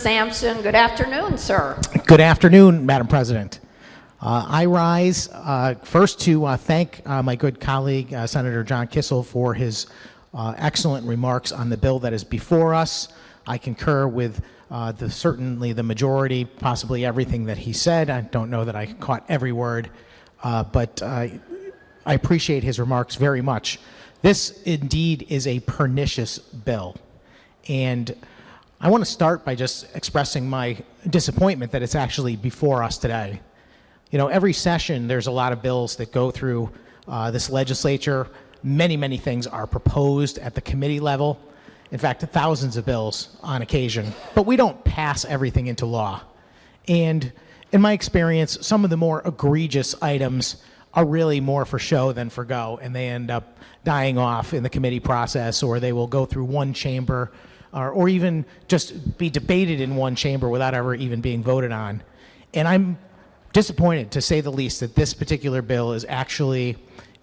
Sampson. Good afternoon, sir. Good afternoon, Madam President. I rise first to thank my good colleague, Senator John Kissel, for his excellent remarks on the bill that is before us. I concur with certainly the majority, possibly everything that he said. I don't know that I caught every word, but I appreciate his remarks very much. This indeed is a pernicious bill, and I want to start by just expressing my disappointment that it's actually before us today. You know, every session there's a lot of bills that go through this legislature. Many things are proposed at the committee level. In fact, thousands of bills on occasion. But we don't pass everything into law. And in my experience, some of the more egregious items are really more for show than for go, and they end up dying off in the committee process, or they will go through one chamber or even just be debated in one chamber without ever even being voted on. And I'm disappointed, to say the least, that this particular bill is actually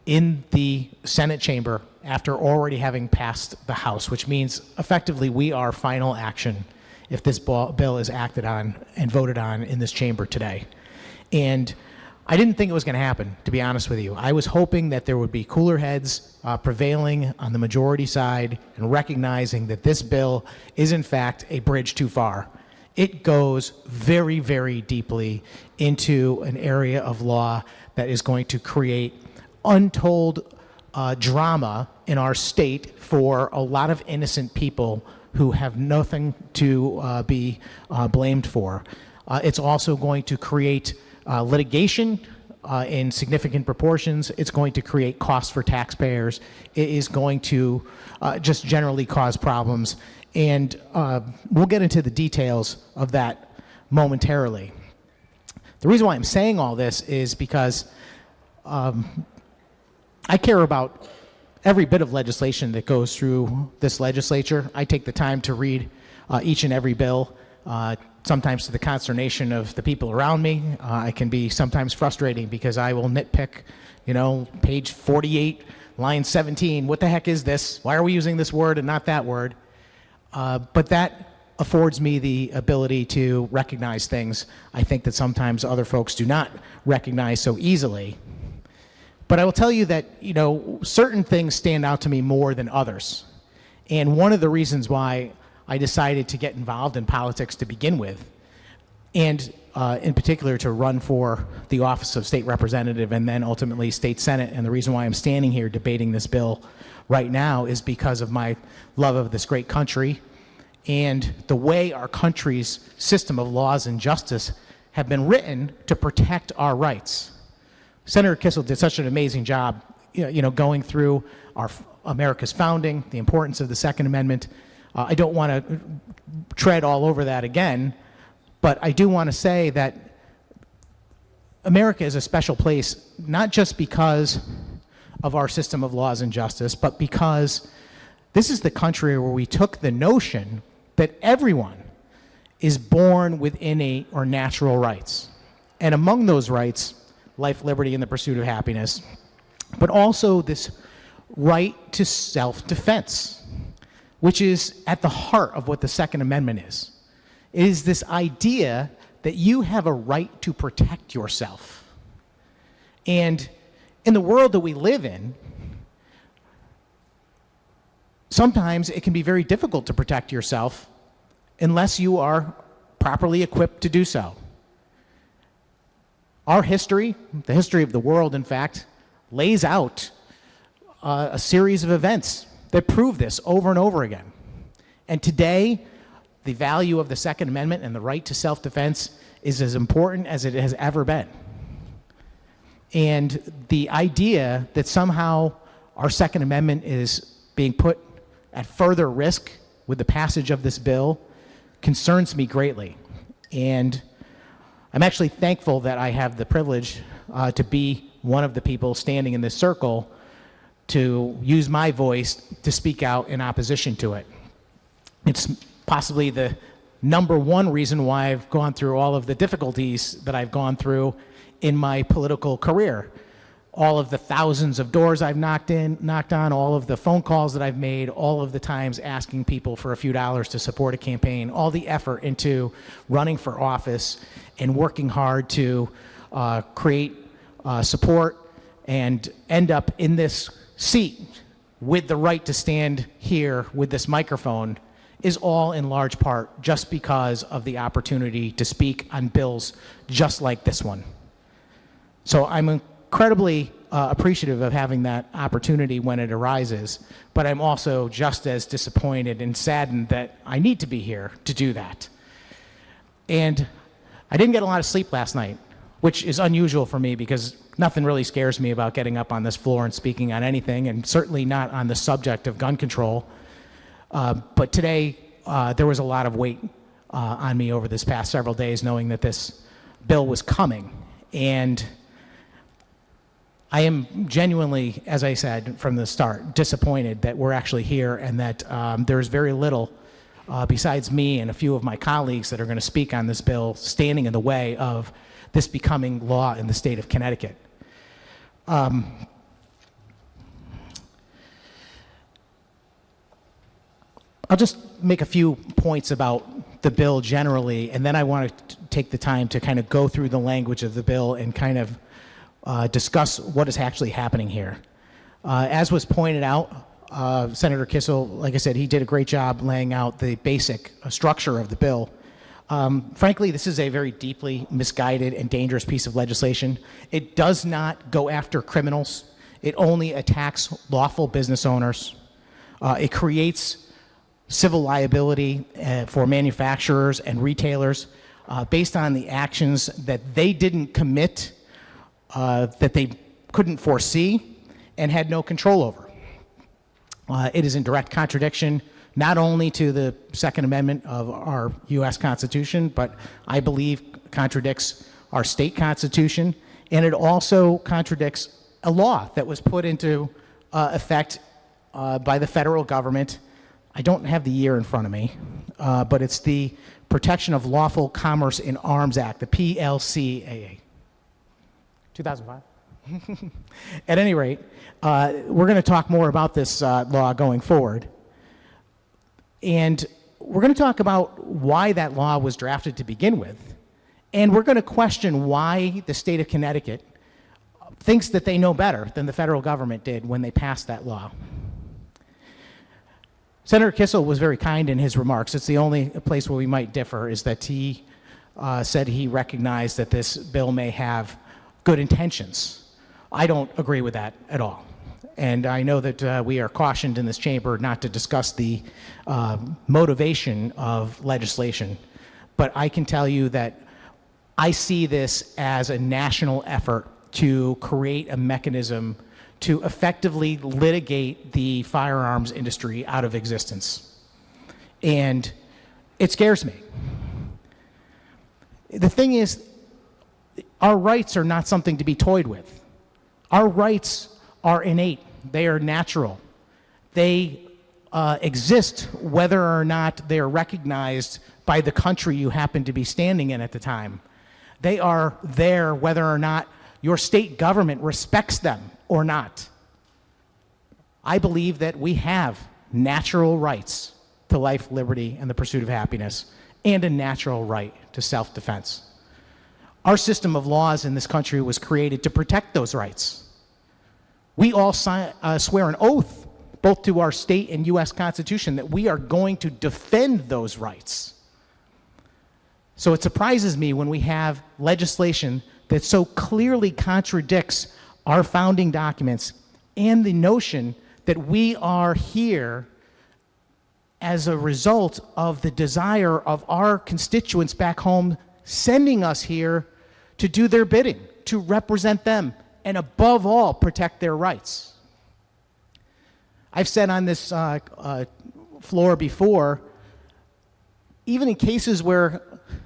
in the Senate chamber after already having passed the House, which means effectively we are final action if this bill is acted on and voted on in this chamber today. And I didn't think it was going to happen, to be honest with you. I was hoping that there would be cooler heads prevailing on the majority side and recognizing that this bill is in fact a bridge too far. It goes very deeply into an area of law that is going to create untold drama in our state for a lot of innocent people who have nothing to be blamed for. It's also going to create litigation in significant proportions. It's going to create costs for taxpayers. It is going to just generally cause problems. And we'll get into the details of that momentarily. The reason why I'm saying all this is because I care about every bit of legislation that goes through this legislature. I take the time to read each and every bill, sometimes to the consternation of the people around me. I can be sometimes frustrating because I will nitpick, you know, page 48, line 17. What the heck is this? Why are we using this word and not that word? But that affords me the ability to recognize things I think that sometimes other folks do not recognize so easily. But I will tell you that, you know, certain things stand out to me more than others. And one of the reasons why I decided to get involved in politics to begin with, and in particular to run for the office of state representative and then ultimately state senate, and the reason why I'm standing here debating this bill right now is because of my love of this great country and the way our country's system of laws and justice have been written to protect our rights. Senator Kissel did such an amazing job, you know, going through America's founding, the importance of the Second Amendment. I don't want to tread all over that again, but I do want to say that America is a special place, not just because of our system of laws and justice, but because this is the country where we took the notion that everyone is born with innate or natural rights. And among those rights, life, liberty, and the pursuit of happiness, but also this right to self-defense, which is at the heart of what the Second Amendment is. It is this idea that you have a right to protect yourself. And in the world that we live in, sometimes it can be very difficult to protect yourself unless you are properly equipped to do so. Our history, the history of the world, in fact, lays out a series of events that prove this over and over again. And today, the value of the Second Amendment and the right to self-defense is as important as it has ever been. And the idea that somehow our Second Amendment is being put at further risk with the passage of this bill concerns me greatly. And I'm actually thankful that I have the privilege to be one of the people standing in this circle to use my voice to speak out in opposition to it. It's possibly the number one reason why I've gone through all of the difficulties that I've gone through in my political career. all of the thousands of doors I've knocked on, all of the phone calls that I've made, all of the times asking people for a few dollars to support a campaign, all the effort into running for office and working hard to create support and end up in this seat with the right to stand here with this microphone is all in large part just because of the opportunity to speak on bills just like this one. So I'm incredibly appreciative of having that opportunity when it arises, but I'm also just as disappointed and saddened that I need to be here to do that. And I didn't get a lot of sleep last night, which is unusual for me because nothing really scares me about getting up on this floor and speaking on anything, and certainly not on the subject of gun control. But today, there was a lot of weight on me over this past several days knowing that this bill was coming. And I am genuinely, as I said from the start, disappointed that we're actually here and that there's very little besides me and a few of my colleagues that are going to speak on this bill standing in the way of this becoming law in the state of Connecticut. I'll just make a few points about the bill generally, and then I want to take the time to kind of go through the language of the bill and kind of discuss what is actually happening here. As was pointed out, Senator Kissel, like I said, he did a great job laying out the basic structure of the bill. Frankly, this is a very deeply misguided and dangerous piece of legislation. It does not go after criminals. It only attacks lawful business owners. It creates civil liability for manufacturers and retailers based on the actions that they didn't commit, that they couldn't foresee and had no control over. It is in direct contradiction not only to the Second Amendment of our U.S. Constitution, but I believe contradicts our state constitution, and it also contradicts a law that was put into effect by the federal government. I don't have the year in front of me, but it's the Protection of Lawful Commerce in Arms Act, the PLCAA. 2005? At any rate, we're going to talk more about this law going forward. And we're going to talk about why that law was drafted to begin with. And we're going to question why the state of Connecticut thinks that they know better than the federal government did when they passed that law. Senator Kissel was very kind in his remarks. It's the only place where we might differ is that he said he recognized that this bill may have good intentions. I don't agree with that at all. And I know that we are cautioned in this chamber not to discuss the motivation of legislation. But I can tell you that I see this as a national effort to create a mechanism to effectively litigate the firearms industry out of existence. And it scares me. The thing is, our rights are not something to be toyed with. Our rights are innate. They are natural. They exist whether or not they are recognized by the country you happen to be standing in at the time. They are there whether or not your state government respects them or not. I believe that we have natural rights to life, liberty, and the pursuit of happiness, and a natural right to self-defense. Our system of laws in this country was created to protect those rights. We all swear an oath, both to our state and U.S. Constitution, that we are going to defend those rights. So it surprises me when we have legislation that so clearly contradicts our founding documents and the notion that we are here as a result of the desire of our constituents back home sending us here to do their bidding, to represent them, and above all, protect their rights. I've said on this floor before, even in cases where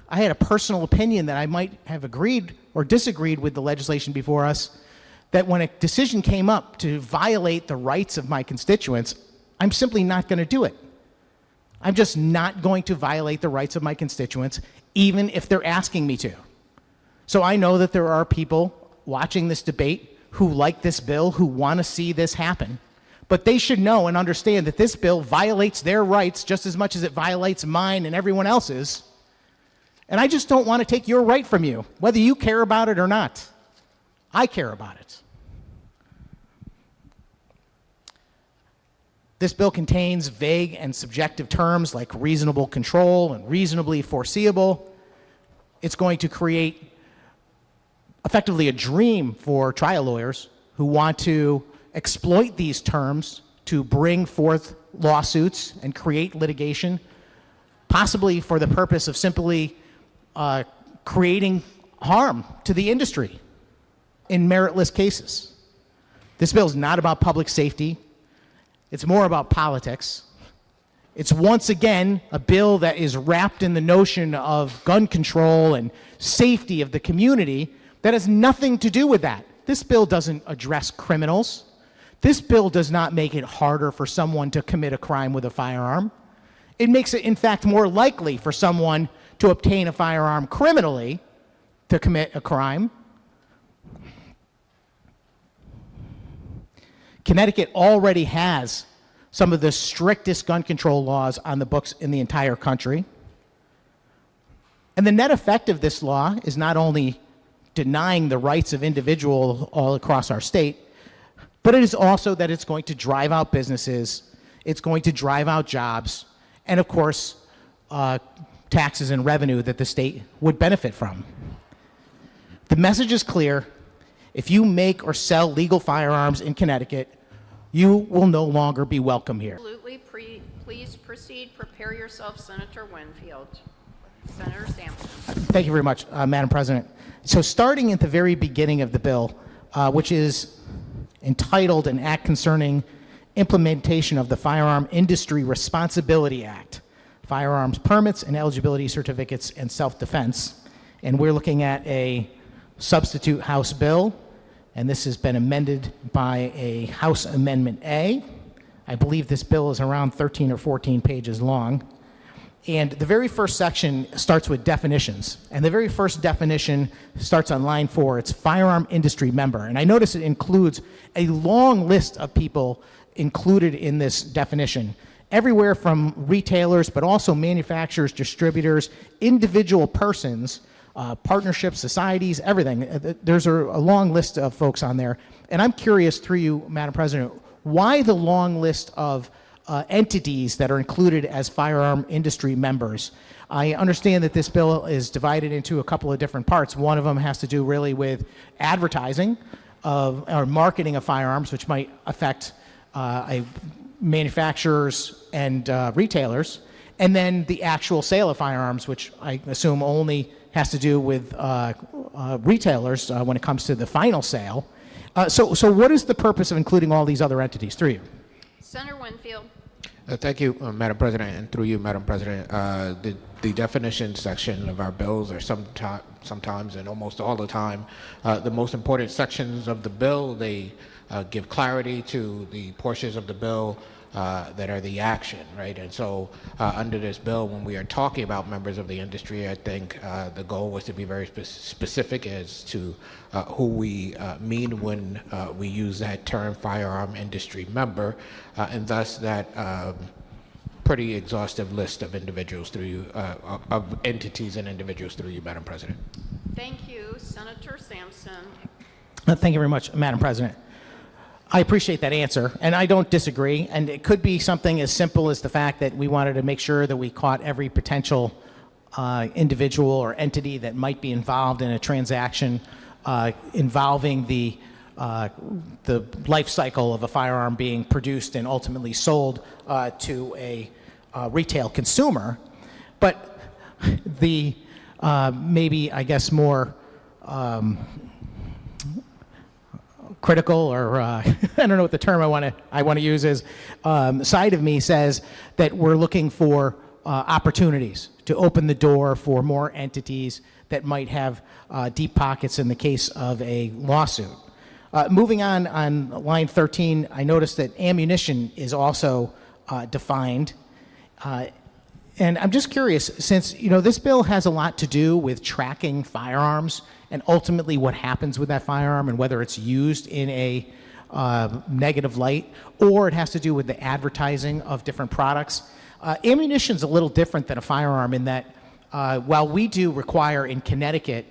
I had a personal opinion that I might have agreed or disagreed with the legislation before us, that when a decision came up to violate the rights of my constituents, I'm simply not going to do it. I'm just not going to violate the rights of my constituents, even if they're asking me to. So I know that there are people watching this debate who like this bill, who want to see this happen. But they should know and understand that this bill violates their rights just as much as it violates mine and everyone else's. And I just don't want to take your right from you, whether you care about it or not. I care about it. This bill contains vague and subjective terms like reasonable control and reasonably foreseeable. It's going to create effectively a dream for trial lawyers who want to exploit these terms to bring forth lawsuits and create litigation, possibly for the purpose of simply creating harm to the industry in meritless cases. This bill is not about public safety. It's more about politics. It's once again a bill that is wrapped in the notion of gun control and safety of the community that has nothing to do with that. This bill doesn't address criminals. This bill does not make it harder for someone to commit a crime with a firearm. It makes it, in fact, more likely for someone to obtain a firearm criminally to commit a crime. Connecticut already has some of the strictest gun control laws on the books in the entire country. And the net effect of this law is not only denying the rights of individuals all across our state, but it is also that it's going to drive out businesses, it's going to drive out jobs, and of course, taxes and revenue that the state would benefit from. The message is clear. If you make or sell legal firearms in Connecticut, you will no longer be welcome here. Absolutely. Please proceed. Prepare yourself, Senator Winfield. Senator Sampson. Thank you very much, Madam President. So starting at the very beginning of the bill, which is entitled An Act Concerning Implementation of the Firearm Industry Responsibility Act, Firearms Permits and Eligibility Certificates and Self-Defense. And we're looking at a substitute House bill, and this has been amended by a House Amendment A. I believe this bill is around 13 or 14 pages long. And the very first section starts with definitions. And the very first definition starts on line 4. It's firearm industry member. And I notice it includes a long list of people included in this definition. Everywhere from retailers, but also manufacturers, distributors, individual persons, partnerships, societies, everything. There's a long list of folks on there. And I'm curious through you, Madam President, why the long list of entities that are included as firearm industry members? I understand that this bill is divided into a couple of different parts. One of them has to do really with advertising of or marketing of firearms, which might affect manufacturers and retailers, and then the actual sale of firearms, which I assume only has to do with retailers when it comes to the final sale. So what is the purpose of including all these other entities through you? Senator Winfield. Thank you, Madam President, and through you, Madam President. The definition section of our bills are sometimes and almost all the time the most important sections of the bill. They give clarity to the portions of the bill that are the action, right? And so under this bill, when we are talking about members of the industry, I think the goal was to be very specific as to who we mean when we use that term firearm industry member, and thus that pretty exhaustive list of individuals through you, of entities and individuals through you, Madam President. Thank you. Senator Sampson. Thank you very much, Madam President. I appreciate that answer, and I don't disagree. And it could be something as simple as the fact that we wanted to make sure that we caught every potential individual or entity that might be involved in a transaction involving the life cycle of a firearm being produced and ultimately sold to a retail consumer. But the maybe, I guess, more critical, or I don't know what the term I want to use is, side of me says that we're looking for opportunities to open the door for more entities that might have deep pockets in the case of a lawsuit. Moving on line 13, I noticed that ammunition is also defined. And I'm just curious, since this bill has a lot to do with tracking firearms and ultimately what happens with that firearm and whether it's used in a negative light, or it has to do with the advertising of different products. Ammunition's a little different than a firearm in that while we do require in Connecticut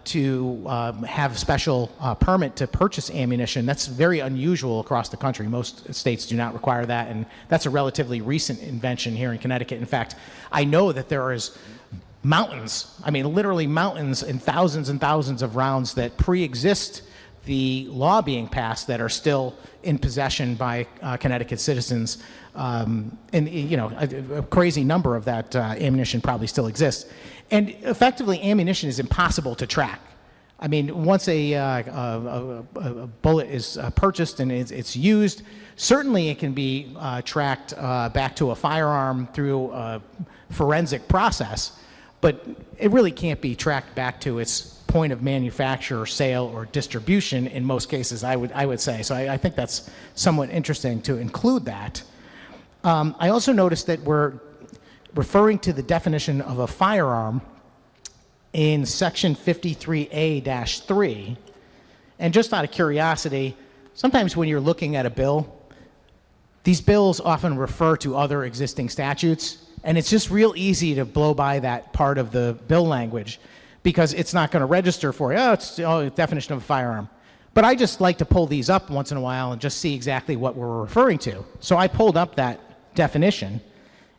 to have special permit to purchase ammunition, that's very unusual across the country. Most states do not require that, and that's a relatively recent invention here in Connecticut. In fact, I know that there is mountains, I mean literally mountains and thousands of rounds that pre-exist the law being passed that are still in possession by Connecticut citizens. And you know, a crazy number of that ammunition probably still exists. And effectively, ammunition is impossible to track. I mean, once a bullet is purchased and it's used, certainly it can be tracked back to a firearm through a forensic process, but it really can't be tracked back to its point of manufacture, sale, or distribution in most cases, I would say. So I think that's somewhat interesting to include that. I also noticed that we're referring to the definition of a firearm in section 53A-3. And just out of curiosity, sometimes when you're looking at a bill, these bills often refer to other existing statutes, and it's just real easy to blow by that part of the bill language because it's not going to register for you. Oh, it's the definition of a firearm. But I just like to pull these up once in a while and just see exactly what we're referring to. So I pulled up that definition,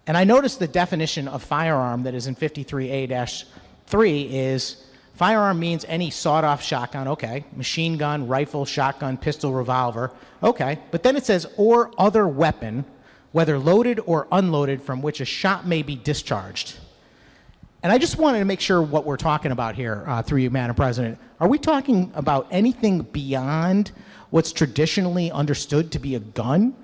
and I noticed the definition of firearm that is in 53A-3 is firearm means any sawed-off shotgun, okay, machine gun, rifle, shotgun, pistol, revolver, okay, but then it says, or other weapon, whether loaded or unloaded, from which a shot may be discharged. And I just wanted to make sure what we're talking about here, through you, Madam President. Are we talking about anything beyond what's traditionally understood to be a gun?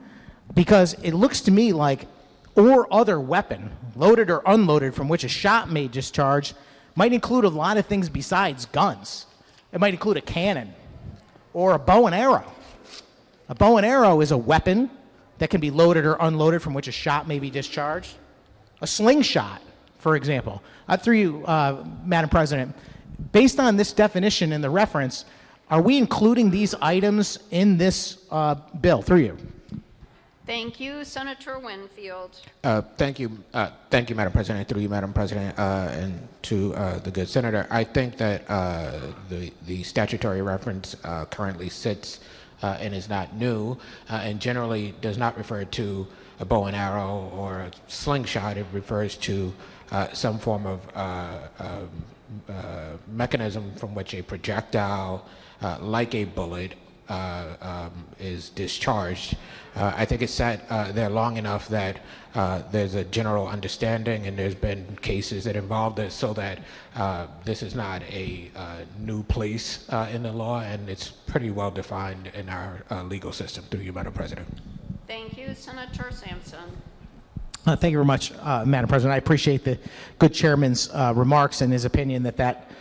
Because it looks to me like, or other weapon, loaded or unloaded, from which a shot may discharge, might include a lot of things besides guns. It might include a cannon or a bow and arrow. A bow and arrow is a weapon that can be loaded or unloaded, from which a shot may be discharged. A slingshot, for example. Through you, Madam President, based on this definition and the reference, are we including these items in this bill? Through you. Thank you, Senator Winfield. Thank you, Madam President. Through you, Madam President, and to the good senator. I think that the statutory reference currently sits and is not new, and generally does not refer to a bow and arrow or a slingshot. It refers to some form of mechanism from which a projectile, like a bullet, is discharged. I think it's sat there long enough that there's a general understanding, and there's been cases that involve this, so that this is not a new place in the law, and it's pretty well defined in our legal system. Through you, Madam President. Thank you, Senator Sampson. Thank you very much, Madam President. I appreciate the good chairman's remarks and his opinion that that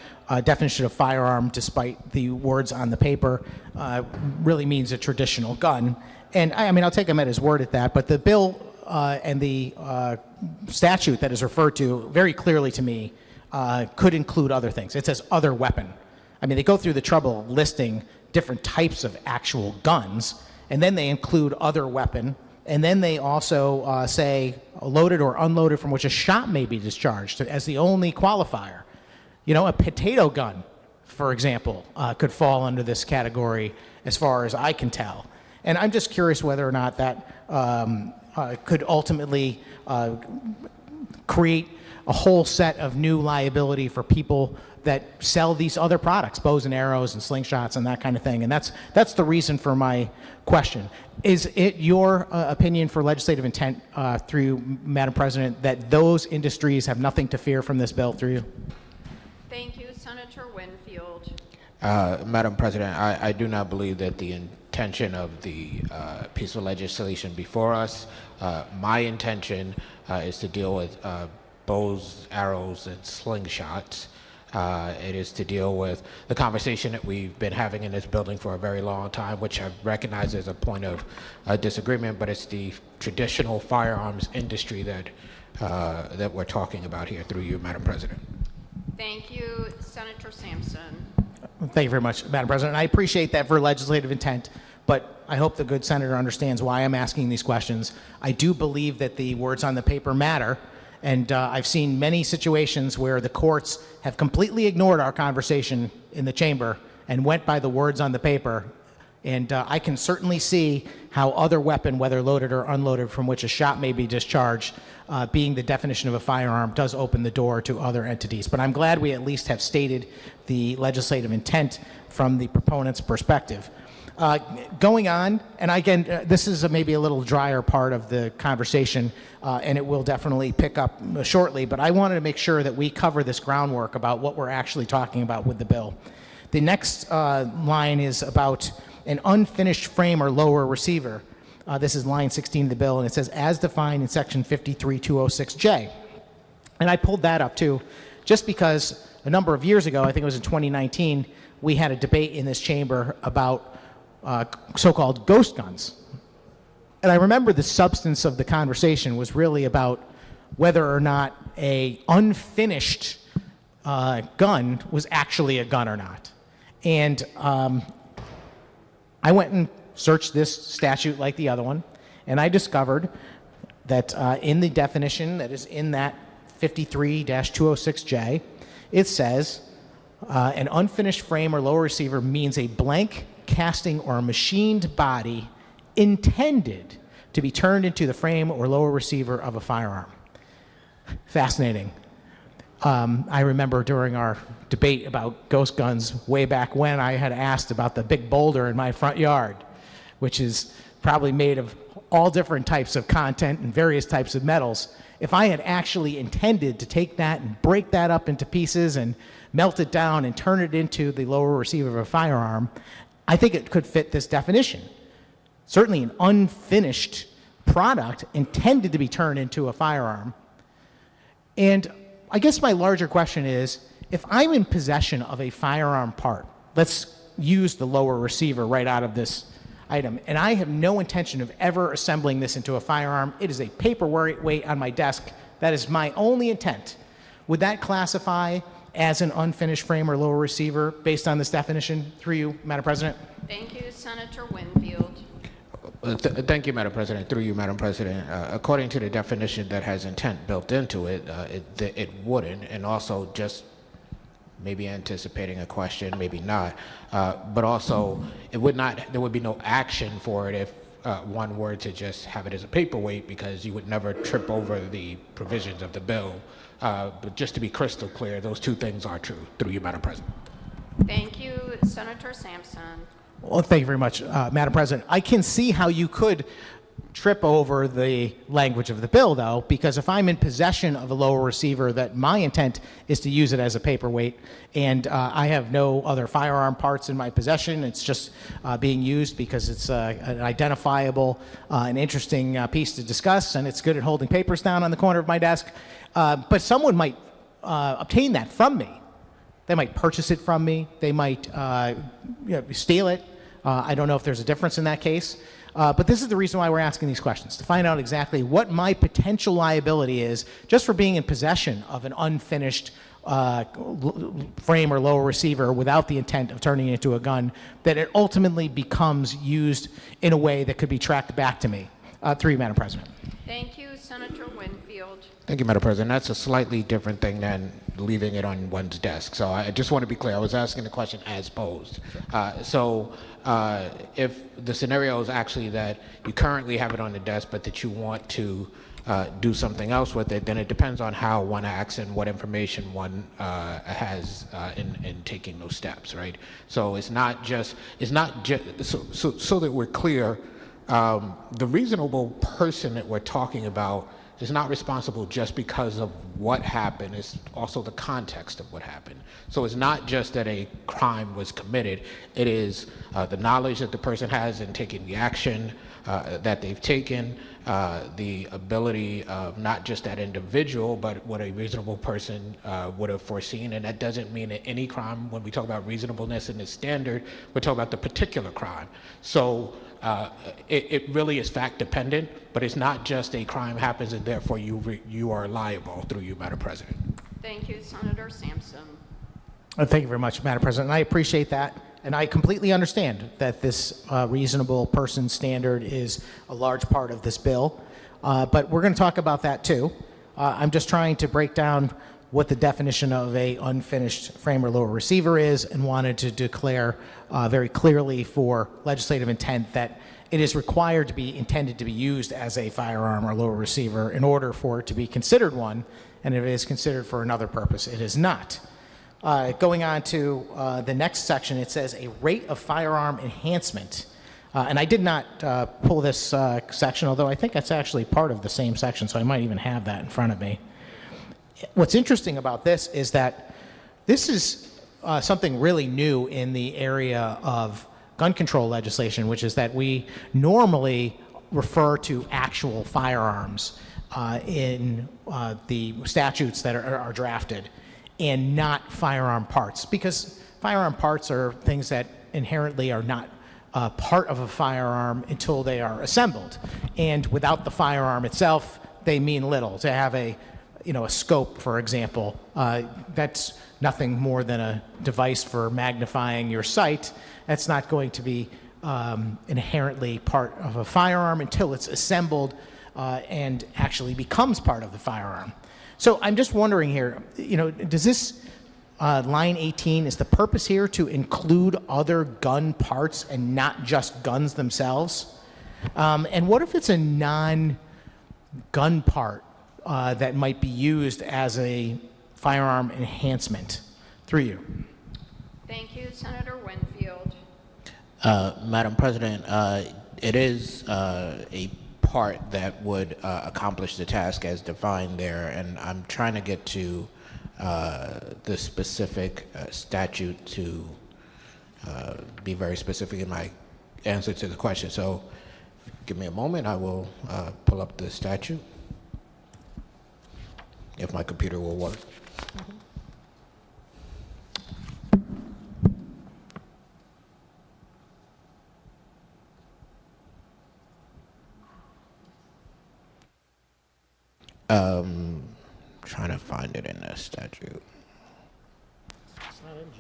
definition of firearm, despite the words on the paper, really means a traditional gun. And I mean, I'll take him at his word at that, but the bill and the statute that is referred to very clearly to me could include other things. It says other weapon. I mean, they go through the trouble of listing different types of actual guns, and then they include other weapon, and then they also say loaded or unloaded, from which a shot may be discharged as the only qualifier. You know, a potato gun, for example, could fall under this category as far as I can tell. And I'm just curious whether or not that could ultimately create a whole set of new liability for people that sell these other products, bows and arrows and slingshots and that kind of thing. And that's the reason for my question. Is it your opinion, for legislative intent, through you, Madam President, that those industries have nothing to fear from this bill? Through you. Thank you, Senator Winfield. Madam President, I do not believe that the intention of the piece of legislation before us, my intention is to deal with bows, arrows, and slingshots. It is to deal with the conversation that we've been having in this building for a very long time, which I recognize as a point of disagreement, but it's the traditional firearms industry that we're talking about here. Through you, Madam President. Thank you, Senator Sampson. Thank you very much, Madam President. I appreciate that for legislative intent, but I hope the good senator understands why I'm asking these questions. I do believe that the words on the paper matter, and I've seen many situations where the courts have completely ignored our conversation in the chamber and went by the words on the paper. And I can certainly see how other weapon, whether loaded or unloaded, from which a shot may be discharged, being the definition of a firearm, does open the door to other entities. But I'm glad we at least have stated the legislative intent from the proponent's perspective. Going on, and again, this is maybe a little drier part of the conversation, and it will definitely pick up shortly, but I wanted to make sure that we cover this groundwork about what we're actually talking about with the bill. The next line is about an unfinished frame or lower receiver. This is line 16 of the bill, and it says, as defined in section 53206J. And I pulled that up too, just because a number of years ago, I think it was in 2019, we had a debate in this chamber about so-called ghost guns. And I remember the substance of the conversation was really about whether or not a unfinished gun was actually a gun or not. And I went and searched this statute like the other one, and I discovered that in the definition that is in that 53-206J, it says an unfinished frame or lower receiver means a blank casting or machined body intended to be turned into the frame or lower receiver of a firearm. Fascinating. I remember during our debate about ghost guns way back when, I had asked about the big boulder in my front yard, which is probably made of all different types of content and various types of metals. If I had actually intended to take that and break that up into pieces and melt it down and turn it into the lower receiver of a firearm, I think it could fit this definition. Certainly an unfinished product intended to be turned into a firearm. And I guess my larger question is, if I'm in possession of a firearm part, let's use the lower receiver right out of this item, and I have no intention of ever assembling this into a firearm, it is a paperweight on my desk, that is my only intent, would that classify as an unfinished frame or lower receiver based on this definition? Through you, Madam President. Thank you, Senator Winfield. Thank you, Madam President. Through you, Madam President. According to the definition that has intent built into it, it wouldn't, and also just maybe anticipating a question, maybe not, but also it would not. There would be no action for it if one were to just have it as a paperweight, because you would never trip over the provisions of the bill. But just to be crystal clear, those two things are true. Through you, Madam President. Thank you, Senator Sampson. Well, thank you very much, Madam President. I can see how you could trip over the language of the bill, though, because if I'm in possession of a lower receiver, that my intent is to use it as a paperweight, and I have no other firearm parts in my possession. It's just being used because it's an identifiable, an interesting piece to discuss, and it's good at holding papers down on the corner of my desk. But someone might obtain that from me. They might purchase it from me. They might steal it. I don't know if there's a difference in that case. But this is the reason why we're asking these questions, to find out exactly what my potential liability is just for being in possession of an unfinished frame or lower receiver without the intent of turning it into a gun, that it ultimately becomes used in a way that could be tracked back to me. Through you, Madam President. Thank you, Senator Winfield. Thank you, Madam President. That's a slightly different thing than leaving it on one's desk. So I just want to be clear. I was asking the question as posed. If the scenario is actually that you currently have it on the desk, but that you want to do something else with it, then it depends on how one acts and what information one has in taking those steps, right? So it's not just so that we're clear. The reasonable person that we're talking about is not responsible just because of what happened. It's also the context of what happened. So it's not just that a crime was committed. It is the knowledge that the person has in taking the action that they've taken, the ability of not just that individual, but what a reasonable person would have foreseen. And that doesn't mean that any crime, when we talk about reasonableness in this standard, we're talking about the particular crime. So it really is fact dependent, but it's not just a crime happens and therefore you are liable. Through you, Madam President. Thank you, Senator Sampson. Thank you very much, Madam President. I appreciate that, and I completely understand that this reasonable person standard is a large part of this bill, but we're going to talk about that too. I'm just trying to break down what the definition of a unfinished frame or lower receiver is, and wanted to declare very clearly for legislative intent that it is required to be intended to be used as a firearm or lower receiver in order for it to be considered one, and if it is considered for another purpose, it is not. Going on to the next section, it says a rate of firearm enhancement. And I did not pull this section, although I think that's actually part of the same section, so I might even have that in front of me. What's interesting about this is that this is something really new in the area of gun control legislation, which is that we normally refer to actual firearms in the statutes that are drafted, and not firearm parts, because firearm parts are things that inherently are not part of a firearm until they are assembled, and without the firearm itself, they mean little. To have a scope, for example, that's nothing more than a device for magnifying your sight. That's not going to be inherently part of a firearm until it's assembled and actually becomes part of the firearm. So I'm just wondering here, does this line 18, is the purpose here to include other gun parts and not just guns themselves? And what if it's a non-gun part that might be used as a firearm enhancement? Through you. Thank you, Senator Winfield. Madam President, it is a part that would accomplish the task as defined there, and I'm trying to get to the specific statute to be very specific in my answer to the question. So give me a moment, I will pull up the statute, if my computer will work. Trying to find it in the statute. It's not in G.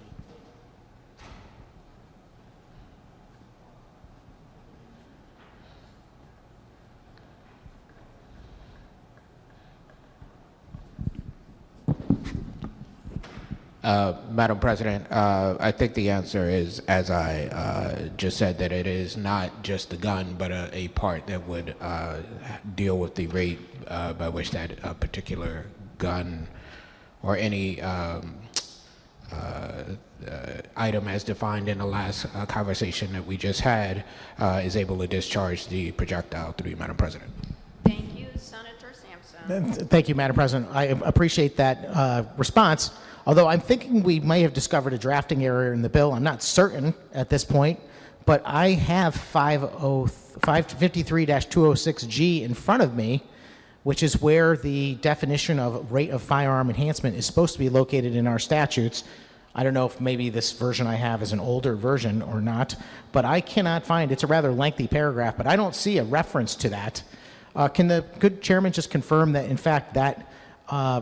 Madam President, I think the answer is, as I just said, that it is not just the gun, but a part that would deal with the rate by which that particular gun or any item as defined in the last conversation that we just had is able to discharge the projectile through you, Madam President. Thank you, Senator Sampson. Thank you, Madam President. I appreciate that response. Although I'm thinking we may have discovered a drafting error in the bill. I'm not certain at this point, but I have 553-206G in front of me, which is where the definition of rate of firearm enhancement is supposed to be located in our statutes. I don't know if maybe this version I have is an older version or not, but I cannot find, it's a rather lengthy paragraph, but I don't see a reference to that. Can the good chairman just confirm that, in fact, that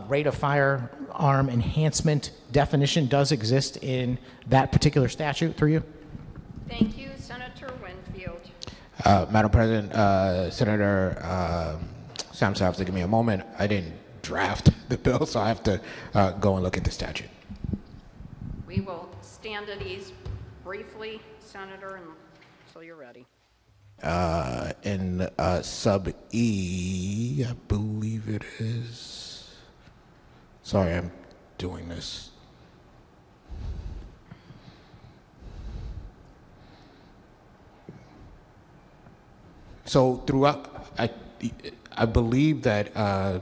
rate of firearm enhancement definition does exist in that particular statute through you? Thank you, Senator Winfield. Madam President, Senator Sampson, have to give me a moment. I didn't draft the bill, so I have to go and look at the statute. We will stand at ease briefly, Senator, until you're ready. In sub E, I believe it is. Sorry, I'm doing this. So throughout, I believe that the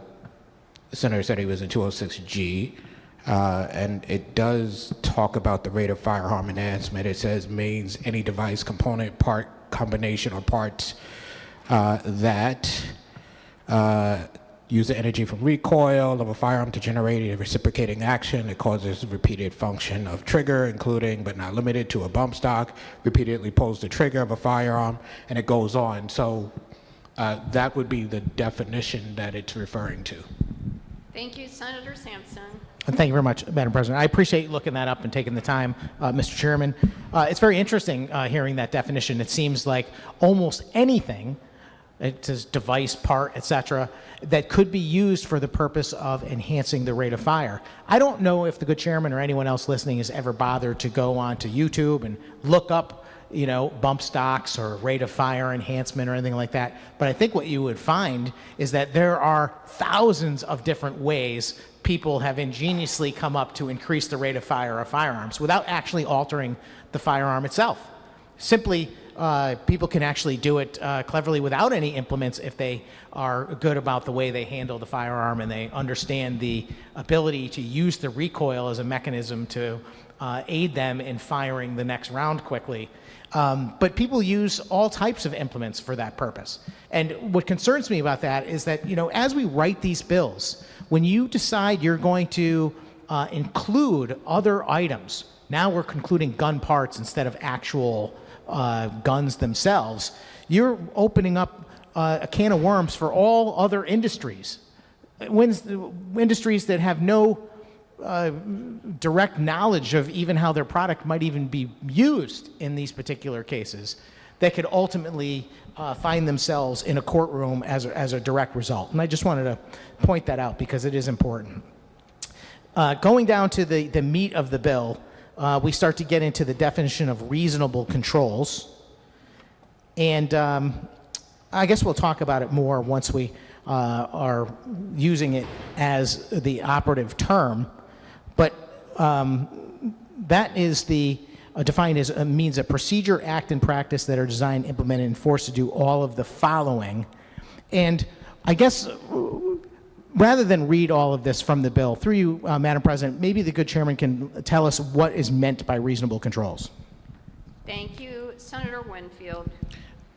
senator said he was in 206G, and it does talk about the rate of firearm enhancement. It says means any device, component, part, combination, or parts that use the energy from recoil of a firearm to generate a reciprocating action. It causes repeated function of trigger, including but not limited to a bump stock, repeatedly pulls the trigger of a firearm, and it goes on. So that would be the definition that it's referring to. Thank you, Senator Sampson. And thank you very much, Madam President. I appreciate you looking that up and taking the time, Mr. Chairman. It's very interesting hearing that definition. It seems like almost anything, it says device, part, etc., that could be used for the purpose of enhancing the rate of fire. I don't know if the good chairman or anyone else listening has ever bothered to go onto YouTube and look up, bump stocks or rate of fire enhancement or anything like that. But I think what you would find is that there are thousands of different ways people have ingeniously come up to increase the rate of fire of firearms without actually altering the firearm itself. Simply, people can actually do it cleverly without any implements if they are good about the way they handle the firearm and they understand the ability to use the recoil as a mechanism to aid them in firing the next round quickly. But people use all types of implements for that purpose. And what concerns me about that is that, as we write these bills, when you decide you're going to include other items, now we're concluding gun parts instead of actual guns themselves, you're opening up a can of worms for all other industries. Industries that have no direct knowledge of even how their product might even be used in these particular cases, that could ultimately find themselves in a courtroom as a direct result. And I just wanted to point that out because it is important. Going down to the meat of the bill, we start to get into the definition of reasonable controls. And I guess we'll talk about it more once we are using it as the operative term. But that is defined as means a procedure, act, and practice that are designed, implemented, and forced to do all of the following. And I guess rather than read all of this from the bill, through you, Madam President, maybe the good chairman can tell us what is meant by reasonable controls. Thank you, Senator Winfield.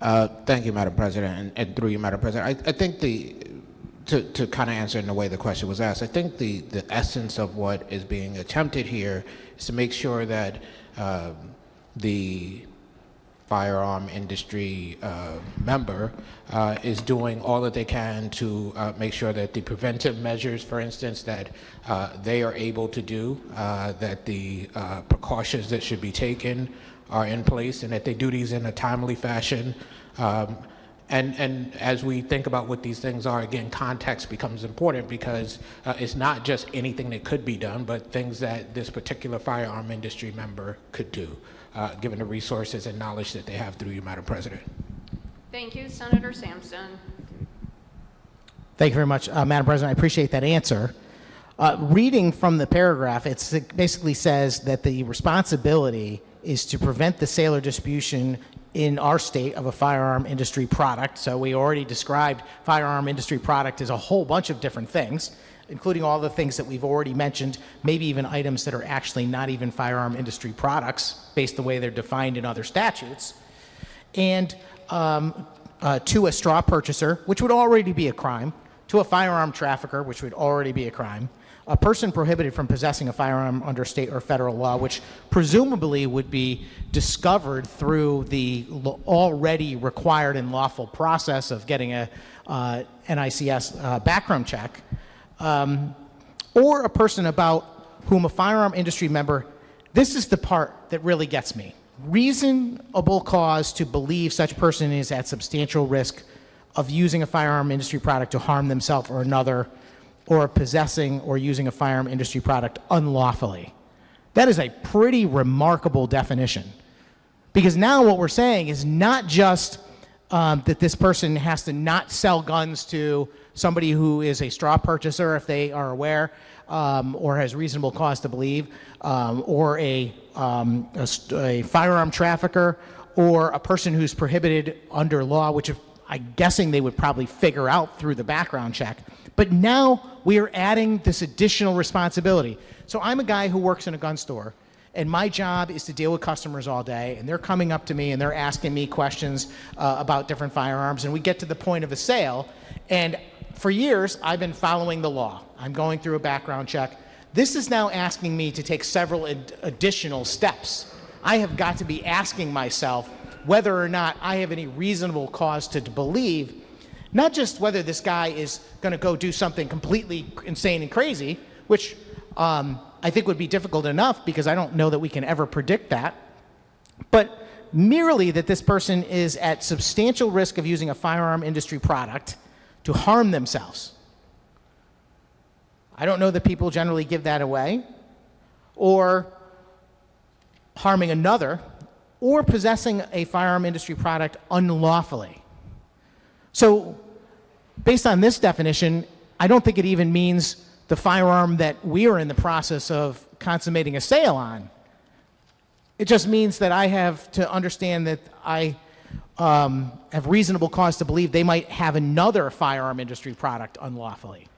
Thank you, Madam President, and through you, Madam President. I think to kind of answer in the way the question was asked, I think the essence of what is being attempted here is to make sure that the firearm industry member is doing all that they can to make sure that the preventive measures, for instance, that they are able to do, that the precautions that should be taken are in place, and that they do these in a timely fashion. And as we think about what these things are, again, context becomes important because it's not just anything that could be done, but things that this particular firearm industry member could do, given the resources and knowledge that they have through you, Madam President. Thank you, Senator Sampson. Thank you very much, Madam President. I appreciate that answer. Reading from the paragraph, it basically says that the responsibility is to prevent the sale or distribution in our state of a firearm industry product. So we already described firearm industry product as a whole bunch of different things, including all the things that we've already mentioned, maybe even items that are actually not even firearm industry products based the way they're defined in other statutes. And to a straw purchaser, which would already be a crime, to a firearm trafficker, which would already be a crime, a person prohibited from possessing a firearm under state or federal law, which presumably would be discovered through the already required and lawful process of getting a NICS background check, or a person about whom a firearm industry member, this is the part that really gets me, reasonable cause to believe such person is at substantial risk of using a firearm industry product to harm themselves or another, or possessing or using a firearm industry product unlawfully. That is a pretty remarkable definition. Because now what we're saying is not just that this person has to not sell guns to somebody who is a straw purchaser, if they are aware, or has reasonable cause to believe, or a firearm trafficker, or a person who's prohibited under law, which I'm guessing they would probably figure out through the background check. But now we are adding this additional responsibility. So I'm a guy who works in a gun store, and my job is to deal with customers all day, and they're coming up to me and they're asking me questions about different firearms, and we get to the point of a sale, and for years I've been following the law. I'm going through a background check. This is now asking me to take several additional steps. I have got to be asking myself whether or not I have any reasonable cause to believe Not just whether this guy is going to go do something completely insane and crazy, which I think would be difficult enough because I don't know that we can ever predict that, but merely that this person is at substantial risk of using a firearm industry product to harm themselves. I don't know that people generally give that away, or harming another, or possessing a firearm industry product unlawfully. So, based on this definition, I don't think it even means the firearm that we are in the process of consummating a sale on. It just means that I have to understand that I have reasonable cause to believe they might have another firearm industry product unlawfully.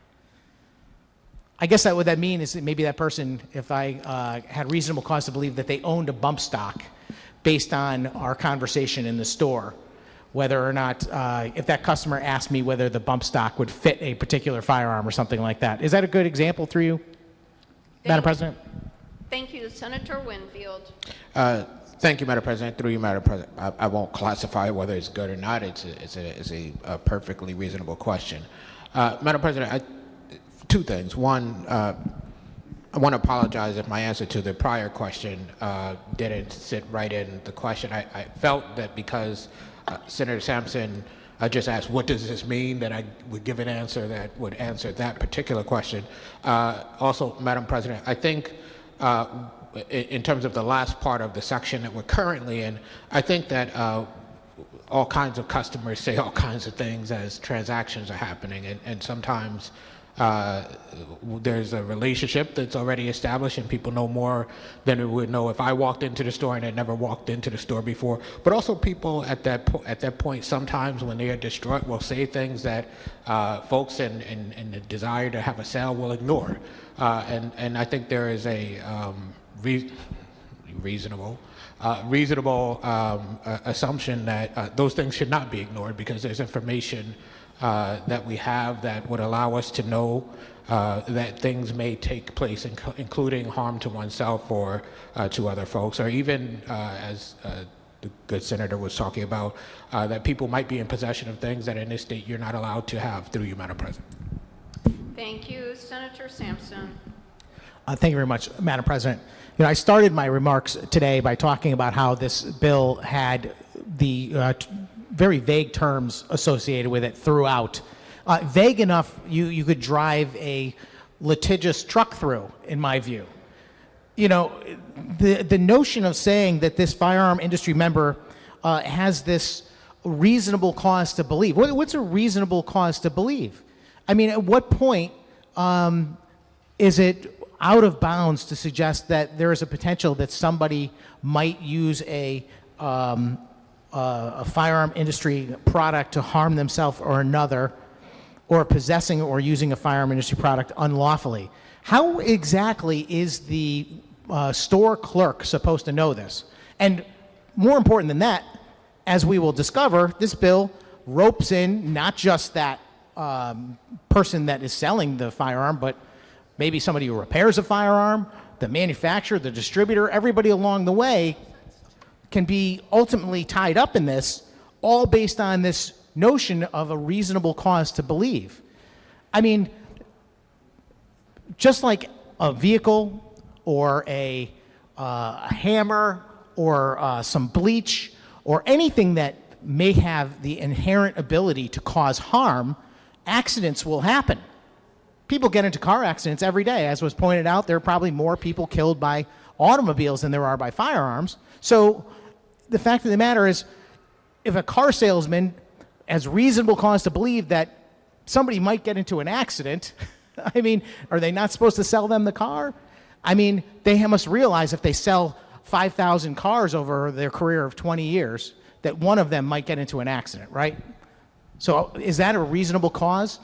I guess that what that means is that maybe that person, if I had reasonable cause to believe that they owned a bump stock based on our conversation in the store, whether or not, if that customer asked me whether the bump stock would fit a particular firearm or something like that. Is that a good example through you, Madam President? Thank you. Senator Winfield. Thank you, Madam President. Through you, Madam President. I won't classify whether it's good or not. It's a perfectly reasonable question. Madam President, two things. One, I want to apologize if my answer to the prior question didn't sit right in the question. I felt that because Senator Sampson just asked, what does this mean, that I would give an answer that would answer that particular question. Also, Madam President, I think in terms of the last part of the section that we're currently in, I think that all kinds of customers say all kinds of things as transactions are happening, and sometimes there's a relationship that's already established and people know more than it would know if I walked into the store and had never walked into the store before. But also people at that point sometimes when they are distraught will say things that folks in the desire to have a sale will ignore. And I think there is a reasonable assumption that those things should not be ignored because there's information that we have that would allow us to know that things may take place, including harm to oneself or to other folks, or even, as the good senator was talking about, that people might be in possession of things that in this state you're not allowed to have. Through you, Madam President. Thank you. Senator Sampson. Thank you very much, Madam President. You know, I started my remarks today by talking about how this bill had the very vague terms associated with it throughout. Vague enough you could drive a litigious truck through, in my view. You know, the notion of saying that this firearm industry member has this reasonable cause to believe. What's a reasonable cause to believe? I mean, at what point is it out of bounds to suggest that there is a potential that somebody might use a firearm industry product to harm themselves or another, or possessing or using a firearm industry product unlawfully? How exactly is the store clerk supposed to know this? And more important than that, as we will discover, this bill ropes in not just that person that is selling the firearm, but maybe somebody who repairs a firearm, the manufacturer, the distributor, everybody along the way can be ultimately tied up in this, all based on this notion of a reasonable cause to believe. I mean, just like a vehicle or a hammer or some bleach or anything that may have the inherent ability to cause harm, accidents will happen. People get into car accidents every day. As was pointed out, there are probably more people killed by automobiles than there are by firearms. So the fact of the matter is, if a car salesman has reasonable cause to believe that somebody might get into an accident, I mean, are they not supposed to sell them the car? I mean, they must realize if they sell 5,000 cars over their career of 20 years, that one of them might get into an accident, right? So is that a reasonable cause?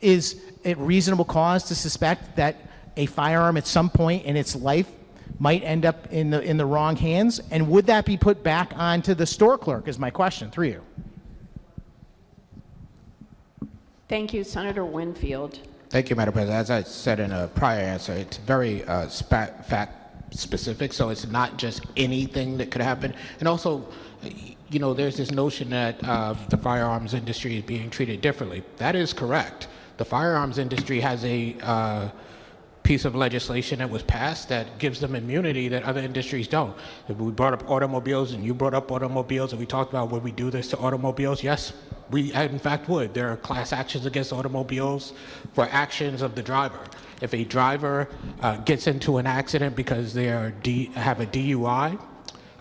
Is it reasonable cause to suspect that a firearm at some point in its life might end up in the wrong hands? And would that be put back onto the store clerk, is my question, through you. Thank you. Senator Winfield. Thank you, Madam President. As I said in a prior answer, it's very fact specific, so it's not just anything that could happen. And also, there's this notion that the firearms industry is being treated differently. That is correct. The firearms industry has a piece of legislation that was passed that gives them immunity that other industries don't. If we brought up automobiles and you brought up automobiles and we talked about would we do this to automobiles, yes, we in fact would. There are class actions against automobiles for actions of the driver. If a driver gets into an accident because they have a DUI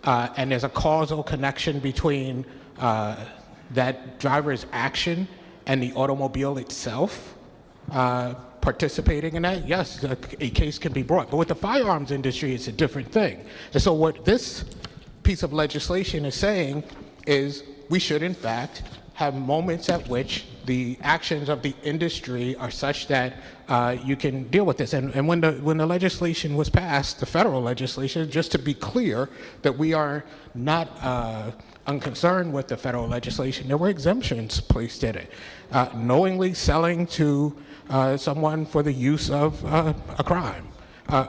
and there's a causal connection between that driver's action and the automobile itself, participating in that, yes, a case can be brought. But with the firearms industry, it's a different thing. And so what this piece of legislation is saying is we should, in fact, have moments at which the actions of the industry are such that you can deal with this. And when the legislation was passed, the federal legislation, just to be clear that we are not unconcerned with the federal legislation, there were exemptions placed in it. Knowingly selling to someone for the use of a crime,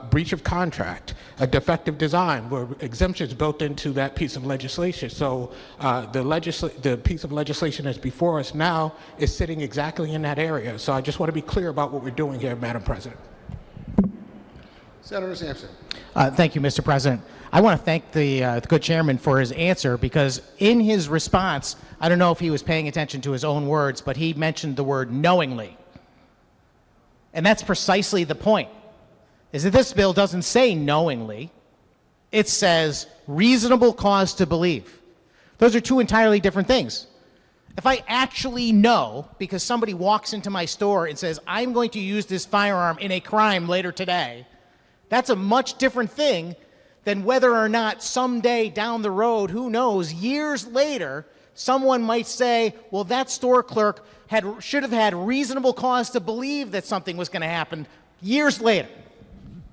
breach of contract, a defective design, were exemptions built into that piece of legislation. So the piece of legislation that's before us now is sitting exactly in that area. So I just want to be clear about what we're doing here, Madam President. Senator Sampson. Thank you, Mr. President. I want to thank the good chairman for his answer, because in his response, I don't know if he was paying attention to his own words, but he mentioned the word knowingly. And that's precisely the point, is that this bill doesn't say knowingly. It says reasonable cause to believe. Those are two entirely different things. If I actually know, because somebody walks into my store and says, I'm going to use this firearm in a crime later today, that's a much different thing than whether or not someday down the road, who knows, years later, someone might say, well, that store clerk should have had reasonable cause to believe that something was going to happen years later,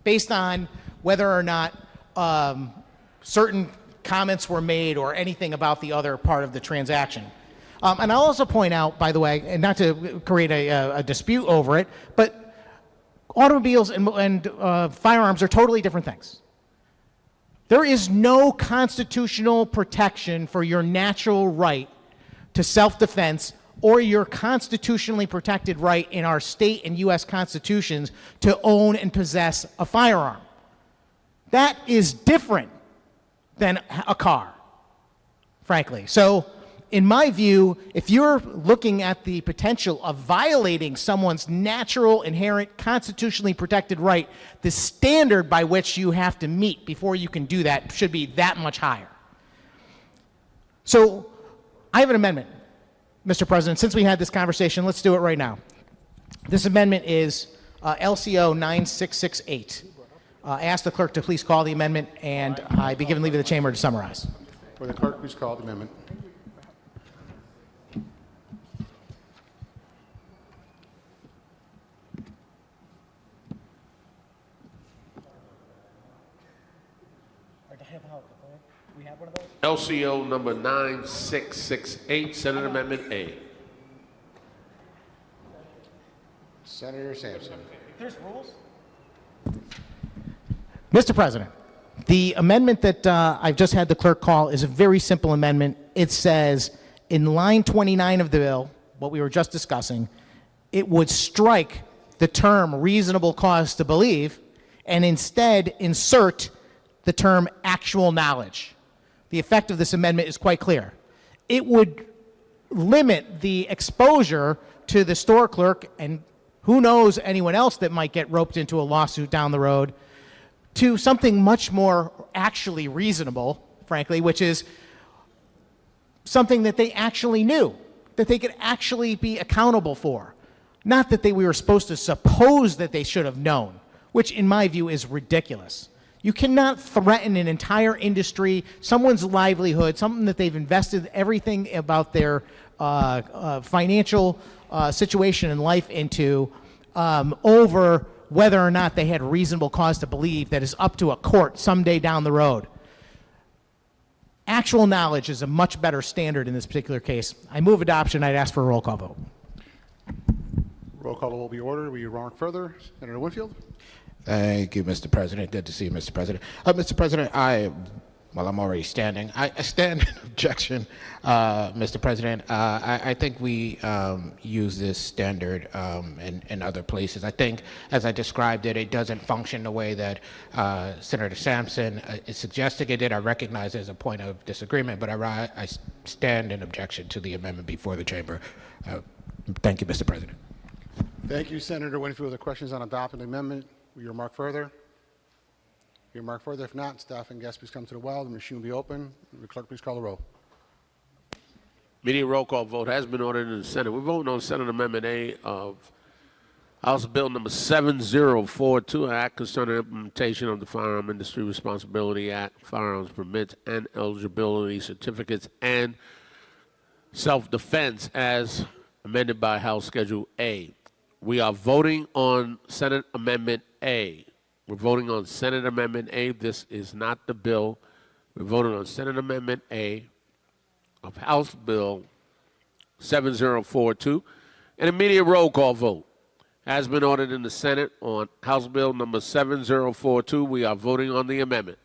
based on whether or not certain comments were made or anything about the other part of the transaction. And I'll also point out, by the way, and not to create a dispute over it, but automobiles and firearms are totally different things. There is no constitutional protection for your natural right to self-defense or your constitutionally protected right in our state and U.S. constitutions to own and possess a firearm. That is different than a car, frankly. So, in my view, if you're looking at the potential of violating someone's natural, inherent, constitutionally protected right, the standard by which you have to meet before you can do that should be that much higher. So, I have an amendment, Mr. President. Since we had this conversation, let's do it right now. This amendment is LCO 9668. I ask the clerk to please call the amendment, and I be given leave of the chamber to summarize. For the clerk, please call the amendment. LCO number 9668, Senate Amendment A. Senator Sampson. There's rules. Mr. President, the amendment that I've just had the clerk call is a very simple amendment. It says, in line 29 of the bill, what we were just discussing, it would strike the term reasonable cause to believe and instead insert the term actual knowledge. The effect of this amendment is quite clear. It would limit the exposure to the store clerk, and who knows anyone else that might get roped into a lawsuit down the road, to something much more actually reasonable, frankly, which is something that they actually knew, that they could actually be accountable for. Not that we were supposed to suppose that they should have known, which in my view is ridiculous. You cannot threaten an entire industry, someone's livelihood, something that they've invested everything about their financial situation in life into, over whether or not they had reasonable cause to believe that is up to a court someday down the road. Actual knowledge is a much better standard in this particular case. I move adoption. I'd ask for a roll call vote. Roll call will be ordered. Will you remark further? Senator Winfield. Thank you, Mr. President. Good to see you, Mr. President. Mr. President, I Well, I'm already standing. I stand in objection, Mr. President. I think we use this standard in other places. I think, as I described it, it doesn't function the way that Senator Sampson is suggesting it did. I recognize there's a point of disagreement, but I stand in objection to the amendment before the chamber. Thank you, Mr. President. Thank you, Senator Winfield. The questions on adopting the amendment. Will you remark further? Will you remark further? If not, staff and guests, please come to the well. The machine will be open. Will the clerk please call the roll? Immediate roll call vote has been ordered in the Senate. We're voting on Senate Amendment A of House Bill number 7042, an act concerning implementation of the Firearm Industry Responsibility Act, firearms permits and eligibility certificates, and self-defense as amended by House Schedule A. We are voting on Senate Amendment A. We're voting on Senate Amendment A. This is not the bill. We're voting on Senate Amendment A of House Bill 7042. An immediate roll call vote has been ordered in the Senate on House Bill number 7042. We are voting on the amendment.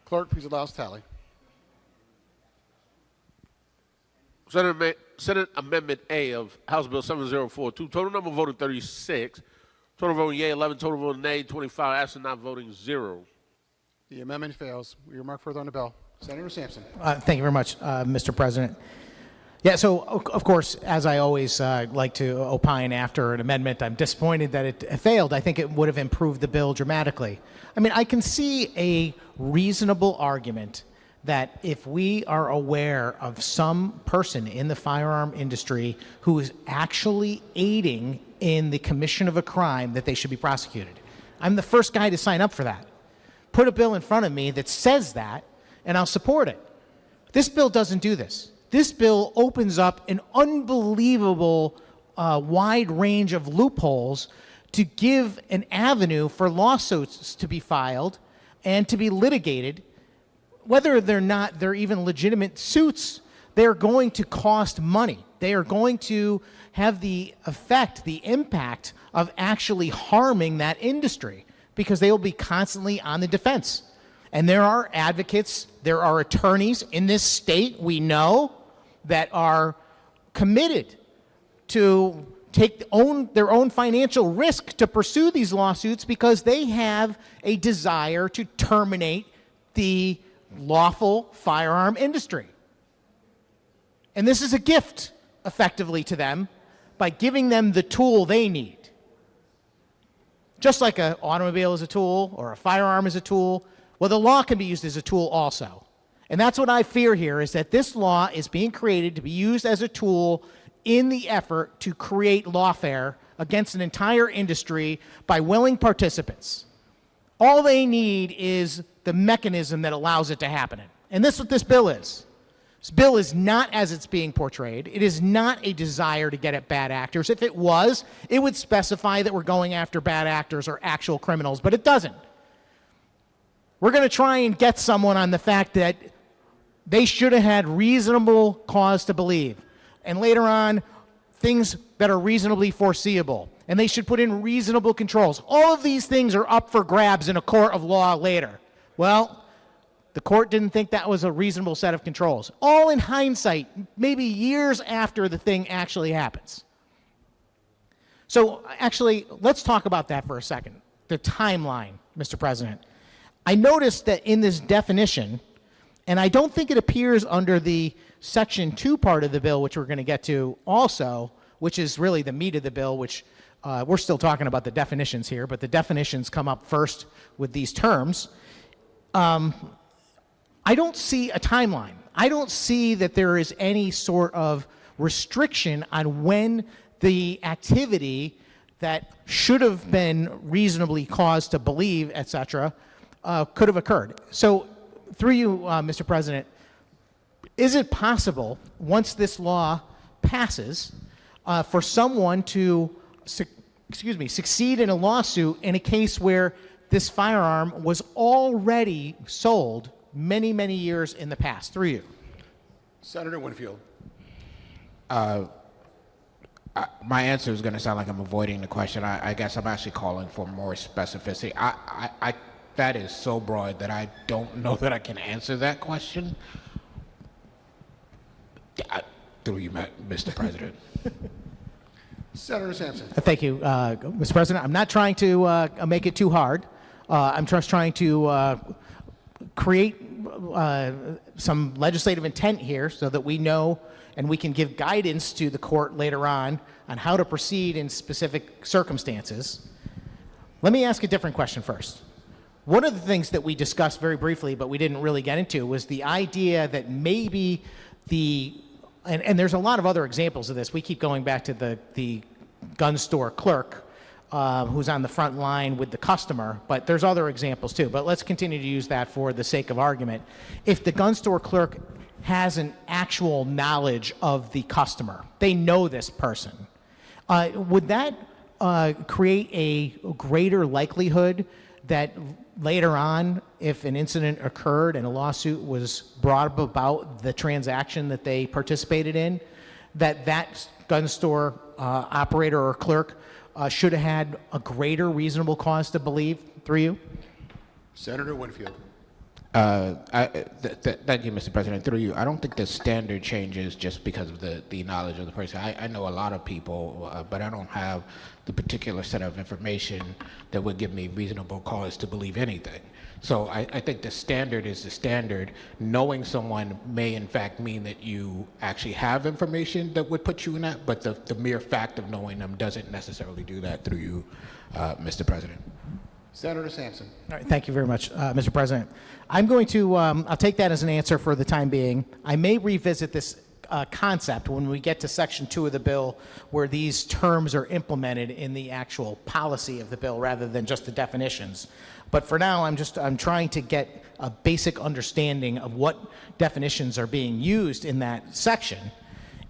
Clerk, please allow us tally. Senate Amendment A of House Bill 7042. Total number voted 36. Total voting yea 11. Total voting nay 25. Absent not voting 0. The amendment fails. Will you remark further on the bill? Senator Sampson. Thank you very much, Mr. President. Yeah, so of course, as I always like to opine after an amendment, I'm disappointed that it failed. I think it would have improved the bill dramatically. I mean, I can see a reasonable argument that if we are aware of some person in the firearm industry who is actually aiding in the commission of a crime, that they should be prosecuted. I'm the first guy to sign up for that. Put a bill in front of me that says that, and I'll support it. This bill doesn't do this. This bill opens up an unbelievable wide range of loopholes to give an avenue for lawsuits to be filed and to be litigated. Whether they're even legitimate suits, they're going to cost money. They are going to have the effect, the impact of actually harming that industry because they will be constantly on the defense. And there are advocates, there are attorneys in this state, we know, that are committed to take their own financial risk to pursue these lawsuits because they have a desire to terminate the lawful firearm industry. And this is a gift, effectively, to them by giving them the tool they need. Just like an automobile is a tool or a firearm is a tool, well, the law can be used as a tool also. And that's what I fear here, is that this law is being created to be used as a tool in the effort to create lawfare against an entire industry by willing participants. All they need is the mechanism that allows it to happen. And this is what this bill is. This bill is not as it's being portrayed. It is not a desire to get at bad actors. If it was, it would specify that we're going after bad actors or actual criminals, but it doesn't. We're going to try and get someone on the fact that they should have had reasonable cause to believe. And later on, things that are reasonably foreseeable. And they should put in reasonable controls. All of these things are up for grabs in a court of law later. Well, the court didn't think that was a reasonable set of controls. All in hindsight, maybe years after the thing actually happens. So actually, let's talk about that for a second. The timeline, Mr. President. I noticed that in this definition, and I don't think it appears under the Section 2 part of the bill, which we're going to get to also, which is really the meat of the bill, which we're still talking about the definitions here, but the definitions come up first with these terms. I don't see a timeline. I don't see that there is any sort of restriction on when the activity that should have been reasonably caused to believe, et cetera, could have occurred. So through you, Mr. President, is it possible, once this law passes, for someone to succeed in a lawsuit in a case where this firearm was already sold many, many years in the past? Through you. Senator Winfield. My answer is going to sound like I'm avoiding the question. I guess I'm actually calling for more specificity. I that is so broad that I don't know that I can answer that question. Through you, Mr. President. Senator Sampson. Thank you, Mr. President. I'm not trying to make it too hard. I'm just trying to create some legislative intent here so that we know and we can give guidance to the court later on how to proceed in specific circumstances. Let me ask a different question first. One of the things that we discussed very briefly, but we didn't really get into, was the idea that maybe and there's a lot of other examples of this. We keep going back to the gun store clerk who's on the front line with the customer, but there's other examples too. But let's continue to use that for the sake of argument. If the gun store clerk has an actual knowledge of the customer, they know this person, would that create a greater likelihood that later on, if an incident occurred and a lawsuit was brought up about the transaction that they participated in, that gun store operator or clerk should have had a greater reasonable cause to believe, through you? Senator Winfield. Thank you, Mr. President. Through you, I don't think the standard changes just because of the knowledge of the person. I know a lot of people, but I don't have the particular set of information that would give me reasonable cause to believe anything. So I think the standard is the standard. Knowing someone may in fact mean that you actually have information that would put you in that, but the mere fact of knowing them doesn't necessarily do that, through you, Mr. President. Senator Sampson. All right, thank you very much, Mr. President. I'm going to, I'll take that as an answer for the time being. I may revisit this concept when we get to Section 2 of the bill, where these terms are implemented in the actual policy of the bill rather than just the definitions. But for now, I'm trying to get a basic understanding of what definitions are being used in that section.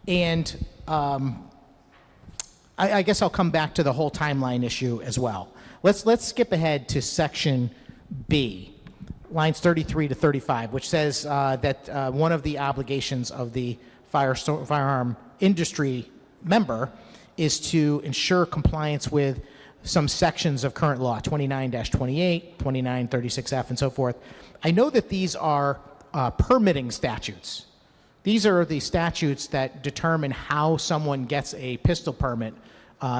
And I guess I'll come back to the whole timeline issue as well. Let's skip ahead to Section B, lines 33 to 35, which says that one of the obligations of the firearm industry member is to ensure compliance with some sections of current law, 29-28, 2936F, and so forth. I know that these are permitting statutes. These are the statutes that determine how someone gets a pistol permit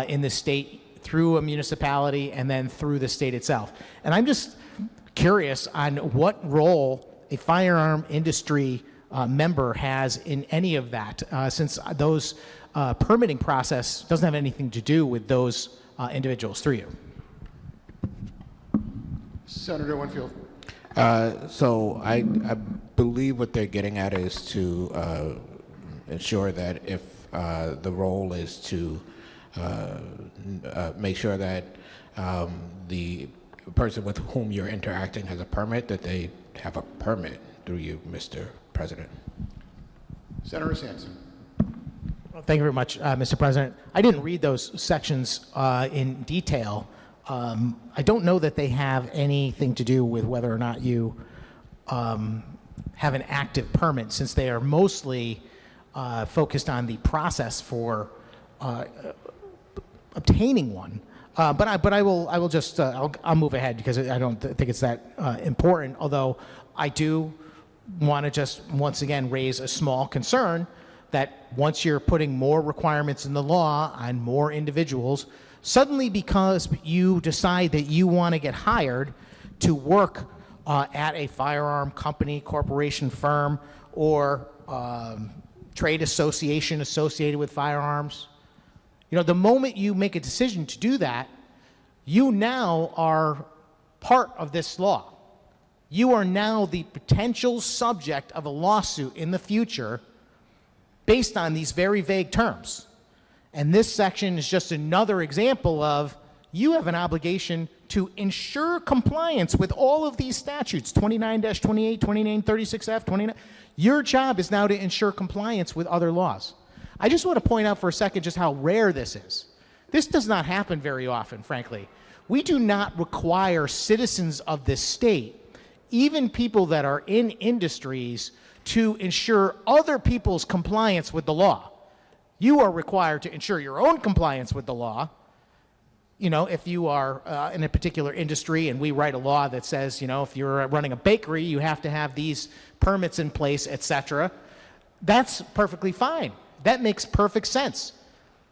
in the state through a municipality and then through the state itself. And I'm just curious on what role a firearm industry member has in any of that, since those permitting process doesn't have anything to do with those individuals. Through you. Senator Winfield. So I believe what they're getting at is to ensure that if the role is to make sure that the person with whom you're interacting has a permit, that they have a permit, through you, Mr. President. Senator Sampson. Thank you very much, Mr. President. I didn't read those sections in detail. I don't know that they have anything to do with whether or not you have an active permit, since they are mostly focused on the process for obtaining one. But I will just I'll move ahead because I don't think it's that important. Although I do want to just once again raise a small concern that once you're putting more requirements in the law on more individuals, suddenly because you decide that you want to get hired to work at a firearm company, corporation, firm, or trade association associated with firearms, the moment you make a decision to do that, you now are part of this law. You are now the potential subject of a lawsuit in the future based on these very vague terms. And this section is just another example of you have an obligation to ensure compliance with all of these statutes, 29-28, 2936F, 29. Your job is now to ensure compliance with other laws. I just want to point out for a second just how rare this is. This does not happen very often, frankly. We do not require citizens of this state, even people that are in industries, to ensure other people's compliance with the law. You are required to ensure your own compliance with the law, You know, if you are in a particular industry and we write a law that says, you know, if you're running a bakery, you have to have these permits in place, et cetera, that's perfectly fine. That makes perfect sense.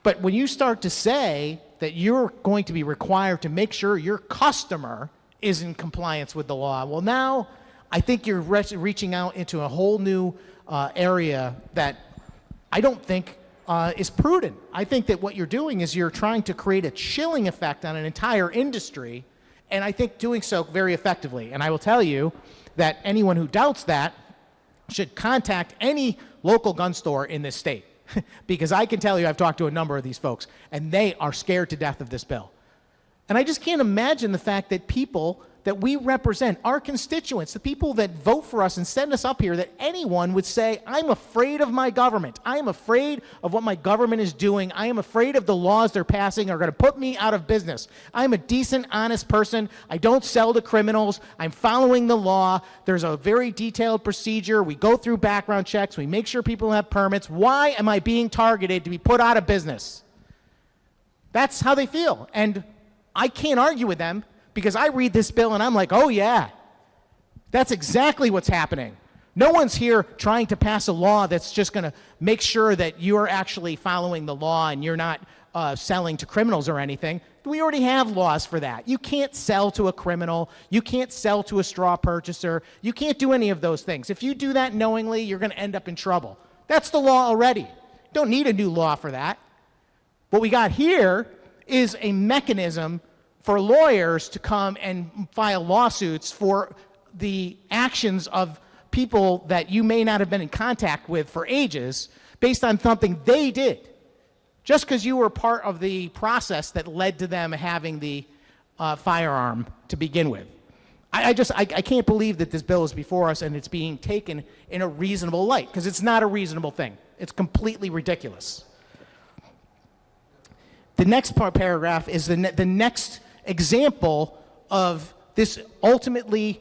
But when you start to say that you're going to be required to make sure your customer is in compliance with the law, well, now I think you're reaching out into a whole new area that I don't think is prudent. I think that what you're doing is you're trying to create a chilling effect on an entire industry, and I think doing so very effectively. And I will tell you that anyone who doubts that should contact any local gun store in this state. Because I can tell you, I've talked to a number of these folks, and they are scared to death of this bill. And I just can't imagine the fact that people that we represent, our constituents, the people that vote for us and send us up here, that anyone would say, I'm afraid of my government. I am afraid of what my government is doing. I am afraid of the laws they're passing are going to put me out of business. I'm a decent, honest person. I don't sell to criminals. I'm following the law. There's a very detailed procedure. We go through background checks. We make sure people have permits. Why am I being targeted to be put out of business? That's how they feel. And I can't argue with them, because I read this bill and I'm like, oh yeah, that's exactly what's happening. No one's here trying to pass a law that's just going to make sure that you're actually following the law and you're not selling to criminals or anything. We already have laws for that. You can't sell to a criminal. You can't sell to a straw purchaser. You can't do any of those things. If you do that knowingly, you're going to end up in trouble. That's the law already. You don't need a new law for that. What we got here is a mechanism for lawyers to come and file lawsuits for the actions of people that you may not have been in contact with for ages based on something they did, just because you were part of the process that led to them having the firearm to begin with. I can't believe that this bill is before us and it's being taken in a reasonable light, because it's not a reasonable thing. It's completely ridiculous. The next paragraph is the next example of this ultimately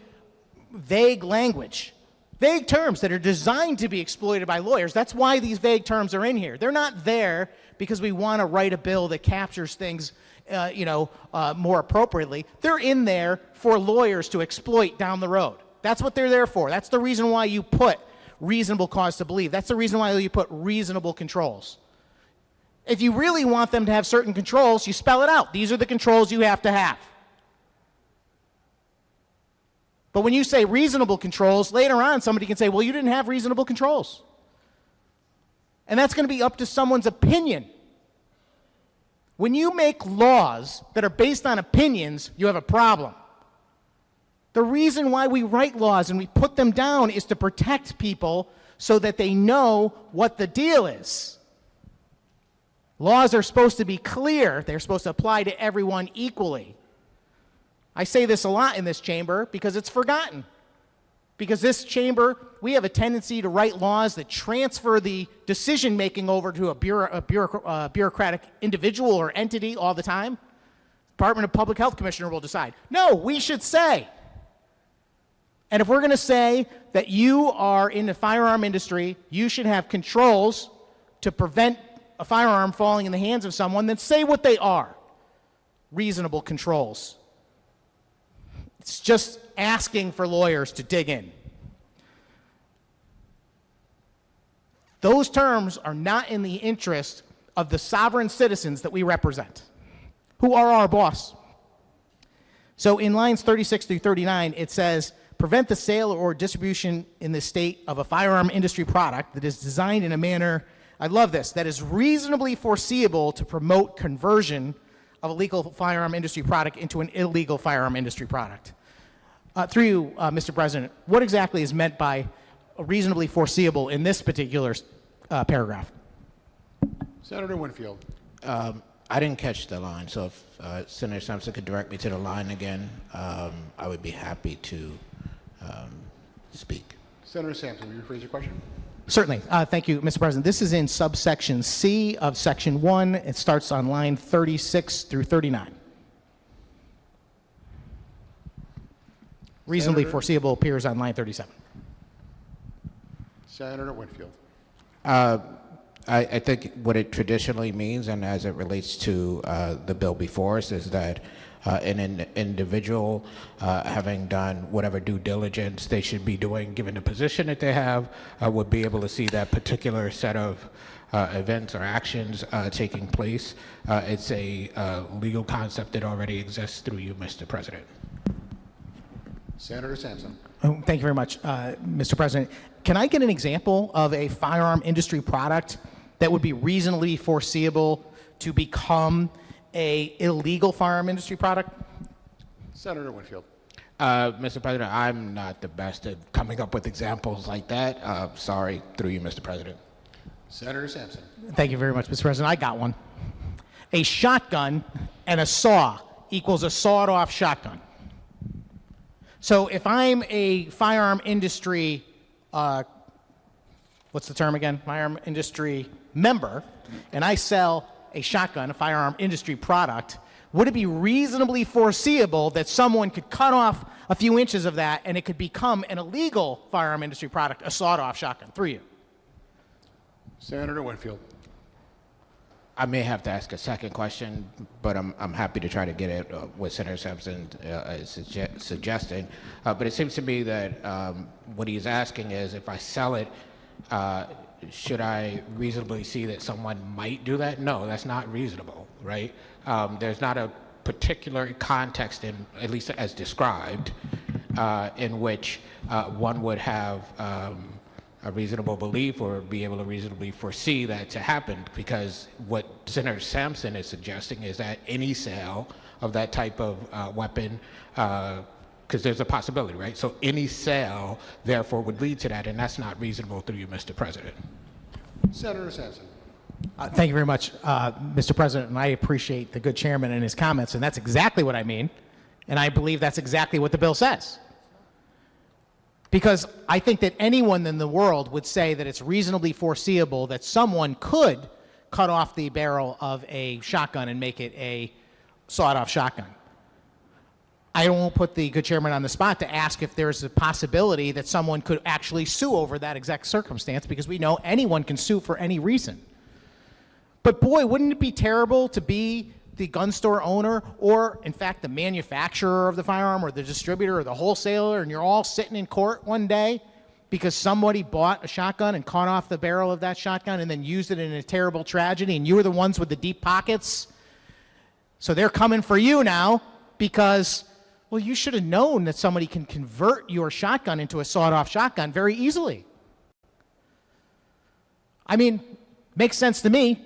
vague language, vague terms that are designed to be exploited by lawyers. That's why these vague terms are in here. They're not there because we want to write a bill that captures things more appropriately. They're in there for lawyers to exploit down the road. That's what they're there for. That's the reason why you put reasonable cause to believe. That's the reason why you put reasonable controls. If you really want them to have certain controls, you spell it out. These are the controls you have to have. But when you say reasonable controls, later on somebody can say, well, you didn't have reasonable controls. And that's going to be up to someone's opinion. When you make laws that are based on opinions, you have a problem. The reason why we write laws and we put them down is to protect people so that they know what the deal is. Laws are supposed to be clear. They're supposed to apply to everyone equally. I say this a lot in this chamber because it's forgotten. Because this chamber, we have a tendency to write laws that transfer the decision-making over to a bureaucratic individual or entity all the time. Department of Public Health Commissioner will decide. No, we should say. And if we're going to say that you are in the firearm industry, you should have controls to prevent a firearm falling in the hands of someone, then say what they are. Reasonable controls. It's just asking for lawyers to dig in. Those terms are not in the interest of the sovereign citizens that we represent, who are our boss. So in lines 36 through 39, it says, prevent the sale or distribution in the state of a firearm industry product that is designed in a manner, I love this, that is reasonably foreseeable to promote conversion of a legal firearm industry product into an illegal firearm industry product. Through you, Mr. President, what exactly is meant by reasonably foreseeable in this particular paragraph? Senator Winfield. I didn't catch the line, so if Senator Sampson could direct me to the line again, I would be happy to speak. Senator Sampson, will you rephrase your question? Certainly. Thank you, Mr. President. This is in subsection C of section 1. It starts on line 36 through 39. Reasonably Senator? foreseeable appears on line 37. Senator Winfield. I I think what it traditionally means, and as it relates to the bill before us, is that an individual having done whatever due diligence they should be doing, given the position that they have, would be able to see that particular set of events or actions taking place. It's a legal concept that already exists through you, Mr. President. Senator Sampson. Oh, thank you very much, Mr. President. Can I get an example of a firearm industry product that would be reasonably foreseeable to become a illegal firearm industry product? Senator Winfield. Mr. President, I'm not the best at coming up with examples like that. Sorry, through you, Mr. President. Senator Sampson. Thank you very much, Mr. President. I got one. A shotgun and a saw equals a sawed-off shotgun. So if I'm a firearm industry, what's the term again? Firearm industry member, and I sell a shotgun, a firearm industry product, would it be reasonably foreseeable that someone could cut off a few inches of that and it could become an illegal firearm industry product, a sawed-off shotgun? Through you. Senator Winfield. I may have to ask a second question, but I'm happy to try to get it what Senator Sampson is suggesting. But it seems to me that what he's asking is, if I sell it, should I reasonably see that someone might do that? No, that's not reasonable, right? There's not a particular context, in, at least as described, in which one would have a reasonable belief or be able to reasonably foresee that to happen, because what Senator Sampson is suggesting is that any sale of that type of weapon, because there's a possibility, right? So any sale, therefore, would lead to that, and that's not reasonable through you, Mr. President. Senator Sampson. Thank you very much, Mr. President, and I appreciate the good chairman and his comments, and that's exactly what I mean, and I believe that's exactly what the bill says. Because I think that anyone in the world would say that it's reasonably foreseeable that someone could cut off the barrel of a shotgun and make it a sawed-off shotgun. I won't put the good chairman on the spot to ask if there's a possibility that someone could actually sue over that exact circumstance, because we know anyone can sue for any reason. But boy, wouldn't it be terrible to be the gun store owner, or in fact the manufacturer of the firearm, or the distributor, or the wholesaler, and you're all sitting in court one day because somebody bought a shotgun and cut off the barrel of that shotgun and then used it in a terrible tragedy, and you were the ones with the deep pockets. So they're coming for you now because, well, you should have known that somebody can convert your shotgun into a sawed-off shotgun very easily. I mean, makes sense to me.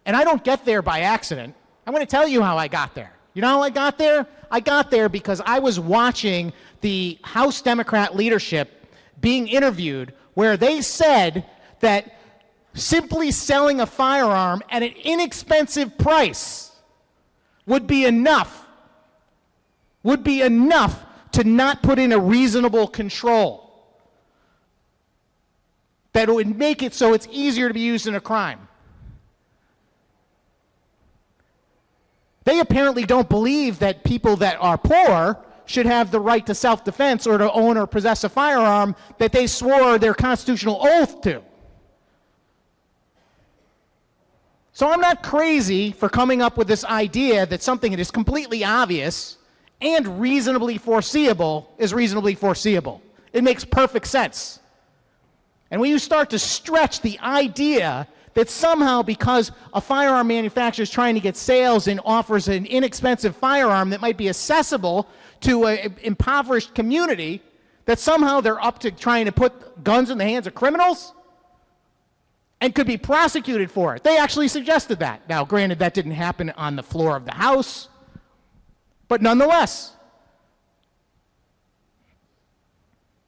And I don't get there by accident. I'm going to tell you how I got there. You know how I got there? I got there because I was watching the House Democrat leadership being interviewed, where they said that simply selling a firearm at an inexpensive price would be enough to not put in a reasonable control, that it would make it so it's easier to be used in a crime. They apparently don't believe that people that are poor should have the right to self-defense or to own or possess a firearm that they swore their constitutional oath to. So I'm not crazy for coming up with this idea that something that is completely obvious and reasonably foreseeable is reasonably foreseeable. It makes perfect sense. And when you start to stretch the idea that somehow because a firearm manufacturer is trying to get sales and offers an inexpensive firearm that might be accessible to an impoverished community, that somehow they're up to trying to put guns in the hands of criminals and could be prosecuted for it. They actually suggested that. Now, granted, that didn't happen on the floor of the House, but nonetheless,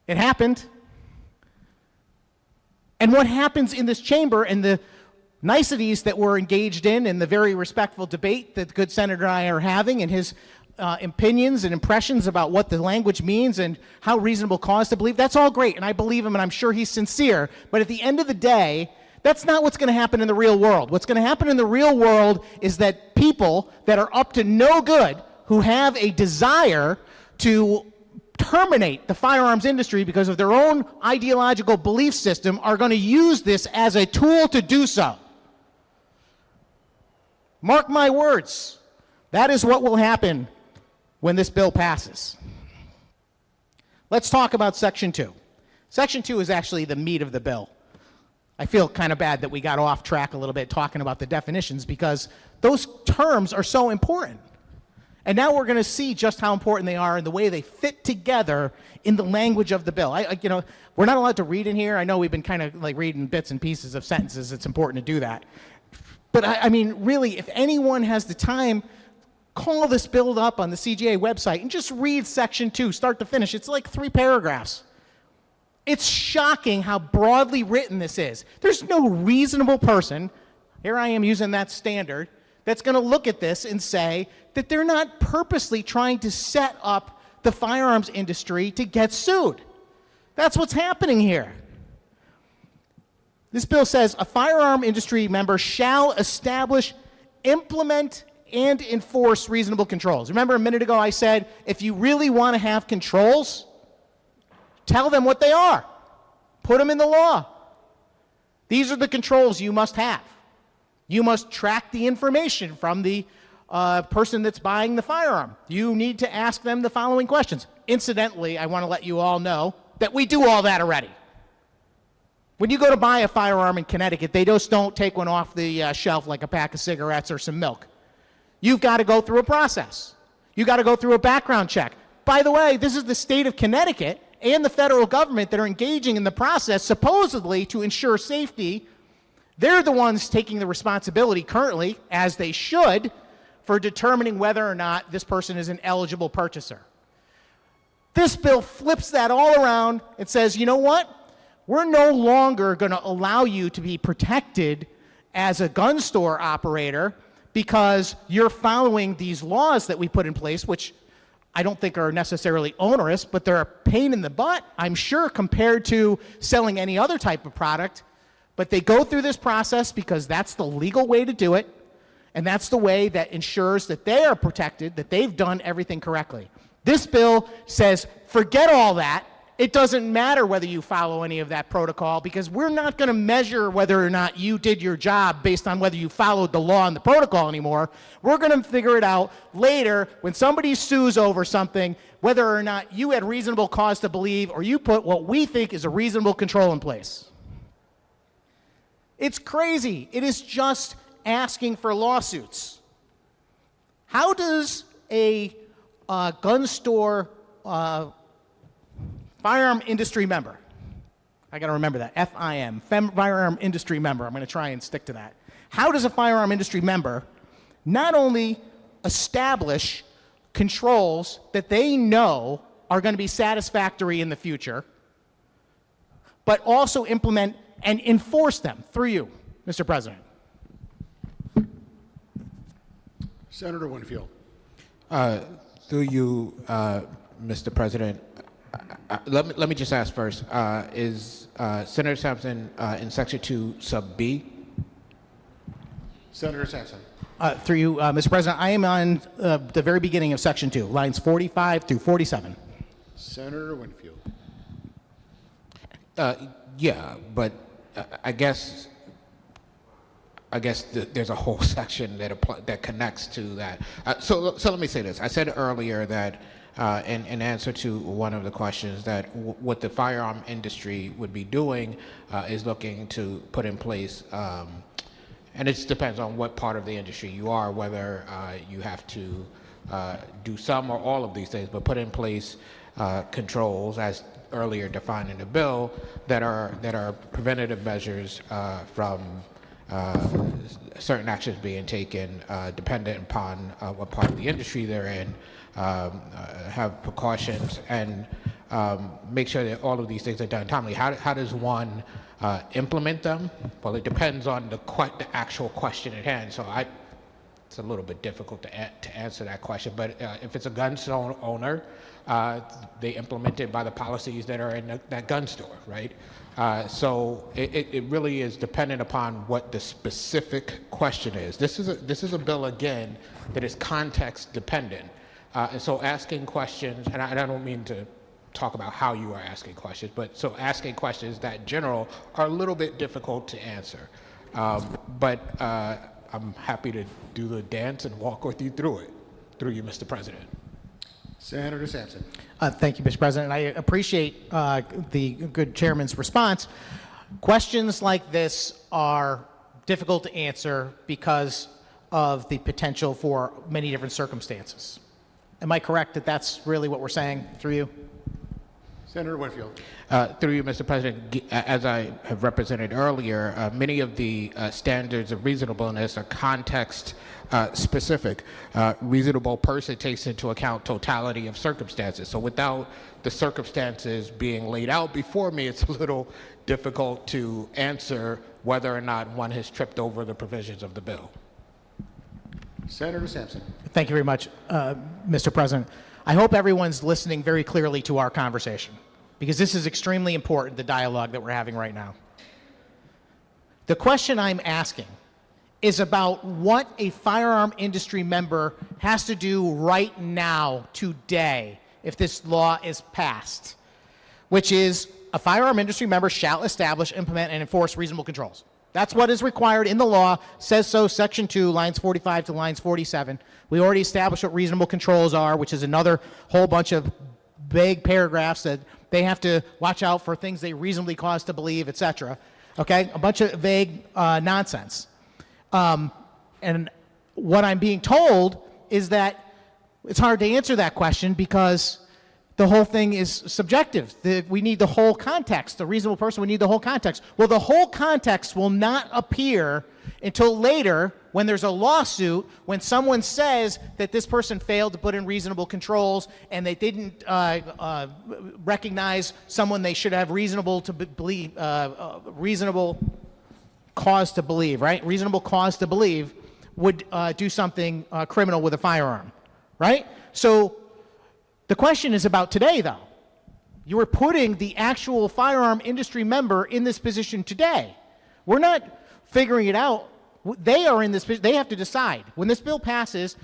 it happened. And what happens in this chamber and the niceties that we're engaged in and the very respectful debate that the good senator and I are having, and his opinions and impressions about what the language means and how reasonable cause to believe, that's all great, and I believe him, and I'm sure he's sincere. But at the end of the day, that's not what's going to happen in the real world. What's going to happen in the real world is that people that are up to no good, who have a desire to terminate the firearms industry because of their own ideological belief system, are going to use this as a tool to do so. Mark my words. That is what will happen when this bill passes. Let's talk about Section 2. Section 2 is actually the meat of the bill. I feel kind of bad that we got off track a little bit talking about the definitions because those terms are so important. And now we're going to see just how important they are and the way they fit together in the language of the bill. We're not allowed to read in here. I know we've been kind of like reading bits and pieces of sentences. It's important to do that. But I mean, really, if anyone has the time, call this bill up on the CGA website and just read Section 2, start to finish. It's like 3 paragraphs. It's shocking how broadly written this is. There's no reasonable person, here I am using that standard, that's going to look at this and say that they're not purposely trying to set up the firearms industry to get sued. That's what's happening here. This bill says a firearm industry member shall establish, implement, and enforce reasonable controls. Remember a minute ago I said, if you really want to have controls, tell them what they are. Put them in the law. These are the controls you must have. You must track the information from the person that's buying the firearm. You need to ask them the following questions. Incidentally, I want to let you all know that we do all that already. When you go to buy a firearm in Connecticut, they just don't take one off the shelf like a pack of cigarettes or some milk. You've got to go through a process. You've got to go through a background check. By the way, this is the state of Connecticut and the federal government that are engaging in the process supposedly to ensure safety. They're the ones taking the responsibility currently, as they should, for determining whether or not this person is an eligible purchaser. This bill flips that all around and says, you know what? We're no longer going to allow you to be protected as a gun store operator because you're following these laws that we put in place, which I don't think are necessarily onerous, but they're a pain in the butt, I'm sure, compared to selling any other type of product. But they go through this process because that's the legal way to do it, and that's the way that ensures that they are protected, that they've done everything correctly. This bill says, forget all that. It doesn't matter whether you follow any of that protocol because we're not going to measure whether or not you did your job based on whether you followed the law and the protocol anymore. We're going to figure it out later when somebody sues over something, whether or not you had reasonable cause to believe or you put what we think is a reasonable control in place. It's crazy. It is just asking for lawsuits. How does a gun store firearm industry member, I got to remember that, FIM, firearm industry member, I'm going to try and stick to that. How does a firearm industry member not only establish controls that they know are going to be satisfactory in the future, but also implement and enforce them through you, Mr. President? Senator Winfield. Through you, Mr. President, let me just ask first, is Senator Sampson in Section 2, Sub B? Senator Sampson. Through you, Mr. President, I am on the very beginning of Section 2, lines 45 through 47. Senator Winfield. Yeah, but I guess there's a whole section that connects to that. So let me say this. I said earlier that in answer to one of the questions that what the firearm industry would be doing is looking to put in place, and it depends on what part of the industry you are, whether you have to do some or all of these things, but put in place controls as earlier defined in the bill that are preventative measures from certain actions being taken dependent upon what part of the industry they're in, have precautions, and make sure that all of these things are done timely. How does one implement them? Well, it depends on the actual question at hand. So it's a little bit difficult to answer that question. But if it's a gun store owner, they implement it by the policies that are in that gun store, right? So it really is dependent upon what the specific question is. This is a bill, again, that is context dependent. And so asking questions, and I don't mean to talk about how you are asking questions. But so asking questions that in general are a little bit difficult to answer. But I'm happy to do the dance and walk with you through it. Through you, Mr. President. Senator Sampson. Thank you, Mr. President. I appreciate the good chairman's response. Questions like this are difficult to answer because of the potential for many different circumstances. Am I correct that that's really what we're saying through you? Senator Winfield. Through you, Mr. President, as I have represented earlier, many of the standards of reasonableness are context specific. Reasonable person takes into account totality of circumstances. So without the circumstances being laid out before me, it's a little difficult to answer whether or not one has tripped over the provisions of the bill. Senator Sampson. Thank you very much, Mr. President. I hope everyone's listening very clearly to our conversation, because this is extremely important, the dialogue that we're having right now. The question I'm asking is about what a firearm industry member has to do right now, today, if this law is passed, which is a firearm industry member shall establish, implement, and enforce reasonable controls. That's what is required in the law, says so, Section 2, lines 45 to lines 47. We already established what reasonable controls are, which is another whole bunch of vague paragraphs that they have to watch out for things they reasonably cause to believe, etc. Okay, a bunch of vague nonsense. And what I'm being told is that it's hard to answer that question because the whole thing is subjective. We need the whole context. The reasonable person, we need the whole context. Well, the whole context will not appear until later when there's a lawsuit, when someone says that this person failed to put in reasonable controls and they didn't recognize someone they should have reasonable cause to believe, right? Reasonable cause to believe would do something criminal with a firearm, right? So the question is about today, though. You are putting the actual firearm industry member in this position today. We're not figuring it out. They are in this position. They have to decide. When this bill passes,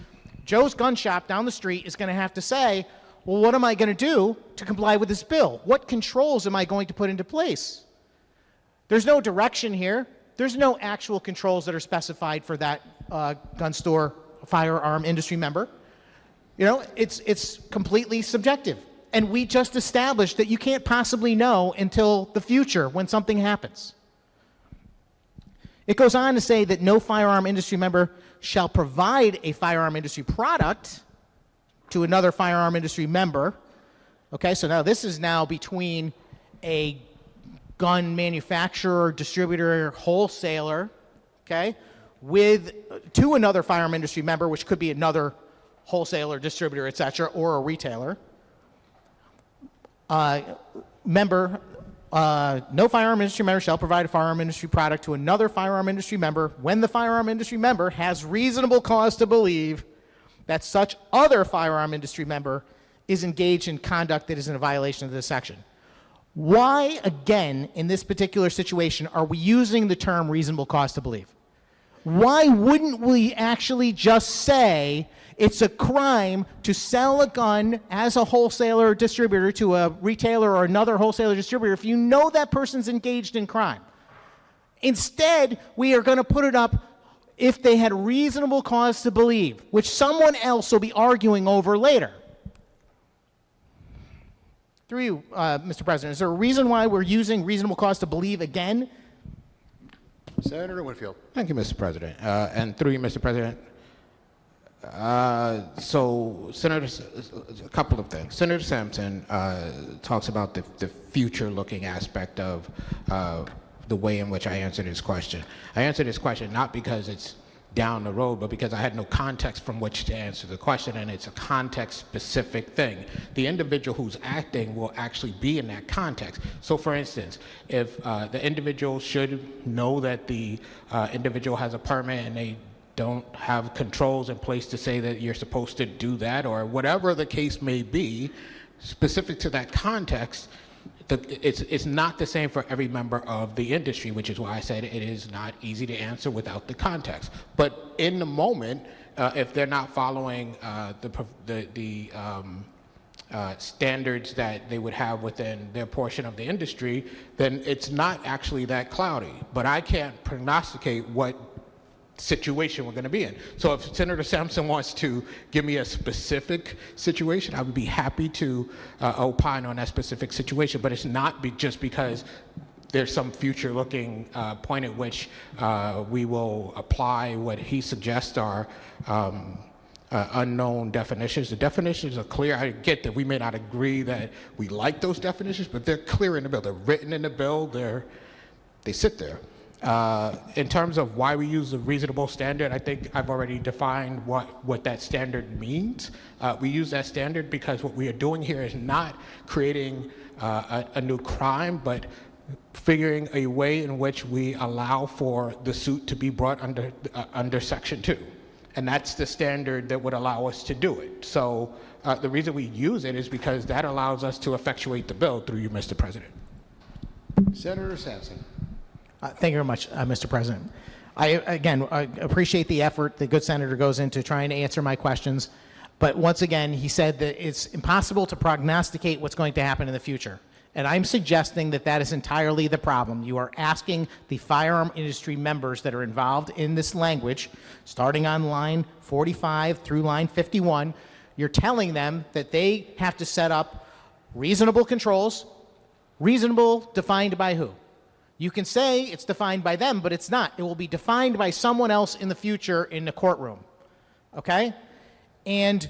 Joe's gun shop down the street is going to have to say, well, what am I going to do to comply with this bill? What controls am I going to put into place? There's no direction here. There's no actual controls that are specified for that gun store firearm industry member. You know, it's completely subjective. And we just established that you can't possibly know until the future when something happens. It goes on to say that no firearm industry member shall provide a firearm industry product to another firearm industry member. Okay, so now this is now between a gun manufacturer, distributor, wholesaler, okay, to another firearm industry member, which could be another wholesaler, distributor, etc., or a retailer. No firearm industry member shall provide a firearm industry product to another firearm industry member when the firearm industry member has reasonable cause to believe that such other firearm industry member is engaged in conduct that is in a violation of this section. Why, again, in this particular situation, are we using the term reasonable cause to believe? Why wouldn't we actually just say it's a crime to sell a gun as a wholesaler or distributor to a retailer or another wholesaler or distributor if you know that person's engaged in crime? Instead, we are going to put it up if they had reasonable cause to believe, which someone else will be arguing over later. Through you, Mr. President, is there a reason why we're using reasonable cause to believe again? Senator Winfield. Thank you, Mr. President. And through you, Mr. President, so a couple of things. Senator Sampson talks about the future-looking aspect of the way in which I answered his question. I answered his question not because it's down the road, but because I had no context from which to answer the question, and it's a context-specific thing. The individual who's acting will actually be in that context. So, for instance, if the individual should know that the individual has a permit and they don't have controls in place to say that you're supposed to do that, or whatever the case may be, specific to that context, it's not the same for every member of the industry, which is why I said it is not easy to answer without the context. But in the moment, if they're not following standards that they would have within their portion of the industry, then it's not actually that cloudy. But I can't prognosticate what situation we're going to be in. So if Senator Sampson wants to give me a specific situation, I would be happy to opine on that specific situation. But it's not just because there's some future-looking point at which we will apply what he suggests are unknown definitions. The definitions are clear. I get that we may not agree that we like those definitions, but they're clear in the bill. They're written in the bill. They sit there. In terms of why we use a reasonable standard, I think I've already defined what that standard means. We use that standard because what we are doing here is not creating a new crime, but figuring a way in which we allow for the suit to be brought under Section 2. And that's the standard that would allow us to do it. So the reason we use it is because that allows us to effectuate the bill through you, Mr. President. Senator Sampson. Thank you very much, Mr. President. I appreciate the effort the good senator goes into trying to answer my questions. But once again, he said that it's impossible to prognosticate what's going to happen in the future. And I'm suggesting that that is entirely the problem. You are asking the firearm industry members that are involved in this language, starting on line 45 through line 51, you're telling them that they have to set up reasonable controls. Reasonable defined by who? You can say it's defined by them, but it's not. It will be defined by someone else in the future in the courtroom, okay? And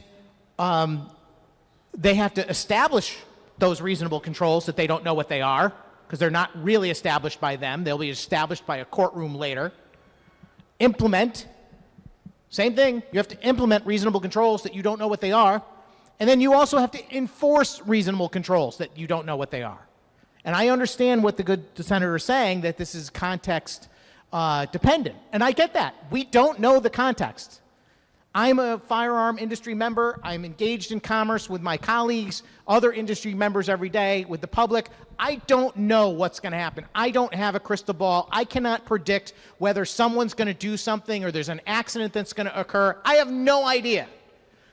they have to establish those reasonable controls that they don't know what they are, because they're not really established by them. They'll be established by a courtroom later. Implement, same thing. You have to implement reasonable controls that you don't know what they are. And then you also have to enforce reasonable controls that you don't know what they are. And I understand what the senator is saying, that this is context dependent. And I get that. We don't know the context. I'm a firearm industry member. I'm engaged in commerce with my colleagues, other industry members every day, with the public. I don't know what's going to happen. I don't have a crystal ball. I cannot predict whether someone's going to do something or there's an accident that's going to occur. I have no idea.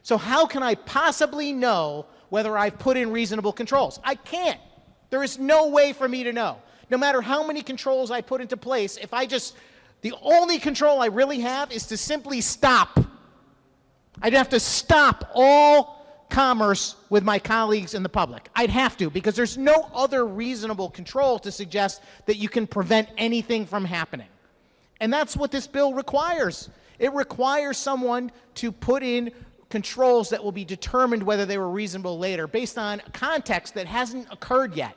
So how can I possibly know whether I've put in reasonable controls? I can't. There is no way for me to know. No matter how many controls I put into place, the only control I really have is to simply stop. I'd have to stop all commerce with my colleagues and the public. I'd have to, because there's no other reasonable control to suggest that you can prevent anything from happening. And that's what this bill requires. It requires someone to put in controls that will be determined whether they were reasonable later based on context that hasn't occurred yet.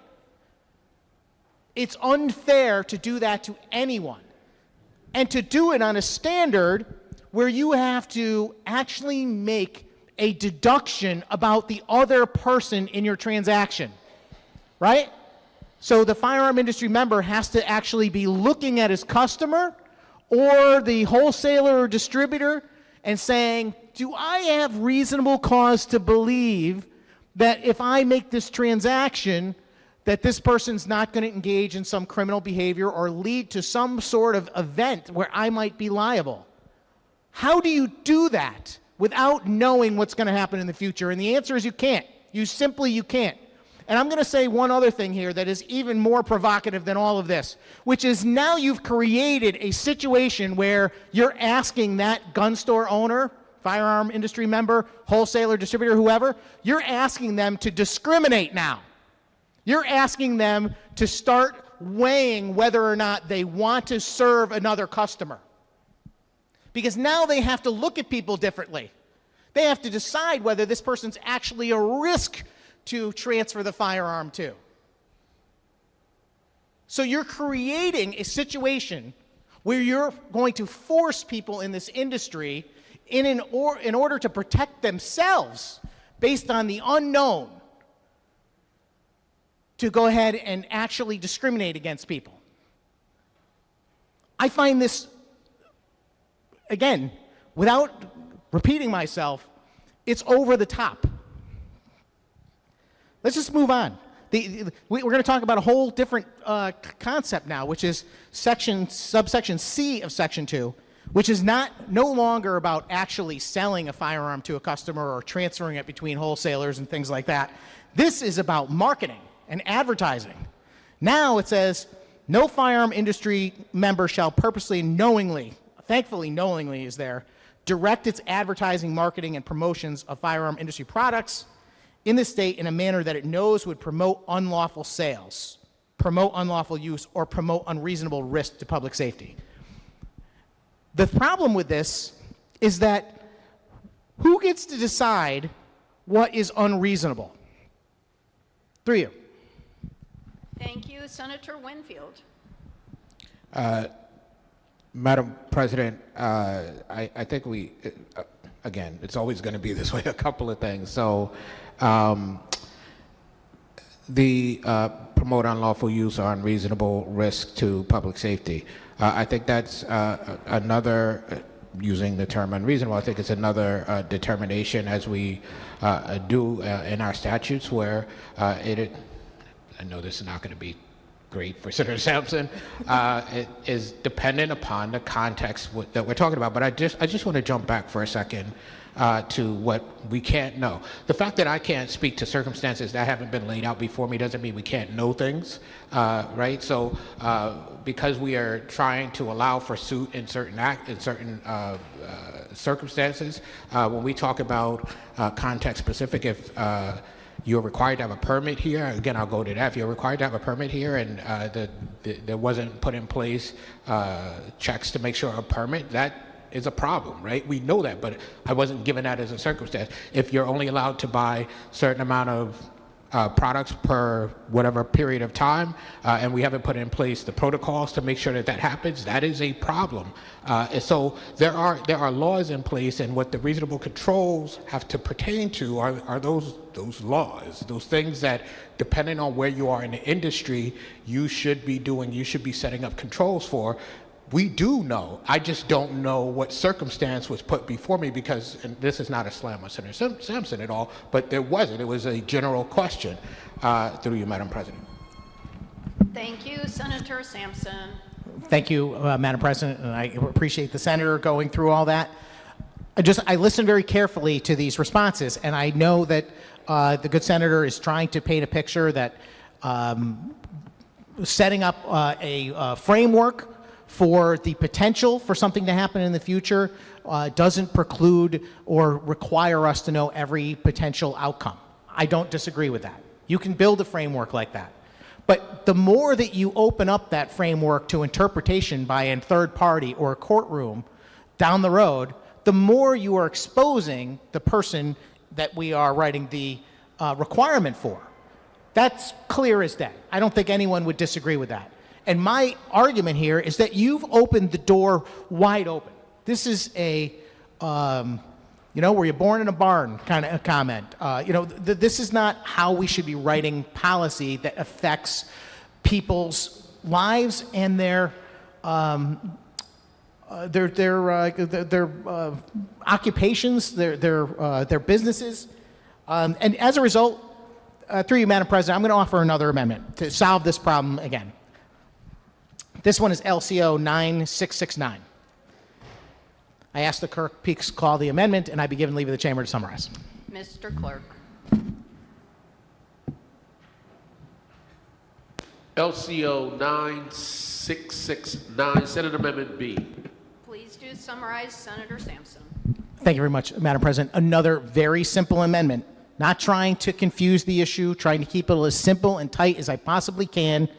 It's unfair to do that to anyone. And to do it on a standard where you have to actually make a deduction about the other person in your transaction, right? So the firearm industry member has to actually be looking at his customer or the wholesaler or distributor and saying, do I have reasonable cause to believe that if I make this transaction, that this person's not going to engage in some criminal behavior or lead to some sort of event where I might be liable? How do you do that without knowing what's going to happen in the future? And the answer is you can't. You can't. And I'm going to say one other thing here that is even more provocative than all of this, which is now you've created a situation where you're asking that gun store owner, firearm industry member, wholesaler, distributor, whoever, you're asking them to discriminate now. You're asking them to start weighing whether or not they want to serve another customer. Because now they have to look at people differently. They have to decide whether this person's actually a risk to transfer the firearm to. So you're creating a situation where you're going to force people in this industry in order to protect themselves based on the unknown to go ahead and actually discriminate against people. I find this, again, without repeating myself, it's over the top. Let's just move on. We're going to talk about a whole different concept now, which is subsection C of Section 2, which is no longer about actually selling a firearm to a customer or transferring it between wholesalers and things like that. This is about marketing and advertising. Now it says, no firearm industry member shall purposely knowingly, thankfully knowingly is there, direct its advertising, marketing, and promotions of firearm industry products in the state in a manner that it knows would promote unlawful sales, promote unlawful use, or promote unreasonable risk to public safety. The problem with this is that who gets to decide what is unreasonable? Three of you. Thank you, Senator Winfield. Madam President, I think we, again, it's always going to be this way, a couple of things. So the promote unlawful use or unreasonable risk to public safety. I think that's another, using the term unreasonable, I think it's another determination as we do in our statutes where I know this is not going to be great for Senator Sampson, it is dependent upon the context that we're talking about. But I just want to jump back for a second to what we can't know. The fact that I can't speak to circumstances that haven't been laid out before me doesn't mean we can't know things, right? So because we are trying to allow for suit in certain circumstances, when we talk about context specific, if you're required to have a permit here, again, I'll go to that. If you're required to have a permit here and there wasn't put in place checks to make sure a permit, that is a problem, right? We know that, but I wasn't given that as a circumstance. If you're only allowed to buy a certain amount of products per whatever period of time, and we haven't put in place the protocols to make sure that that happens, that is a problem. And so there are laws in place, and what the reasonable controls have to pertain to are those laws, those things that, depending on where you are in the industry, you should be doing, you should be setting up controls for. We do know. I just don't know what circumstance was put before me because, and this is not a slam on Senator Sampson at all, but there wasn't. It was a general question through you, Madam President. Thank you, Senator Sampson. Thank you, Madam President, and I appreciate the senator going through all that. I listened very carefully to these responses, and I know that the good senator is trying to paint a picture that setting up a framework for the potential for something to happen in the future doesn't preclude or require us to know every potential outcome. I don't disagree with that. You can build a framework like that. But the more that you open up that framework to interpretation by a third party or a courtroom down the road, the more you are exposing the person that we are writing the requirement for. That's clear as day. I don't think anyone would disagree with that. And my argument here is that you've opened the door wide open. This is a, were you born in a barn kind of a comment. This is not how we should be writing policy that affects people's lives and their occupations, their businesses. And as a result, through you, Madam President, I'm going to offer another amendment to solve this problem again. This one is LCO 9669. I ask the clerk please call the amendment, and I be given leave of the chamber to summarize. Mr. Clerk. LCO 9669, Senate Amendment B. Please do summarize, Senator Sampson. Thank you very much, Madam President. Another very simple amendment, not trying to confuse the issue, trying to keep it as simple and tight as I possibly can.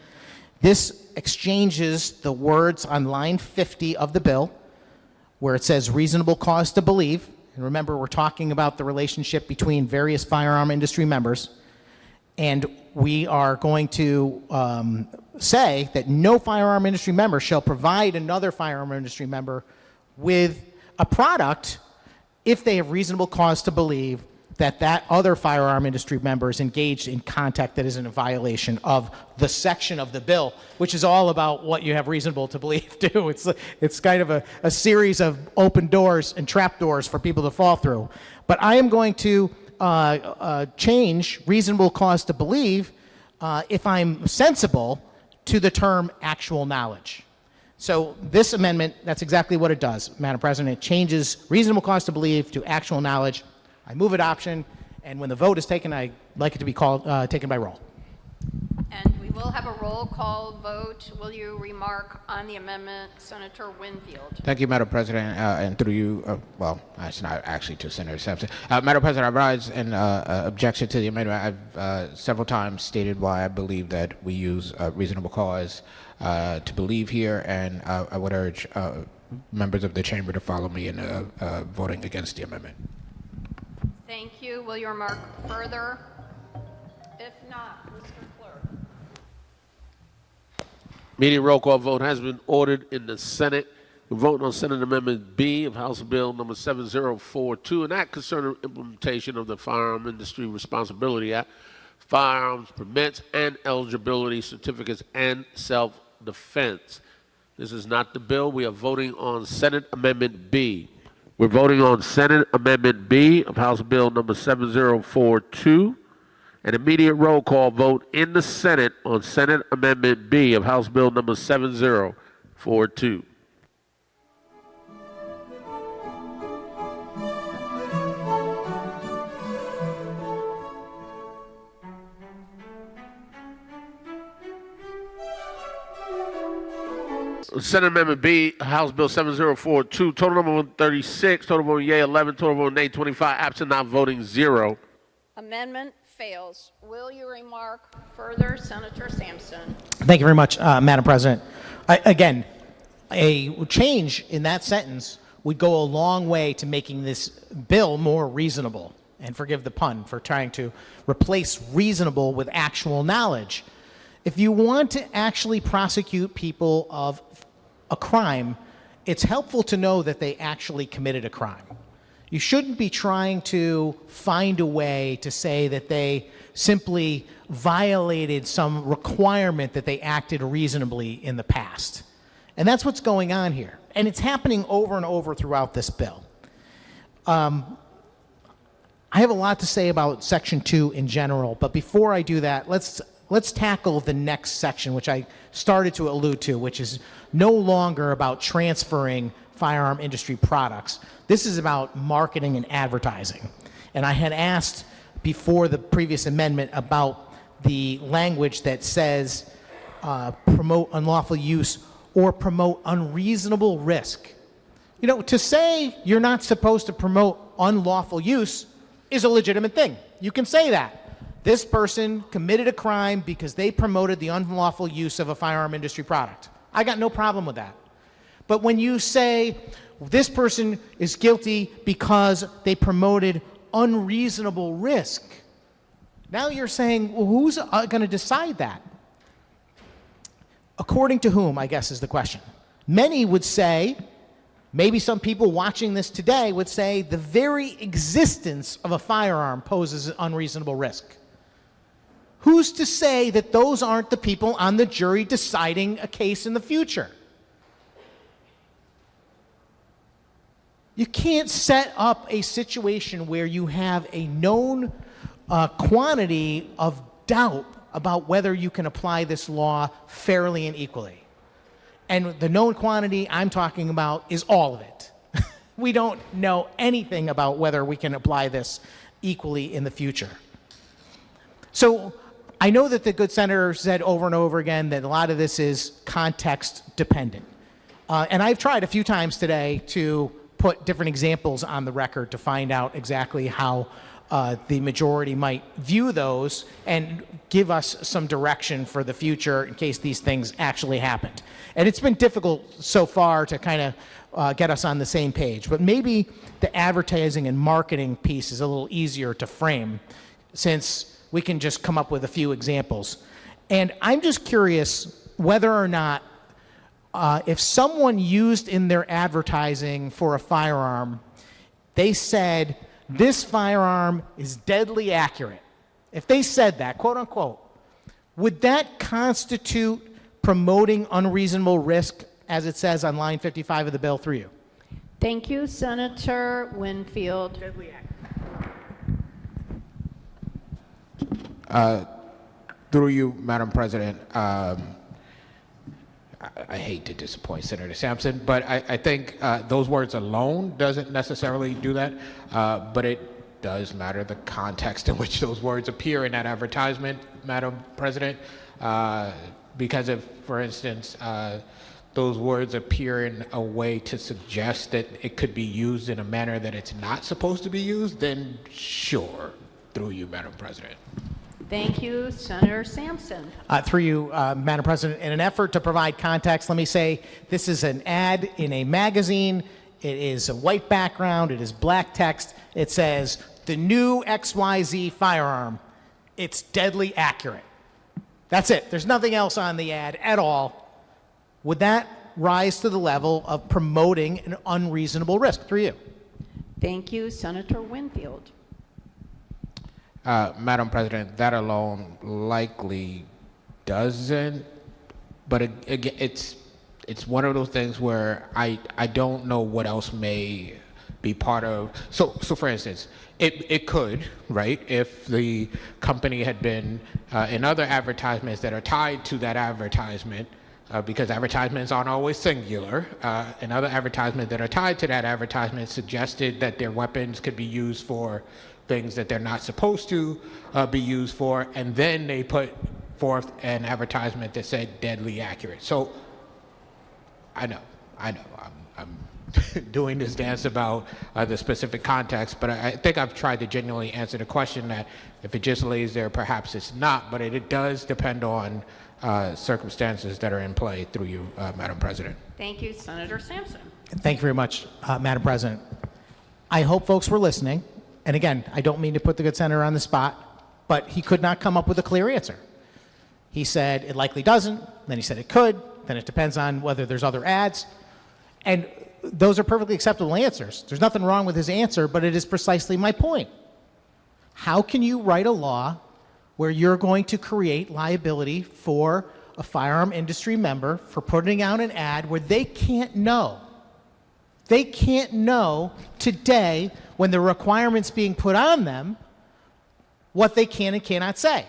This exchanges the words on line 50 of the bill, where it says reasonable cause to believe. And remember, we're talking about the relationship between various firearm industry members. And we are going to say that no firearm industry member shall provide another firearm industry member with a product if they have reasonable cause to believe that that other firearm industry member is engaged in contact that isn't a violation of the section of the bill, which is all about what you have reasonable to believe too. It's kind of a series of open doors and trap doors for people to fall through. But I am going to change reasonable cause to believe, if I'm sensible, to the term actual knowledge. So this amendment, that's exactly what it does, Madam President. It changes reasonable cause to believe to actual knowledge. I move adoption, and when the vote is taken, I'd like it to be called, taken by roll. And we will have a roll call vote. Will you remark on the amendment, Senator Winfield? Thank you, Madam President, and through you, well, it's not actually to Senator Sampson. Madam President, I rise in objection to the amendment. I've several times stated why I believe that we use reasonable cause to believe here, and I would urge members of the chamber to follow me in voting against the amendment. Thank you. Will you remark further? If not, Mr. Clerk. Meeting roll call vote has been ordered in the Senate. We're voting on Senate Amendment B of House Bill number 7042, an act concerning implementation of the Firearm Industry Responsibility Act, firearms permits and eligibility certificates, and self-defense. This is not the bill. We are voting on Senate Amendment B. We're voting on Senate Amendment B of House Bill number 7042. An immediate roll call vote in the Senate on Senate Amendment B of House Bill number 7042. Senate Amendment B, House Bill 7042, total number 136, total vote yea 11, total vote nay 25, absent not voting 0. Amendment fails. Will you remark further, Senator Sampson? Thank you very much, Madam President. Again, a change in that sentence would go a long way to making this bill more reasonable. And forgive the pun for trying to replace reasonable with actual knowledge. If you want to actually prosecute people of a crime, it's helpful to know that they actually committed a crime. You shouldn't be trying to find a way to say that they simply violated some requirement that they acted reasonably in the past. And that's what's going on here. And it's happening over and over throughout this bill. I have a lot to say about Section 2 in general, but before I do that, let's tackle the next section, which I started to allude to, which is no longer about transferring firearm industry products. This is about marketing and advertising. And I had asked before the previous amendment about the language that says promote unlawful use or promote unreasonable risk. You know, to say you're not supposed to promote unlawful use is a legitimate thing. You can say that. This person committed a crime because they promoted the unlawful use of a firearm industry product. I got no problem with that. But when you say this person is guilty because they promoted unreasonable risk, now you're saying, well, who's going to decide that? According to whom, I guess, is the question. Many would say, maybe some people watching this today would say, the very existence of a firearm poses an unreasonable risk. Who's to say that those aren't the people on the jury deciding a case in the future? You can't set up a situation where you have a known quantity of doubt about whether you can apply this law fairly and equally. And the known quantity I'm talking about is all of it. We don't know anything about whether we can apply this equally in the future. So I know that the good senator said over and over again that a lot of this is context dependent. And I've tried a few times today to put different examples on the record to find out exactly how the majority might view those and give us some direction for the future in case these things actually happened. And it's been difficult so far to kind of get us on the same page. But maybe the advertising and marketing piece is a little easier to frame since we can just come up with a few examples. And I'm just curious whether or not if someone used in their advertising for a firearm, they said, this firearm is deadly accurate. If they said that, quote unquote, would that constitute promoting unreasonable risk as it says on line 55 of the bill through you? Thank you, Senator Winfield. Through you, Madam President, I hate to disappoint Senator Sampson, but I think those words alone doesn't necessarily do that, but it does matter the context in which those words appear in that advertisement, Madam President, because if, for instance, those words appear in a way to suggest that it could be used in a manner that it's not supposed to be used, then sure, through you, Madam President. Thank you, Senator Sampson. Through you, Madam President, in an effort to provide context, let me say this is an ad in a magazine. It is a white background. It is black text. It says, the new XYZ firearm. It's deadly accurate. That's it. There's nothing else on the ad at all. Would that rise to the level of promoting an unreasonable risk? Through you. Thank you, Senator Winfield. Madam President, that alone likely doesn't, but it's one of those things where I don't know what else may be part of. So for instance, it could, right, if the company had been in other advertisements that are tied to that advertisement, because advertisements aren't always singular, and other advertisements that are tied to that advertisement suggested that their weapons could be used for things that they're not supposed to be used for, and then they put forth an advertisement that said deadly accurate. So I know, I'm doing this dance about the specific context, but I think I've tried to genuinely answer the question that if it just lays there, perhaps it's not, but it does depend on circumstances that are in play. Through you, Madam President. Thank you, Senator Sampson. Thank you very much, Madam President. I hope folks were listening. And again, I don't mean to put the good senator on the spot, but he could not come up with a clear answer. He said it likely doesn't, then he said it could, then it depends on whether there's other ads. And those are perfectly acceptable answers. There's nothing wrong with his answer, but it is precisely my point. How can you write a law where you're going to create liability for a firearm industry member for putting out an ad where they can't know? They can't know today, when the requirements being put on them, what they can and cannot say.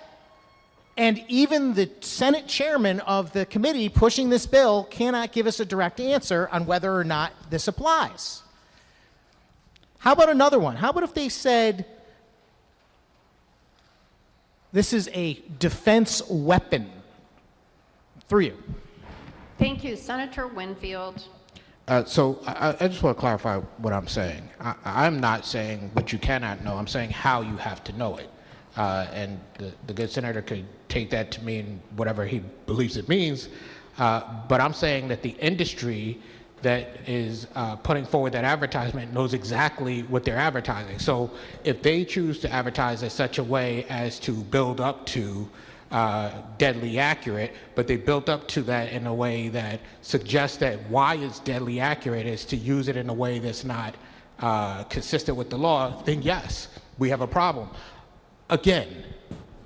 And even the Senate chairman of the committee pushing this bill cannot give us a direct answer on whether or not this applies. How about another one? How about if they said, this is a defense weapon? Through you. Thank you, Senator Winfield. So I just want to clarify what I'm saying. I'm not saying what you cannot know. I'm saying how you have to know it. And the good senator could take that to mean whatever he believes it means. But I'm saying that the industry that is putting forward that advertisement knows exactly what they're advertising. So if they choose to advertise in such a way as to build up to deadly accurate, but they built up to that in a way that suggests that why it's deadly accurate is to use it in a way that's not consistent with the law, then yes, we have a problem. Again,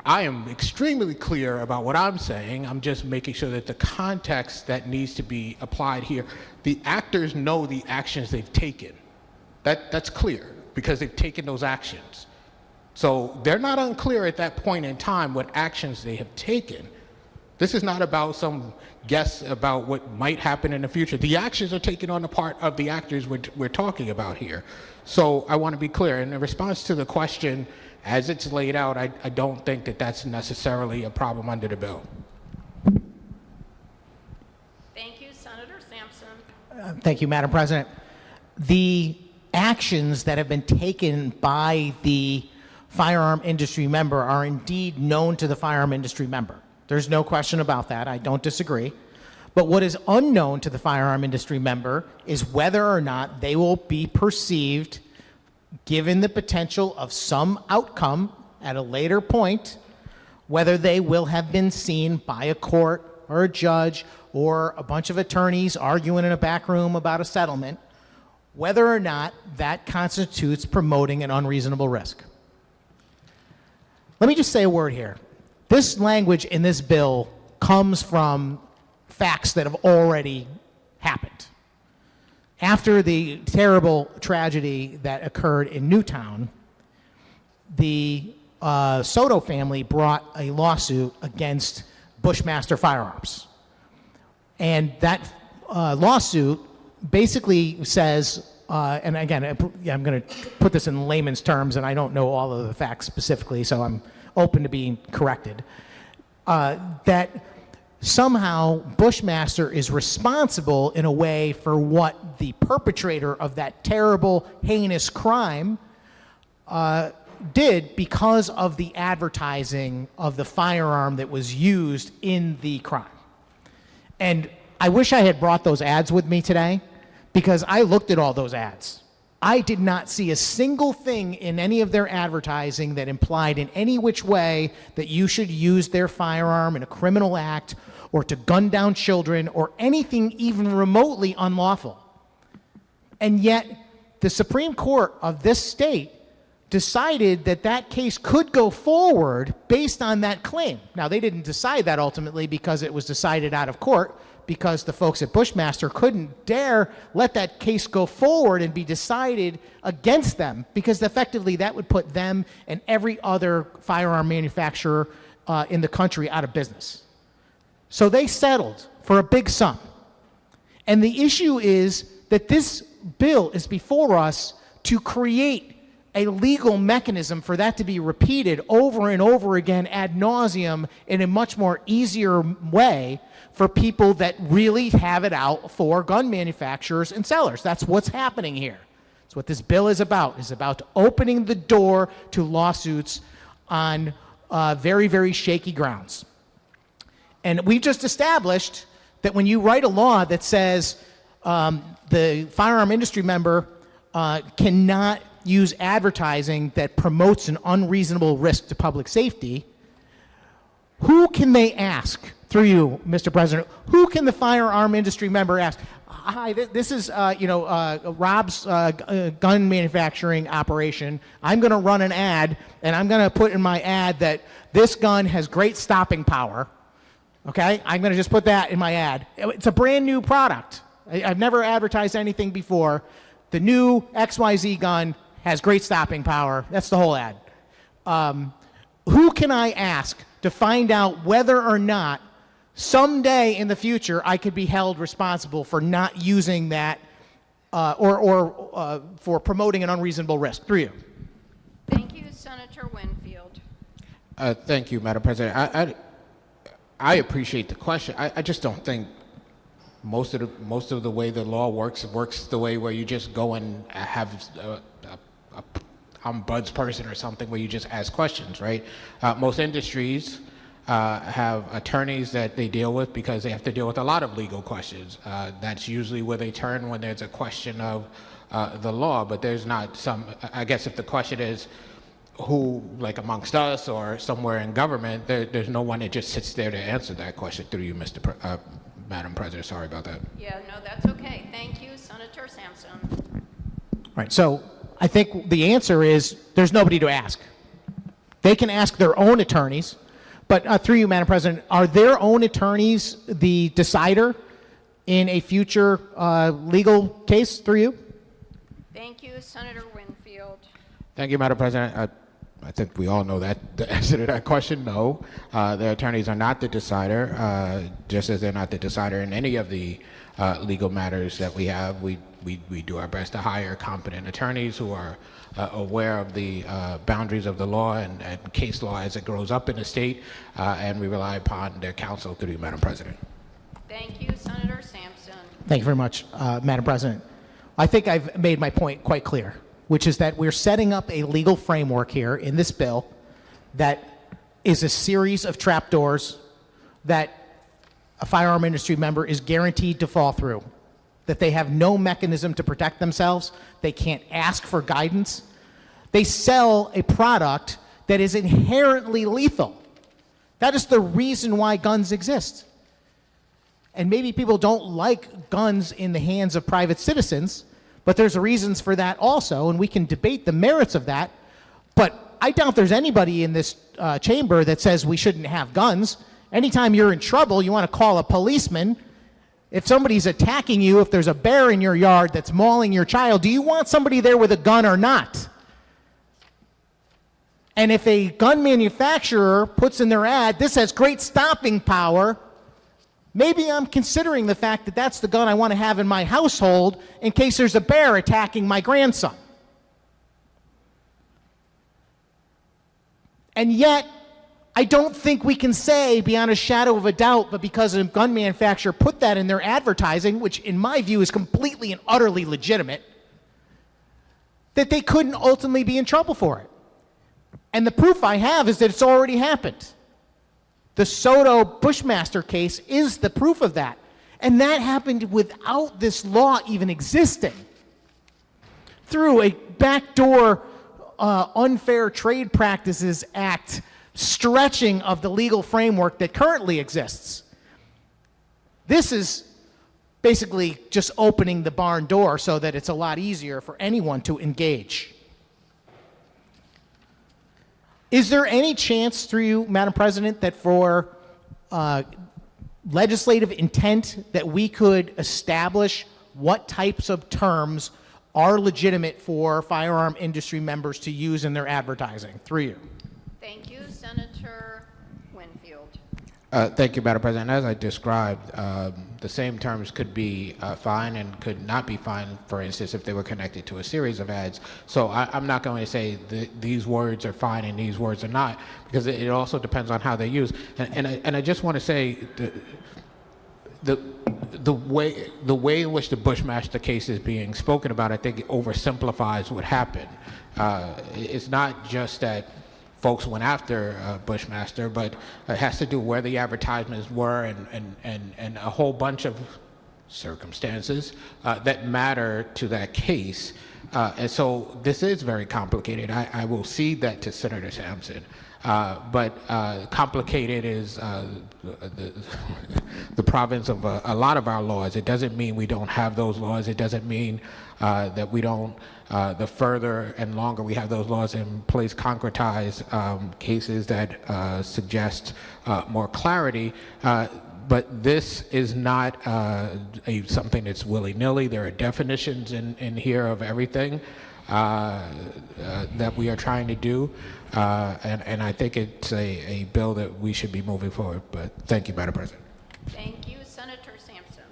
I am extremely clear about what I'm saying. I'm just making sure that the context that needs to be applied here, the actors know the actions they've taken. That's clear because they've taken those actions. So they're not unclear at that point in time what actions they have taken. This is not about some guess about what might happen in the future. The actions are taken on the part of the actors we're talking about here. So I want to be clear. In response to the question, as it's laid out, I don't think that that's necessarily a problem under the bill. Thank you, Senator Sampson. Thank you, Madam President. The actions that have been taken by the firearm industry member are indeed known to the firearm industry member. There's no question about that. I don't disagree. But what is unknown to the firearm industry member is whether or not they will be perceived, given the potential of some outcome at a later point, whether they will have been seen by a court or a judge or a bunch of attorneys arguing in a back room about a settlement, whether or not that constitutes promoting an unreasonable risk. Let me just say a word here. This language in this bill comes from facts that have already happened. After the terrible tragedy that occurred in Newtown, the Soto family brought a lawsuit against Bushmaster Firearms. And that lawsuit basically says, and again, I'm going to put this in layman's terms, and I don't know all of the facts specifically, so I'm open to being corrected, that somehow Bushmaster is responsible in a way for what the perpetrator of that terrible, heinous crime did because of the advertising of the firearm that was used in the crime. And I wish I had brought those ads with me today, because I looked at all those ads. I did not see a single thing in any of their advertising that implied in any which way that you should use their firearm in a criminal act or to gun down children or anything even remotely unlawful. And yet, the Supreme Court of this state decided that that case could go forward based on that claim. Now, they didn't decide that ultimately because it was decided out of court, because the folks at Bushmaster couldn't dare let that case go forward and be decided against them, because effectively that would put them and every other firearm manufacturer in the country out of business. So they settled for a big sum. And the issue is that this bill is before us to create a legal mechanism for that to be repeated over and over again ad nauseum in a much more easier way for people that really have it out for gun manufacturers and sellers. That's what's happening here. That's what this bill is about. It's about opening the door to lawsuits on very, very shaky grounds. And we've just established that when you write a law that says the firearm industry member cannot use advertising that promotes an unreasonable risk to public safety, who can they ask, through you, Mr. President, who can the firearm industry member ask? Hi, this is Rob's gun manufacturing operation. I'm going to run an ad, and I'm going to put in my ad that this gun has great stopping power. Okay? I'm going to just put that in my ad. It's a brand new product. I've never advertised anything before. The new XYZ gun has great stopping power. That's the whole ad. Who can I ask to find out whether or not someday in the future I could be held responsible for not using that or for promoting an unreasonable risk? Through you. Thank you, Senator Winfield. Thank you, Madam President. I appreciate the question. I just don't think most of the way the law works the way where you just go and have ombuds person or something where you just ask questions, right? Most industries have attorneys that they deal with because they have to deal with a lot of legal questions. That's usually where they turn when there's a question of the law, but there's not some, I guess if the question is who, like amongst us or somewhere in government, there's no one that just sits there to answer that question. Through you, Madam President, sorry about that. Yeah, no, that's okay. Thank you, Senator Sampson. Right, so I think the answer is there's nobody to ask. They can ask their own attorneys, but through you, Madam President, are their own attorneys the decider in a future legal case? Through you. Thank you, Senator Winfield. Thank you, Madam President. I think we all know that the answer to that question, no. The attorneys are not the decider, just as they're not the decider in any of the legal matters that we have. We do our best to hire competent attorneys who are aware of the boundaries of the law and case law as it grows up in the state, and we rely upon their counsel. Through you, Madam President. Thank you, Senator Sampson. Thank you very much, Madam President. I think I've made my point quite clear, which is that we're setting up a legal framework here in this bill that is a series of trapdoors that a firearm industry member is guaranteed to fall through, that they have no mechanism to protect themselves, they can't ask for guidance. They sell a product that is inherently lethal. That is the reason why guns exist. And maybe people don't like guns in the hands of private citizens, but there's reasons for that also, and we can debate the merits of that. But I doubt there's anybody in this chamber that says we shouldn't have guns. Anytime you're in trouble, you want to call a policeman. If somebody's attacking you, if there's a bear in your yard that's mauling your child, do you want somebody there with a gun or not? And if a gun manufacturer puts in their ad, this has great stopping power, Maybe I'm considering the fact that that's the gun I want to have in my household in case there's a bear attacking my grandson. And yet, I don't think we can say beyond a shadow of a doubt, but because a gun manufacturer put that in their advertising, which in my view is completely and utterly legitimate, that they couldn't ultimately be in trouble for it. And the proof I have is that it's already happened. The Soto Bushmaster case is the proof of that. And that happened without this law even existing. Through a backdoor Unfair Trade Practices Act stretching of the legal framework that currently exists. This is basically just opening the barn door so that it's a lot easier for anyone to engage. Is there any chance through you, Madam President, that for legislative intent that we could establish what types of terms are legitimate for firearm industry members to use in their advertising? Through you. Thank you, Senator Winfield. Thank you, Madam President. As I described, the same terms could be fine and could not be fine, for instance, if they were connected to a series of ads. So I'm not going to say these words are fine and these words are not, because it also depends on how they're used. And I just want to say the way in which the Bushmaster case is being spoken about, I think, oversimplifies what happened. It's not just that folks went after Bushmaster, but it has to do where the advertisements were and a whole bunch of circumstances that matter to that case. And so this is very complicated. I will cede that to Senator Sampson. But complicated is the province of a lot of our laws. It doesn't mean we don't have those laws. It doesn't mean that we don't, the further and longer we have those laws in place, concretize cases that suggest more clarity. But this is not something that's willy-nilly. There are definitions in here of everything that we are trying to do. And I think it's a bill that we should be moving forward. But thank you, Madam President. Thank you, Senator Sampson.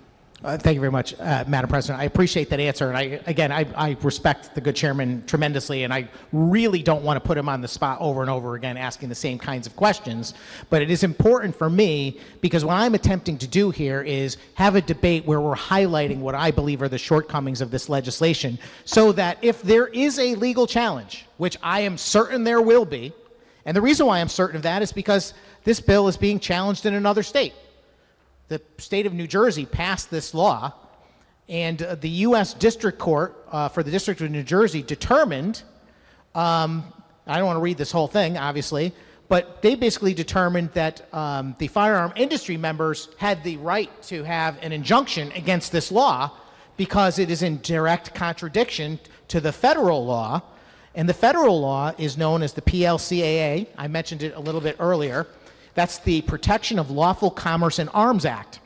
Thank you very much, Madam President. I appreciate that answer. And I respect the good chairman tremendously, and I really don't want to put him on the spot over and over again asking the same kinds of questions. But it is important for me, because what I'm attempting to do here is have a debate where we're highlighting what I believe are the shortcomings of this legislation, so that if there is a legal challenge, which I am certain there will be, and the reason why I'm certain of that is because this bill is being challenged in another state. The state of New Jersey passed this law, and the U.S. District Court for the District of New Jersey determined, I don't want to read this whole thing, obviously, but they basically determined that the firearm industry members had the right to have an injunction against this law because it is in direct contradiction to the federal law, and the federal law is known as the PLCAA. I mentioned it a little bit earlier. That's the Protection of Lawful Commerce in Arms Act.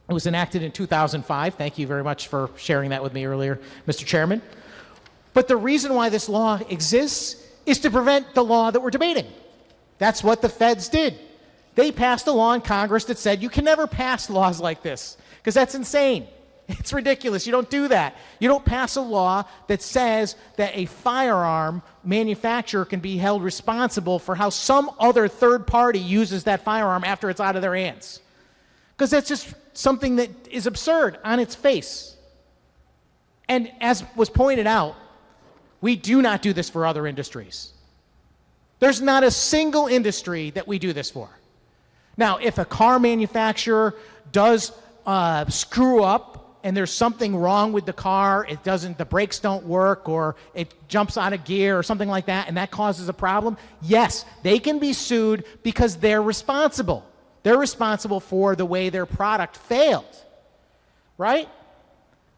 It was enacted in 2005. Thank you very much for sharing that with me earlier, Mr. Chairman. But the reason why this law exists is to prevent the law that we're debating. That's what the feds did. They passed a law in Congress that said you can never pass laws like this, because that's insane. It's ridiculous. You don't do that. You don't pass a law that says that a firearm manufacturer can be held responsible for how some other third party uses that firearm after it's out of their hands. Because that's just something that is absurd on its face. And as was pointed out, we do not do this for other industries. There's not a single industry that we do this for. Now, if a car manufacturer does screw up, and there's something wrong with the car, the brakes don't work, or it jumps out of gear or something like that, and that causes a problem, yes, they can be sued because they're responsible. They're responsible for the way their product failed, right?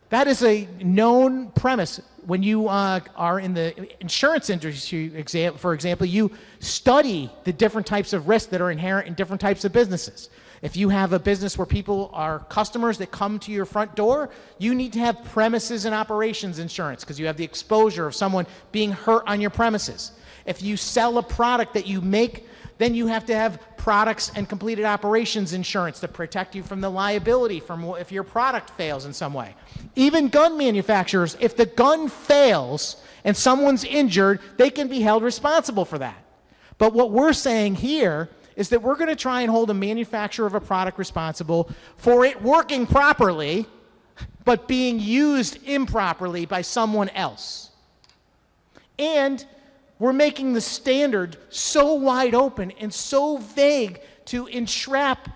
That is a known premise. When you are in the insurance industry, for example, you study the different types of risks that are inherent in different types of businesses. If you have a business where people are customers that come to your front door, you need to have premises and operations insurance because you have the exposure of someone being hurt on your premises. If you sell a product that you make Then you have to have products and completed operations insurance to protect you from the liability from if your product fails in some way. Even gun manufacturers, if the gun fails and someone's injured, they can be held responsible for that. But what we're saying here is that we're going to try and hold a manufacturer of a product responsible for it working properly, but being used improperly by someone else. And we're making the standard so wide open and so vague to entrap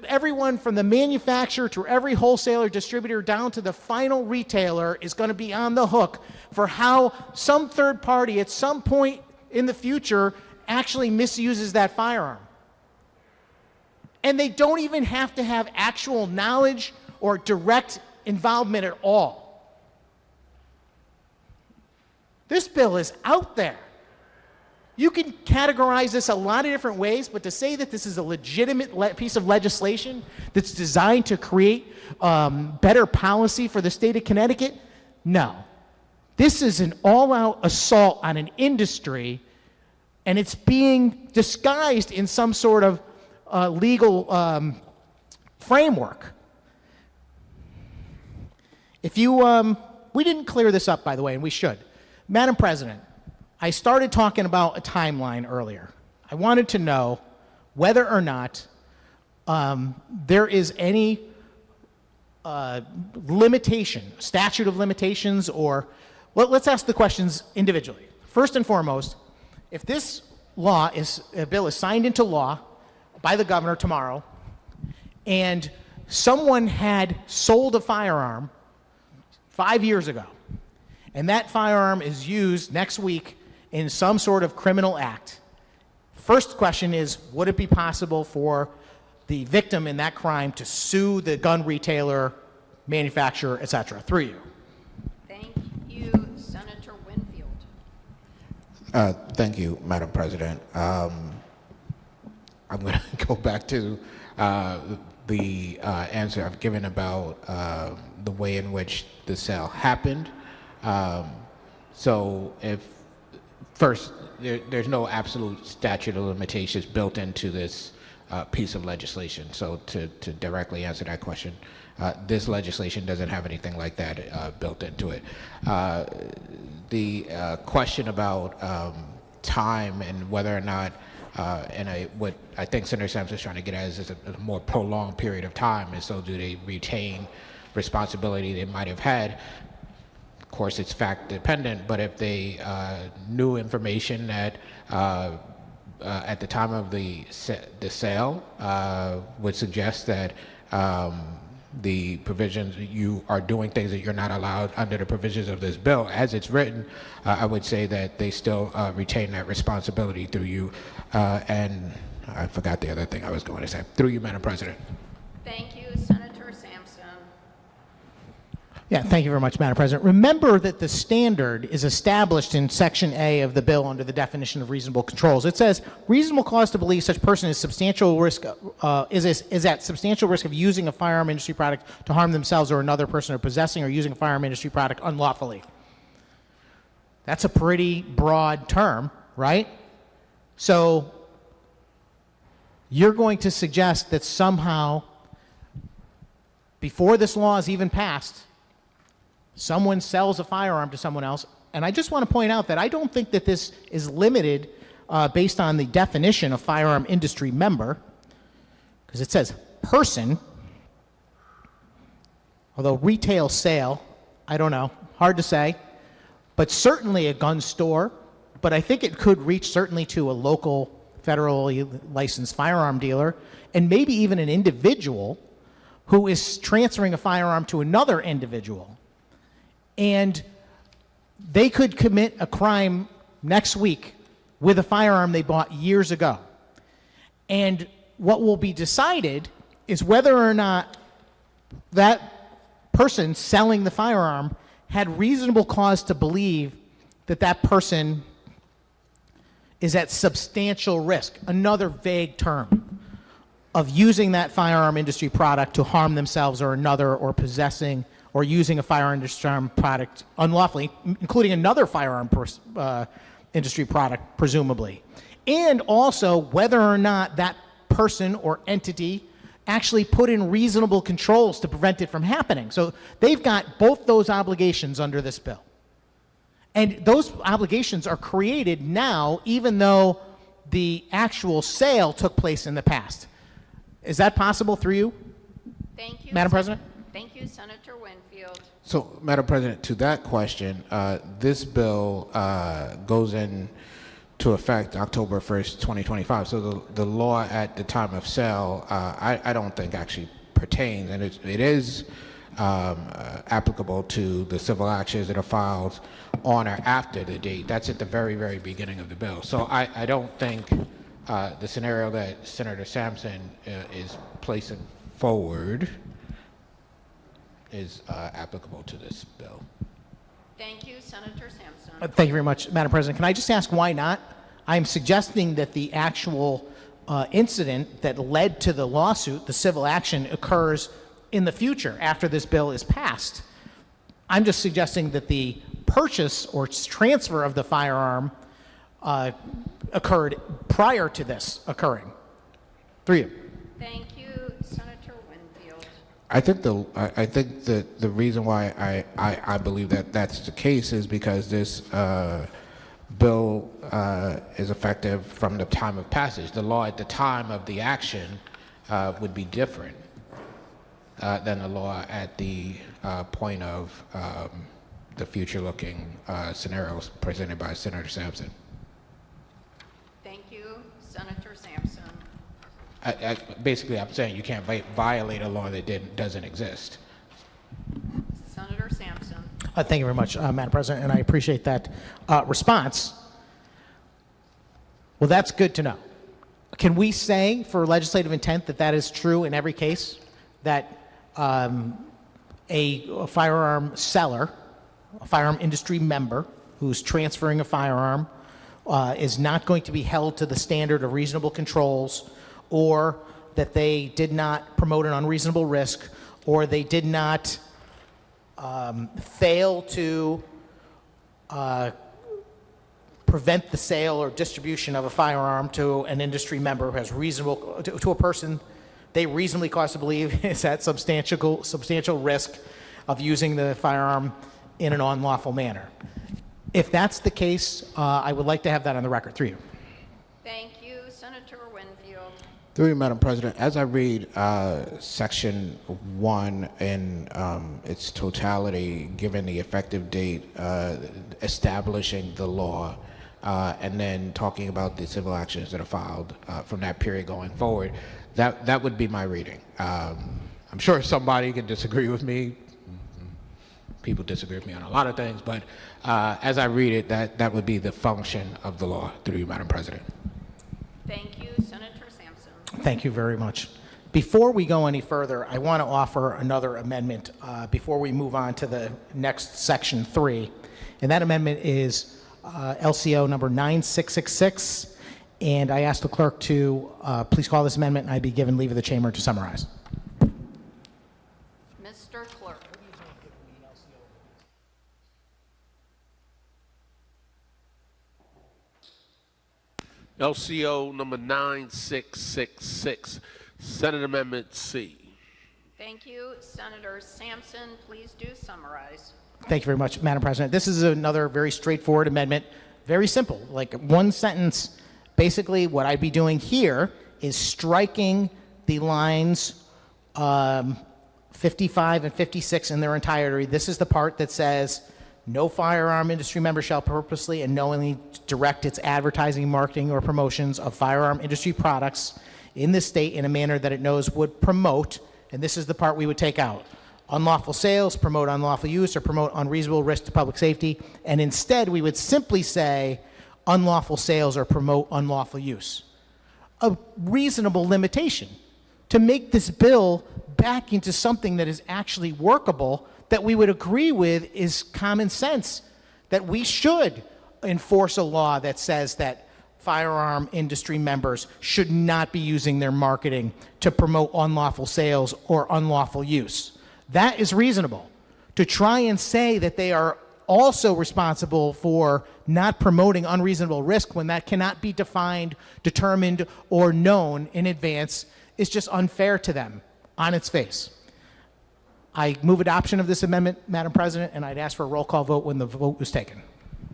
everyone from the manufacturer to every wholesaler, distributor, down to the final retailer is going to be on the hook for how some third party at some point in the future actually misuses that firearm. And they don't even have to have actual knowledge or direct involvement at all. This bill is out there. You can categorize this a lot of different ways, but to say that this is a legitimate piece of legislation that's designed to create better policy for the state of Connecticut, no. This is an all-out assault on an industry, and it's being disguised in some sort of legal framework. If you, we didn't clear this up, by the way, and we should. Madam President, I started talking about a timeline earlier. I wanted to know whether or not there is any limitation, statute of limitations, or let's ask the questions individually. First and foremost, if this bill is signed into law by the governor tomorrow, and someone had sold a firearm 5 years ago, and that firearm is used next week in some sort of criminal act, first question is, would it be possible for the victim in that crime to sue the gun retailer, manufacturer, etc., through you? Thank you, Senator Winfield. Thank you, Madam President. I'm going to go back to the answer I've given about the way in which the sale happened. So first, there's no absolute statute of limitations built into this piece of legislation. So to directly answer that question, this legislation doesn't have anything like that built into it. The question about time and whether or not, what I think Senator Sampson is trying to get at is a more prolonged period of time, and so do they retain responsibility they might have had. Of course, it's fact dependent, but if they knew information that at the time of the sale would suggest that the provisions, you are doing things that you're not allowed under the provisions of this bill, as it's written, I would say that they still retain that responsibility through you. And I forgot the other thing I was going to say. Through you, Madam President. Thank you, Senator Sampson. Yeah, thank you very much, Madam President. Remember that the standard is established in Section A of the bill under the definition of reasonable controls. It says, reasonable cause to believe such person is substantial risk is at substantial risk of using a firearm industry product to harm themselves or another person, or possessing or using a firearm industry product unlawfully. That's a pretty broad term, right? So you're going to suggest that somehow, before this law is even passed, someone sells a firearm to someone else. And I just want to point out that I don't think that this is limited based on the definition of firearm industry member, because it says person, although retail sale, I don't know, hard to say, but certainly a gun store, but I think it could reach certainly to a local federally licensed firearm dealer, and maybe even an individual who is transferring a firearm to another individual. And they could commit a crime next week with a firearm they bought years ago. And what will be decided is whether or not that person selling the firearm had reasonable cause to believe that that person is at substantial risk, another vague term, of using that firearm industry product to harm themselves or another, or possessing or using a firearm industry product unlawfully, including another firearm industry product, presumably. and also whether or not that person or entity actually put in reasonable controls to prevent it from happening. So they've got both those obligations under this bill. And those obligations are created now, even though the actual sale took place in the past. Is that possible through you, Thank you. Madam President? Thank you, Senator Winfield. So, Madam President, to that question, this bill goes into effect October 1st, 2025. So the law at the time of sale, I don't think actually pertains, and it is applicable to the civil actions that are filed on or after the date. That's at the very, very beginning of the bill. So I don't think the scenario that Senator Sampson is placing forward is applicable to this bill. Thank you, Senator Sampson. Thank you very much, Madam President. Can I just ask why not? I'm suggesting that the actual incident that led to the lawsuit, the civil action, occurs in the future after this bill is passed. I'm just suggesting that the purchase or transfer of the firearm occurred prior to this occurring. Through you. Thank you, Senator Winfield. I think the reason why I believe that that's the case is because this bill is effective from the time of passage. The law at the time of the action would be different than the law at the point of the future-looking scenarios presented by Senator Sampson. Thank you, Senator Sampson. Basically, I'm saying you can't violate a law that doesn't exist. Senator Sampson. Thank you very much, Madam President, and I appreciate that response. Well, that's good to know. Can we say for legislative intent that that is true in every case, that a firearm seller, a firearm industry member who's transferring a firearm is not going to be held to the standard of reasonable controls, or that they did not promote an unreasonable risk, or they did not fail to prevent the sale or distribution of a firearm to an industry member who has reasonable, to a person they reasonably cause to believe is at substantial risk of using the firearm in an unlawful manner. If that's the case, I would like to have that on the record. Through you. Thank you, Senator Winfield. Through you, Madam President, as I read Section 1 in its totality, given the effective date, establishing the law, and then talking about the civil actions that are filed from that period going forward, that would be my reading. I'm sure somebody can disagree with me. People disagree with me on a lot of things, but as I read it, that would be the function of the law. Through you, Madam President. Thank you, Senator Sampson. Thank you very much. Before we go any further, I want to offer another amendment before we move on to the next Section 3. And that amendment is LCO number 9666. And I ask the clerk to please call this amendment, and I'd be given leave of the chamber to summarize. Mr. Clerk. LCO number 9666, Senate Amendment C. Thank you, Senator Sampson. Please do summarize. Thank you very much, Madam President. This is another very straightforward amendment, very simple, like one sentence. Basically, what I'd be doing here is striking the lines 55 and 56 in their entirety. This is the part that says, no firearm industry member shall purposely and knowingly direct its advertising, marketing, or promotions of firearm industry products in this state in a manner that it knows would promote, and this is the part we would take out, unlawful sales, promote unlawful use, or promote unreasonable risk to public safety. And instead, we would simply say unlawful sales or promote unlawful use. A reasonable limitation to make this bill back into something that is actually workable, that we would agree with is common sense, that we should enforce a law that says that firearm industry members should not be using their marketing to promote unlawful sales or unlawful use. That is reasonable. To try and say that they are also responsible for not promoting unreasonable risk when that cannot be defined, determined, or known in advance is just unfair to them on its face. I move adoption of this amendment, Madam President, and I'd ask for a roll call vote when the vote was taken.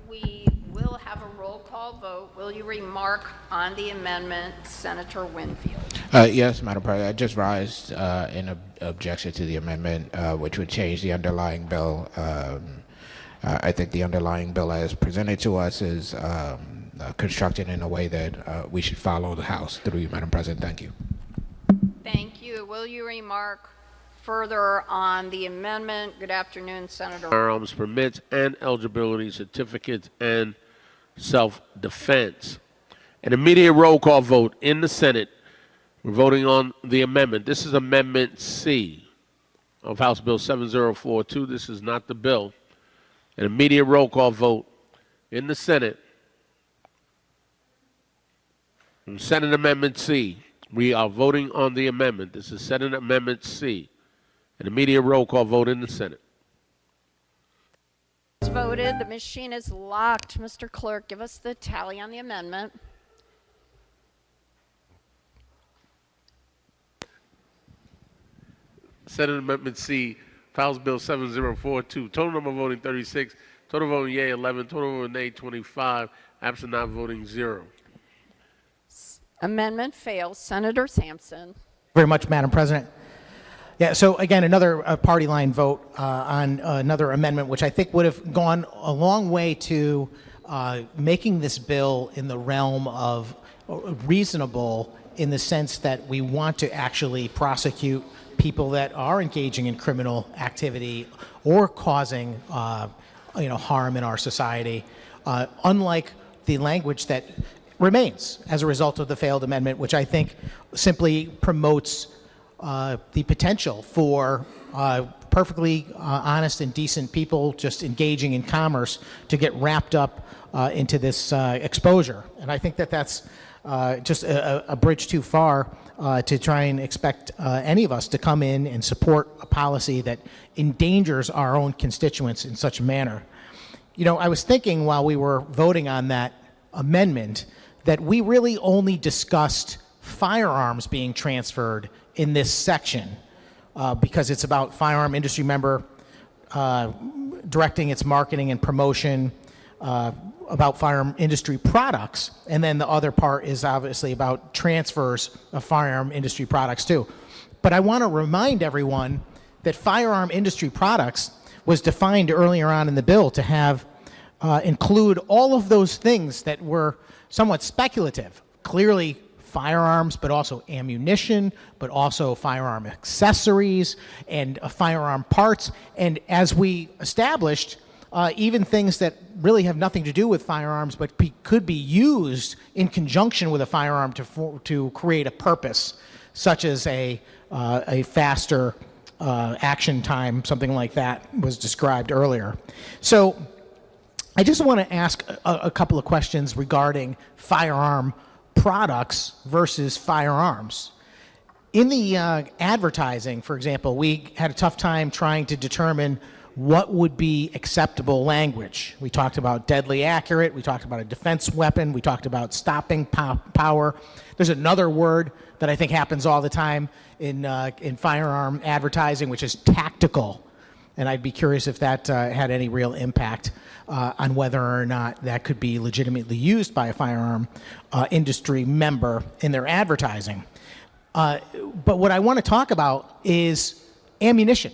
We will have a roll call vote. Will you remark on the amendment, Senator Winfield? Yes, Madam President. I just raised an objection to the amendment, which would change the underlying bill. I think the underlying bill as presented to us is constructed in a way that we should follow the House. Through you, Madam President. Thank you. Thank you. Will you remark further on the amendment? Good afternoon, Senator. Firearms permits and eligibility certificates and self-defense. An immediate roll call vote in the Senate. We're voting on the amendment. This is Amendment C of House Bill 7042. This is not the bill. An immediate roll call vote in the Senate. On Senate Amendment C. We are voting on the amendment. This is Senate Amendment C. An immediate roll call vote in the Senate. Voted. The machine is locked. Mr. Clerk, give us the tally on the amendment. Senate Amendment C, House Bill 7042. Total number voting 36. Total voting yea 11. Total voting nay 25. Absent not voting 0. Amendment fails. Senator Sampson. Very much, Madam President. Yeah, so again, another party line vote on another amendment, which I think would have gone a long way to making this bill in the realm of reasonable, in the sense that we want to actually prosecute people that are engaging in criminal activity or causing harm in our society, unlike the language that remains as a result of the failed amendment, which I think simply promotes the potential for perfectly honest and decent people just engaging in commerce to get wrapped up into this exposure. And I think that that's just a bridge too far to try and expect any of us to come in and support a policy that endangers our own constituents in such a manner. You know, I was thinking while we were voting on that amendment that we really only discussed firearms being transferred in this section because it's about firearm industry member directing its marketing and promotion, about firearm industry products, and then the other part is obviously about transfers of firearm industry products too. But I want to remind everyone that firearm industry products was defined earlier on in the bill to have include all of those things that were somewhat speculative. Clearly firearms, but also ammunition, but also firearm accessories and firearm parts. And as we established, even things that really have nothing to do with firearms, but could be used in conjunction with a firearm to create a purpose, such as a faster action time, something like that was described earlier. So I just want to ask a couple of questions regarding firearm products versus firearms. In the advertising, for example, we had a tough time trying to determine what would be acceptable language. We talked about deadly accurate, we talked about a defense weapon, we talked about stopping power. There's another word that I think happens all the time in firearm advertising, which is tactical. And I'd be curious if that had any real impact on whether or not that could be legitimately used by a firearm industry member in their advertising. But what I want to talk about is ammunition,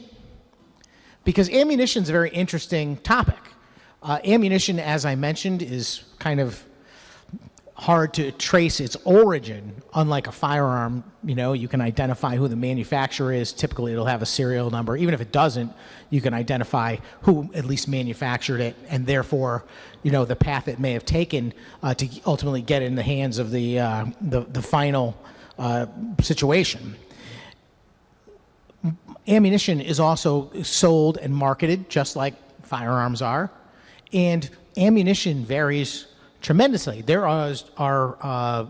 because ammunition is a very interesting topic. Ammunition, as I mentioned, is kind of hard to trace its origin. Unlike a firearm, you can identify who the manufacturer is. Typically, it'll have a serial number. Even if it doesn't, you can identify who at least manufactured it, and therefore, the path it may have taken to ultimately get in the hands of the final situation. Ammunition is also sold and marketed just like firearms are, and ammunition varies tremendously. There are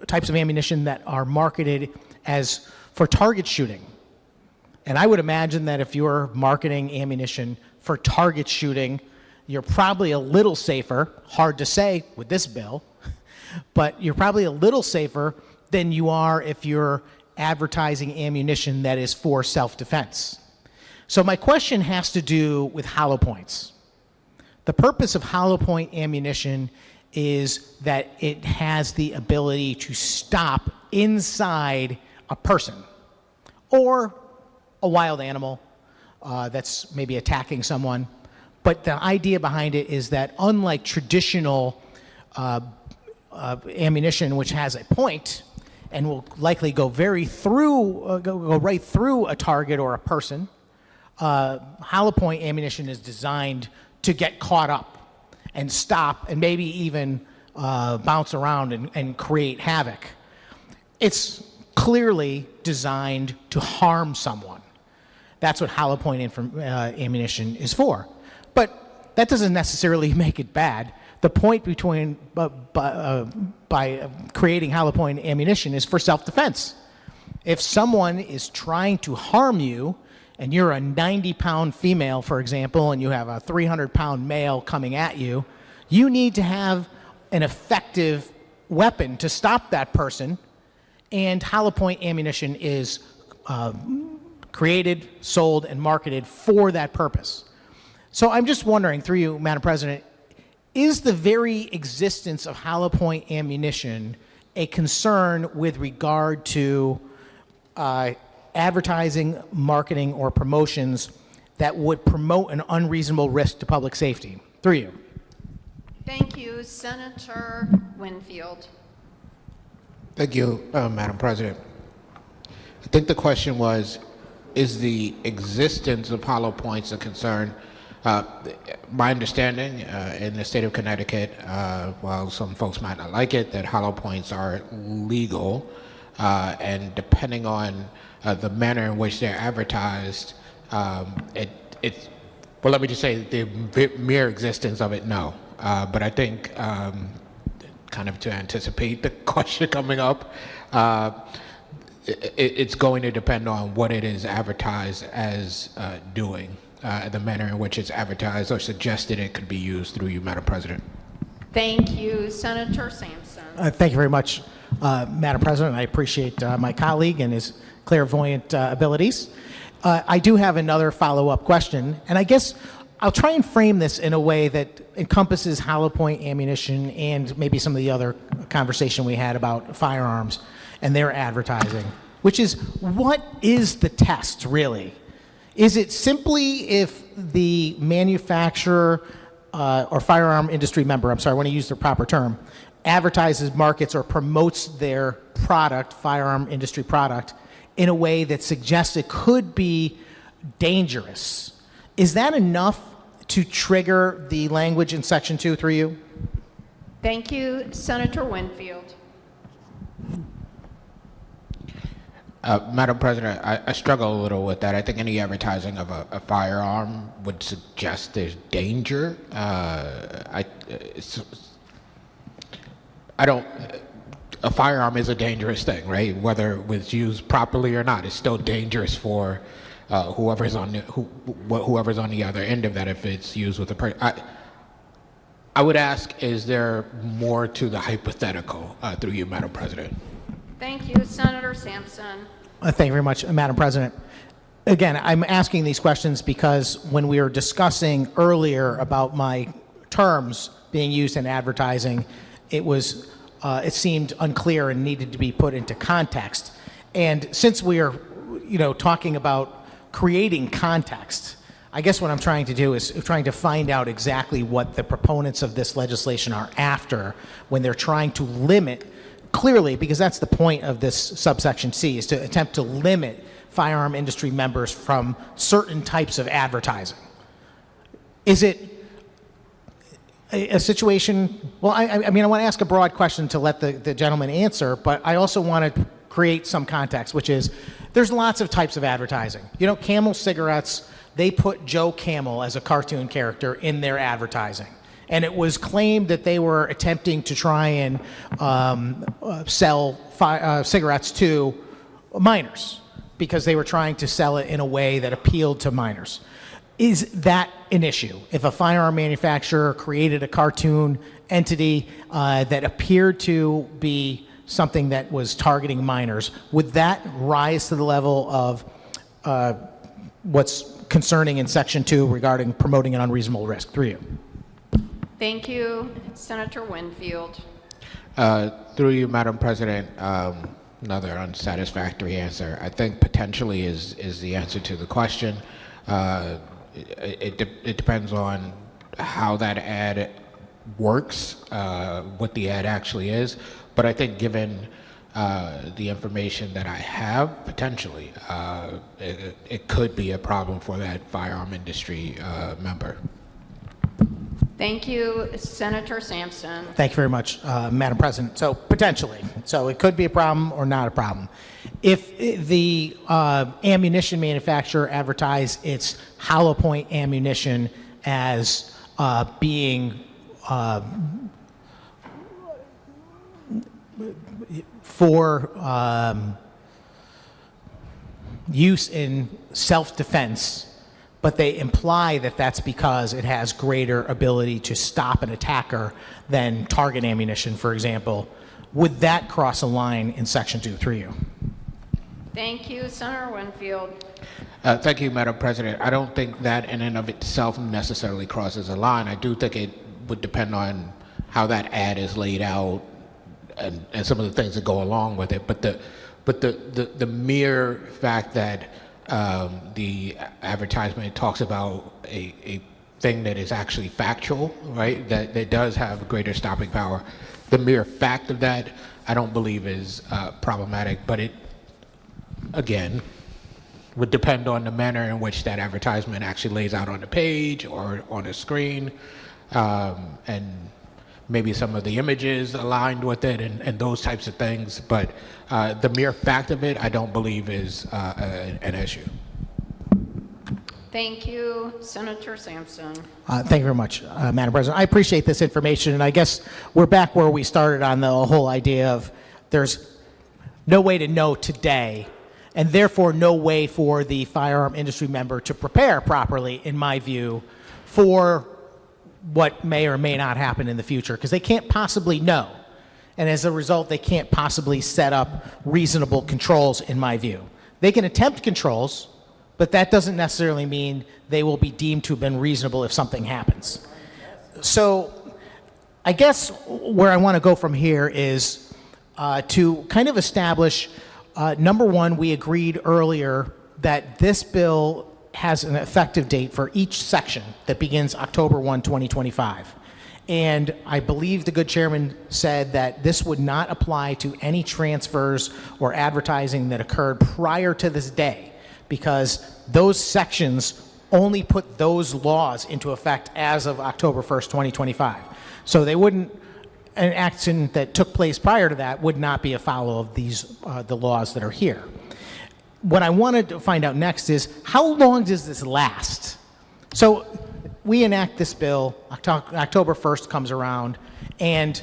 types of ammunition that are marketed as for target shooting. And I would imagine that if you're marketing ammunition for target shooting, you're probably a little safer, hard to say with this bill, but you're probably a little safer than you are if you're advertising ammunition that is for self-defense. So my question has to do with hollow points. The purpose of hollow point ammunition is that it has the ability to stop inside a person or a wild animal that's maybe attacking someone. But the idea behind it is that unlike traditional ammunition, which has a point and will likely go right through a target or a person, hollow point ammunition is designed to get caught up and stop and maybe even bounce around and create havoc. It's clearly designed to harm someone. That's what hollow point ammunition is for. But that doesn't necessarily make it bad. The point by creating hollow point ammunition is for self-defense. If someone is trying to harm you, and you're a 90-pound female, for example, and you have a 300-pound male coming at you, you need to have an effective weapon to stop that person, and hollow point ammunition is created, sold, and marketed for that purpose. So I'm just wondering, through you, Madam President, is the very existence of hollow point ammunition a concern with regard to advertising, marketing, or promotions that would promote an unreasonable risk to public safety? Through you. Thank you, Senator Winfield. Thank you, Madam President. I think the question was, is the existence of hollow points a concern? My understanding in the state of Connecticut, while some folks might not like it, that hollow points are legal, and depending on the manner in which they're advertised, it's, well, let me just say the mere existence of it, no. But I think, kind of to anticipate the question coming up, it's going to depend on what it is advertised as doing, the manner in which it's advertised or suggested it could be used. Through you, Madam President. Thank you, Senator Sampson. Thank you very much, Madam President. I appreciate my colleague and his clairvoyant abilities. I do have another follow-up question, and I guess I'll try and frame this in a way that encompasses hollow point ammunition and maybe some of the other conversation we had about firearms and their advertising, which is, what is the test, really? Is it simply if the manufacturer or firearm industry member, I'm sorry, I want to use the proper term, advertises, markets, or promotes their product, firearm industry product, in a way that suggests it could be dangerous? Is that enough to trigger the language in Section 2? Through you? Thank you, Senator Winfield. Madam President, I struggle a little with that. I think any advertising of a firearm would suggest there's danger. I don't. A firearm is a dangerous thing, right? Whether it's used properly or not, it's still dangerous for whoever's on the other end of that if it's used with a person. I would ask, is there more to the hypothetical? Through you, Madam President. Thank you, Senator Sampson. Thank you very much, Madam President. Again, I'm asking these questions because when we were discussing earlier about my terms being used in advertising, it seemed unclear and needed to be put into context. And since we are, talking about creating context, I guess what I'm trying to do is trying to find out exactly what the proponents of this legislation are after when they're trying to limit, clearly, because that's the point of this subsection C, is to attempt to limit firearm industry members from certain types of advertising. Is it a situation, well, I mean, I want to ask a broad question to let the gentleman answer, but I also want to create some context, which is, there's lots of types of advertising. Camel cigarettes, they put Joe Camel as a cartoon character in their advertising. And it was claimed that they were attempting to try and sell cigarettes to minors because they were trying to sell it in a way that appealed to minors. Is that an issue? If a firearm manufacturer created a cartoon entity that appeared to be something that was targeting minors, would that rise to the level of what's concerning in Section 2 regarding promoting an unreasonable risk? Through you. Thank you. Senator Winfield. Through you, Madam President, another unsatisfactory answer. I think potentially is the answer to the question. It depends on how that ad works, what the ad actually is. But I think given the information that I have, potentially, it could be a problem for that firearm industry member. Thank you. Senator Sampson. Thank you very much, Madam President. So potentially, so it could be a problem or not a problem. If the ammunition manufacturer advertised its hollow point ammunition as being for use in self-defense, but they imply that that's because it has greater ability to stop an attacker than target ammunition, for example, would that cross a line in Section 2 through you? Thank you. Senator Winfield. Thank you, Madam President. I don't think that in and of itself necessarily crosses a line. I do think it would depend on how that ad is laid out and some of the things that go along with it. But the mere fact that the advertisement talks about a thing that is actually factual, right, that does have greater stopping power, the mere fact of that, I don't believe is problematic. But it, again, would depend on the manner in which that advertisement actually lays out on the page or on a screen, and maybe some of the images aligned with it and those types of things. But the mere fact of it, I don't believe is an issue. Thank you. Senator Sampson. Thank you very much, Madam President. I appreciate this information, and I guess we're back where we started on the whole idea of there's no way to know today, and therefore no way for the firearm industry member to prepare properly, in my view, for what may or may not happen in the future, because they can't possibly know. And as a result, they can't possibly set up reasonable controls, in my view. They can attempt controls, but that doesn't necessarily mean they will be deemed to have been reasonable if something happens. So I guess where I want to go from here is to kind of establish, number one, we agreed earlier that this bill has an effective date for each section that begins October 1, 2025. And I believe the good chairman said that this would not apply to any transfers or advertising that occurred prior to this day, because those sections only put those laws into effect as of October 1st, 2025. So they wouldn't, an action that took place prior to that would not be a follow of these, the laws that are here. What I wanted to find out next is, how long does this last? So we enact this bill, October 1st comes around, and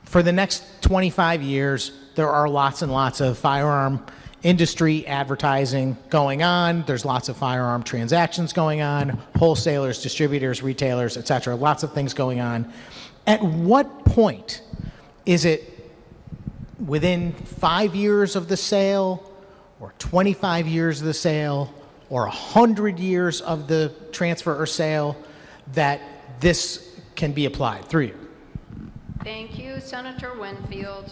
for the next 25 years, there are lots and lots of firearm industry advertising going on. There's lots of firearm transactions going on, wholesalers, distributors, retailers, et cetera, lots of things going on. At what point is it within 5 years of the sale, or 25 years of the sale, or 100 years of the transfer or sale, that this can be applied? Through you. Thank you. Senator Winfield.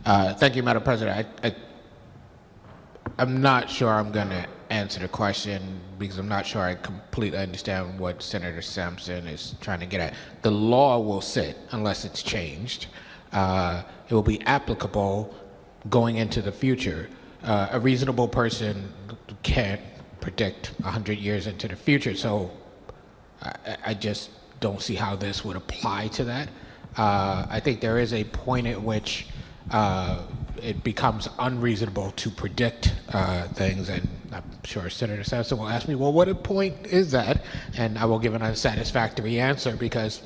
Thank you, Madam President. I'm not sure I'm going to answer the question because I'm not sure I completely understand what Senator Sampson is trying to get at. The law will sit unless it's changed. It will be applicable going into the future. A reasonable person can't predict 100 years into the future, so I just don't see how this would apply to that. I think there is a point at which it becomes unreasonable to predict things, and I'm sure Senator Sampson will ask me, well, what point is that? And I will give an unsatisfactory answer because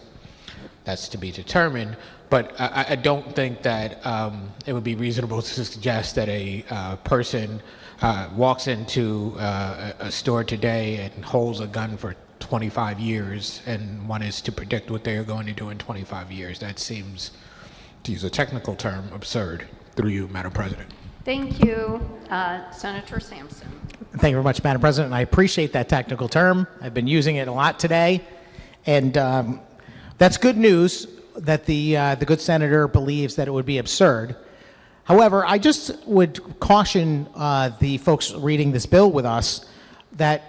that's to be determined. But I don't think that it would be reasonable to suggest that a person walks into a store today and holds a gun for 25 years, and one is to predict what they are going to do in 25 years. That seems, to use a technical term, absurd. Through you, Madam President. Thank you, Senator Sampson. Thank you very much, Madam President. I appreciate that technical term. I've been using it a lot today. And that's good news that the good senator believes that it would be absurd. However, I just would caution the folks reading this bill with us that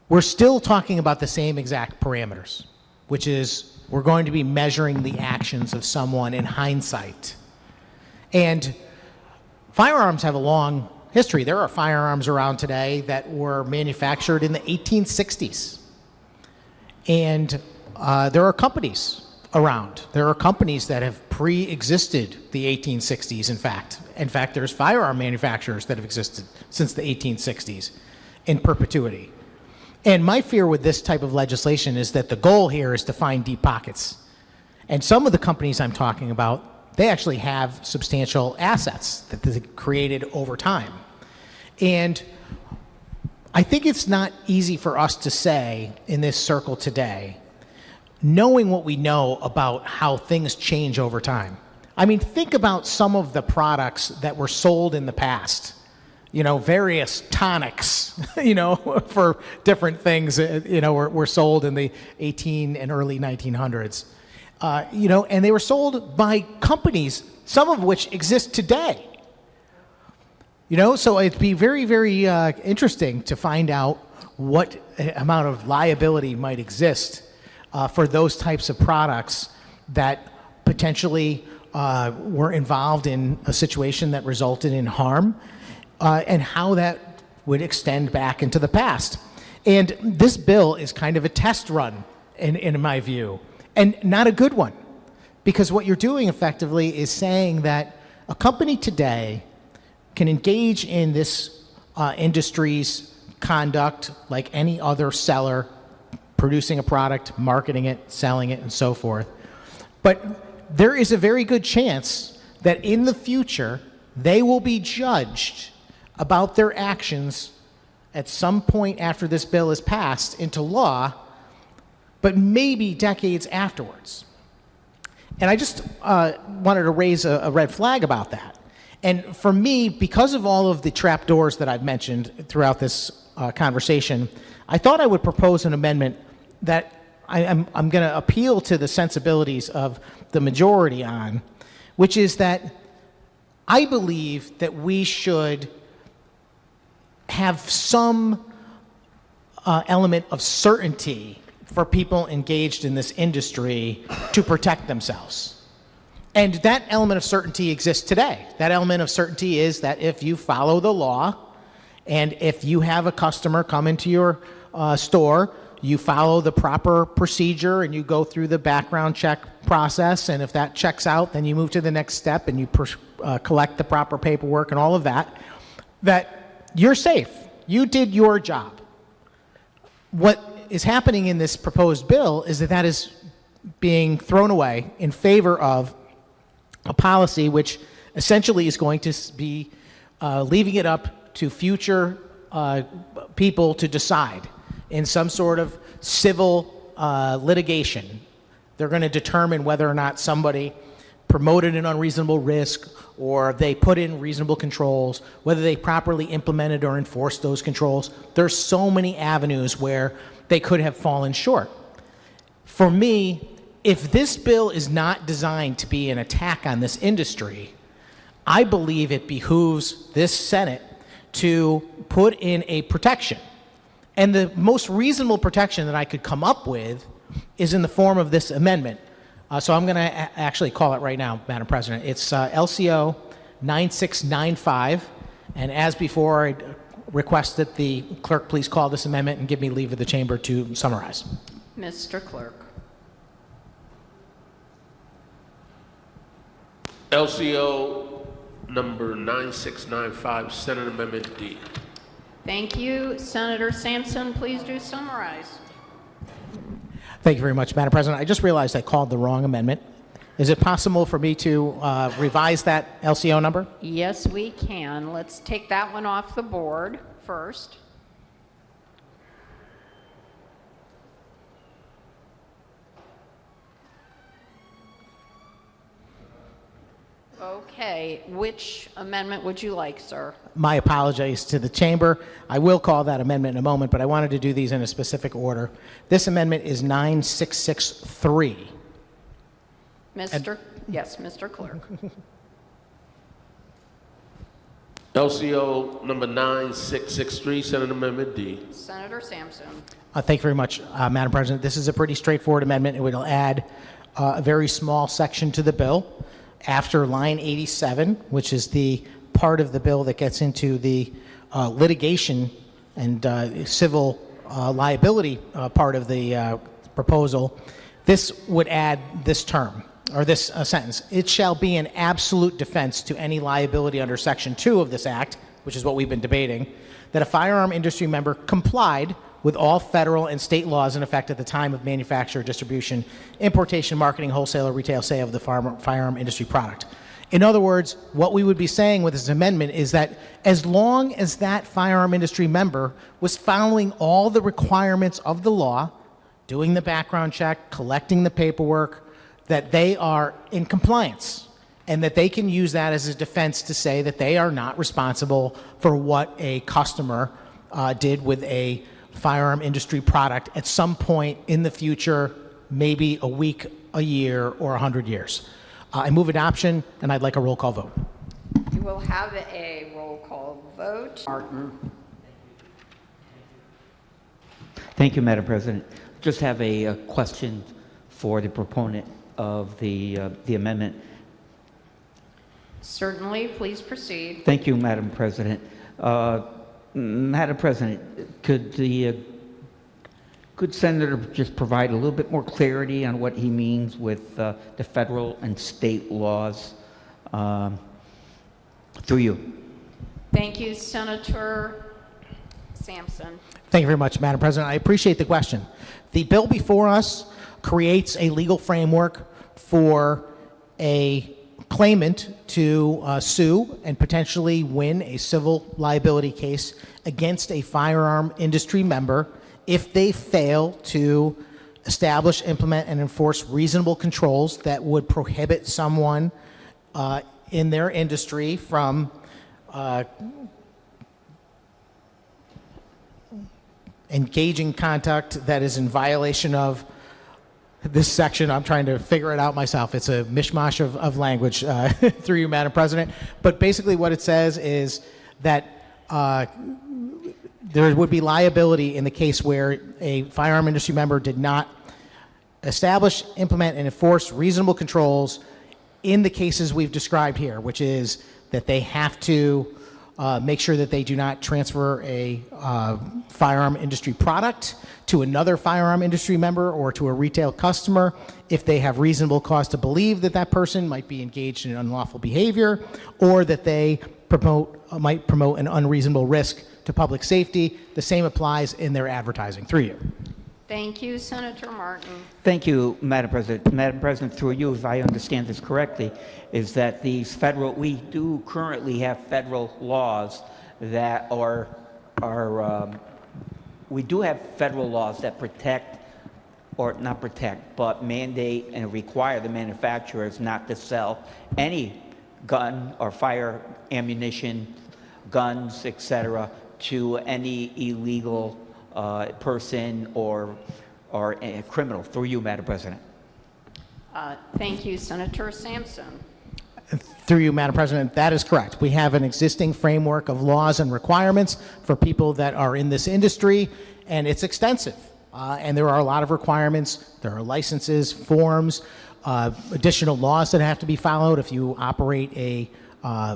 we're still talking about the same exact parameters, which is we're going to be measuring the actions of someone in hindsight. And firearms have a long history. There are firearms around today that were manufactured in the 1860s. And there are companies around. There are companies that have pre-existed the 1860s, in fact. In fact, there's firearm manufacturers that have existed since the 1860s in perpetuity. And my fear with this type of legislation is that the goal here is to find deep pockets. And some of the companies I'm talking about, they actually have substantial assets that they've created over time. And I think it's not easy for us to say in this circle today, knowing what we know about how things change over time. I mean, think about some of the products that were sold in the past. You know, various tonics, you know, for different things, you know, were sold in the 18 and early 1900s. You know, and they were sold by companies, some of which exist today. You know, so it'd be very, very interesting to find out what amount of liability might exist for those types of products that potentially were involved in a situation that resulted in harm, and how that would extend back into the past. And this bill is kind of a test run, in my view. And not a good one, because what you're doing effectively is saying that a company today can engage in this industry's conduct like any other seller, producing a product, marketing it, selling it, and so forth. But there is a very good chance that in the future, they will be judged about their actions at some point after this bill is passed into law, but maybe decades afterwards. And I just wanted to raise a red flag about that. And for me, because of all of the trapdoors that I've mentioned throughout this conversation, I thought I would propose an amendment that I'm going to appeal to the sensibilities of the majority on, which is that I believe that we should have some element of certainty for people engaged in this industry to protect themselves. And that element of certainty exists today. That element of certainty is that if you follow the law, and if you have a customer come into your store, you follow the proper procedure and you go through the background check process, and if that checks out, then you move to the next step and you collect the proper paperwork and all of that, that you're safe. You did your job. What is happening in this proposed bill is that that is being thrown away in favor of a policy which essentially is going to be leaving it up to future people to decide in some sort of civil litigation. They're going to determine whether or not somebody promoted an unreasonable risk, or they put in reasonable controls, whether they properly implemented or enforced those controls. There's so many avenues where they could have fallen short. For me, if this bill is not designed to be an attack on this industry, I believe it behooves this Senate to put in a protection. And the most reasonable protection that I could come up with is in the form of this amendment. So I'm going to actually call it right now, Madam President. It's LCO 9695. And as before, I request that the clerk please call this amendment and give me leave of the chamber to summarize. Mr. Clerk. LCO number 9695, Senate Amendment D. Thank you. Senator Sampson, please do summarize. Thank you very much, Madam President. I just realized I called the wrong amendment. Is it possible for me to revise that LCO number? Yes, we can. Let's take that one off the board first. Okay, which amendment would you like, sir? My apologies to the chamber. I will call that amendment in a moment, but I wanted to do these in a specific order. This amendment is 9663. Yes, Mr. Clerk. LCO number 9663, Senate Amendment D. Senator Sampson. Thank you very much, Madam President. This is a pretty straightforward amendment. It will add a very small section to the bill after line 87, which is the part of the bill that gets into the litigation and civil liability part of the proposal. This would add this term, or this sentence. It shall be an absolute defense to any liability under Section 2 of this Act, which is what we've been debating, that a firearm industry member complied with all federal and state laws in effect at the time of manufacture, distribution, importation, marketing, wholesale, or retail sale of the firearm industry product. In other words, what we would be saying with this amendment is that as long as that firearm industry member was following all the requirements of the law, doing the background check, collecting the paperwork, that they are in compliance, and that they can use that as a defense to say that they are not responsible for what a customer did with a firearm industry product at some point in the future, maybe a week, a year, or 100 years. I move adoption, and I'd like a roll call vote. You will have a roll call vote. Martin. Thank you, Madam President. Just have a question for the proponent of the amendment. Certainly, please proceed. Thank you, Madam President. Madam President, could the good senator just provide a little bit more clarity on what he means with the federal and state laws? Through you. Thank you, Senator Sampson. Thank you very much, Madam President. I appreciate the question. The bill before us creates a legal framework for a claimant to sue and potentially win a civil liability case against a firearm industry member if they fail to establish, implement, and enforce reasonable controls that would prohibit someone in their industry from engaging conduct that is in violation of this section. I'm trying to figure it out myself. It's a mishmash of language through you, Madam President. But basically what it says is that there would be liability in the case where a firearm industry member did not establish, implement, and enforce reasonable controls in the cases we've described here, which is that they have to make sure that they do not transfer a firearm industry product to another firearm industry member or to a retail customer if they have reasonable cause to believe that that person might be engaged in unlawful behavior, or that they might promote an unreasonable risk to public safety. The same applies in their advertising. Through you. Thank you, Senator Martin. Thank you, Madam President. Madam President, through you, if I understand this correctly, is that we do currently have federal laws that we do have federal laws that protect, or not protect, but mandate and require the manufacturers not to sell any gun or fire ammunition, guns, etc., to any illegal person or a criminal. Through you, Madam President. Thank you, Senator Sampson. Through you, Madam President, that is correct. We have an existing framework of laws and requirements for people that are in this industry, and it's extensive. And there are a lot of requirements. There are licenses, forms, additional laws that have to be followed if you operate a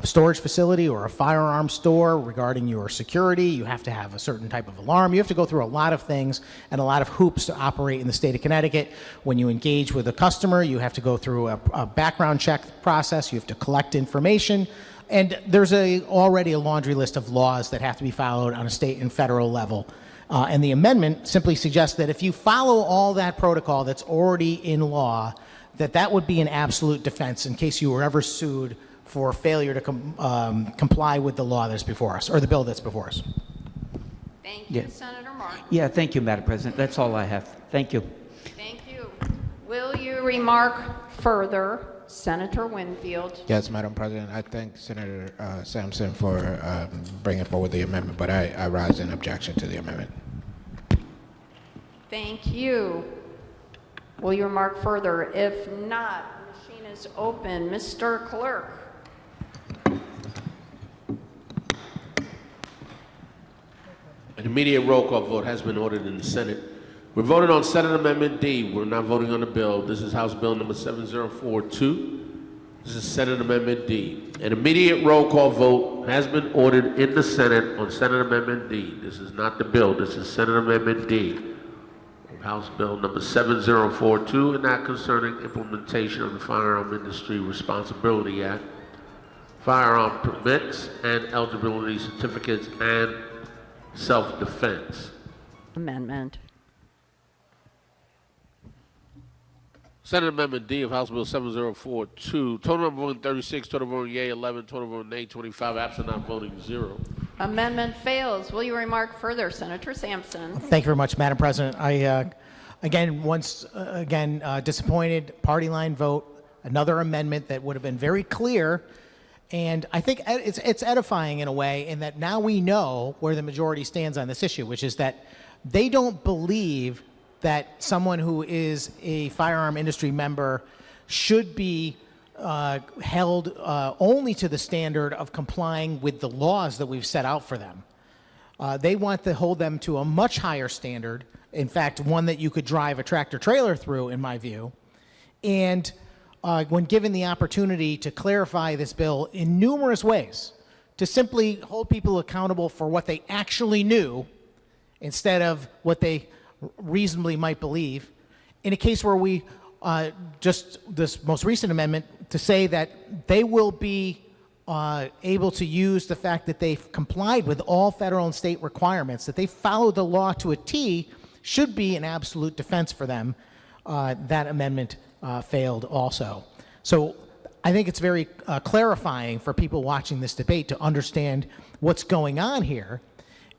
storage facility or a firearm store regarding your security. You have to have a certain type of alarm. You have to go through a lot of things and a lot of hoops to operate in the state of Connecticut. When you engage with a customer, you have to go through a background check process. You have to collect information. And there's already a laundry list of laws that have to be followed on a state and federal level. And the amendment simply suggests that if you follow all that protocol that's already in law, that would be an absolute defense in case you were ever sued for failure to comply with the law that's before us, or the bill that's before us. Thank you, Yeah. Senator Martin. Yeah, thank you, Madam President. That's all I have. Thank you. Thank you. Will you remark further, Senator Winfield? Yes, Madam President, I thank Senator Sampson for bringing forward the amendment, but I rise in objection to the amendment. Thank you. Will you remark further? If not, machine is open. Mr. Clerk. An immediate roll call vote has been ordered in the Senate. We're voting on Senate Amendment D. We're not voting on the bill. This is House Bill number 7042. This is Senate Amendment D. An immediate roll call vote has been ordered in the Senate on Senate Amendment D. This is not the bill. This is Senate Amendment D. House Bill number 7042, and that concerning implementation of the Firearm Industry Responsibility Act, firearm permits and eligibility certificates, and self-defense. Amendment. Senate Amendment D of House Bill 7042. Total number voting 36, total voting yea 11, total voting nay 25, absent not voting 0. Amendment fails. Will you remark further, Senator Sampson? Thank you very much, Madam President. I, again, disappointed, party line vote, another amendment that would have been very clear. And I think it's edifying in a way in that now we know where the majority stands on this issue, which is that they don't believe that someone who is a firearm industry member should be held only to the standard of complying with the laws that we've set out for them. They want to hold them to a much higher standard, in fact, one that you could drive a tractor trailer through, in my view. And when given the opportunity to clarify this bill in numerous ways, to simply hold people accountable for what they actually knew instead of what they reasonably might believe, in a case where we just this most recent amendment to say that they will be able to use the fact that they've complied with all federal and state requirements, that they followed the law to a T, should be an absolute defense for them. That amendment failed also. So I think it's very clarifying for people watching this debate to understand what's going on here.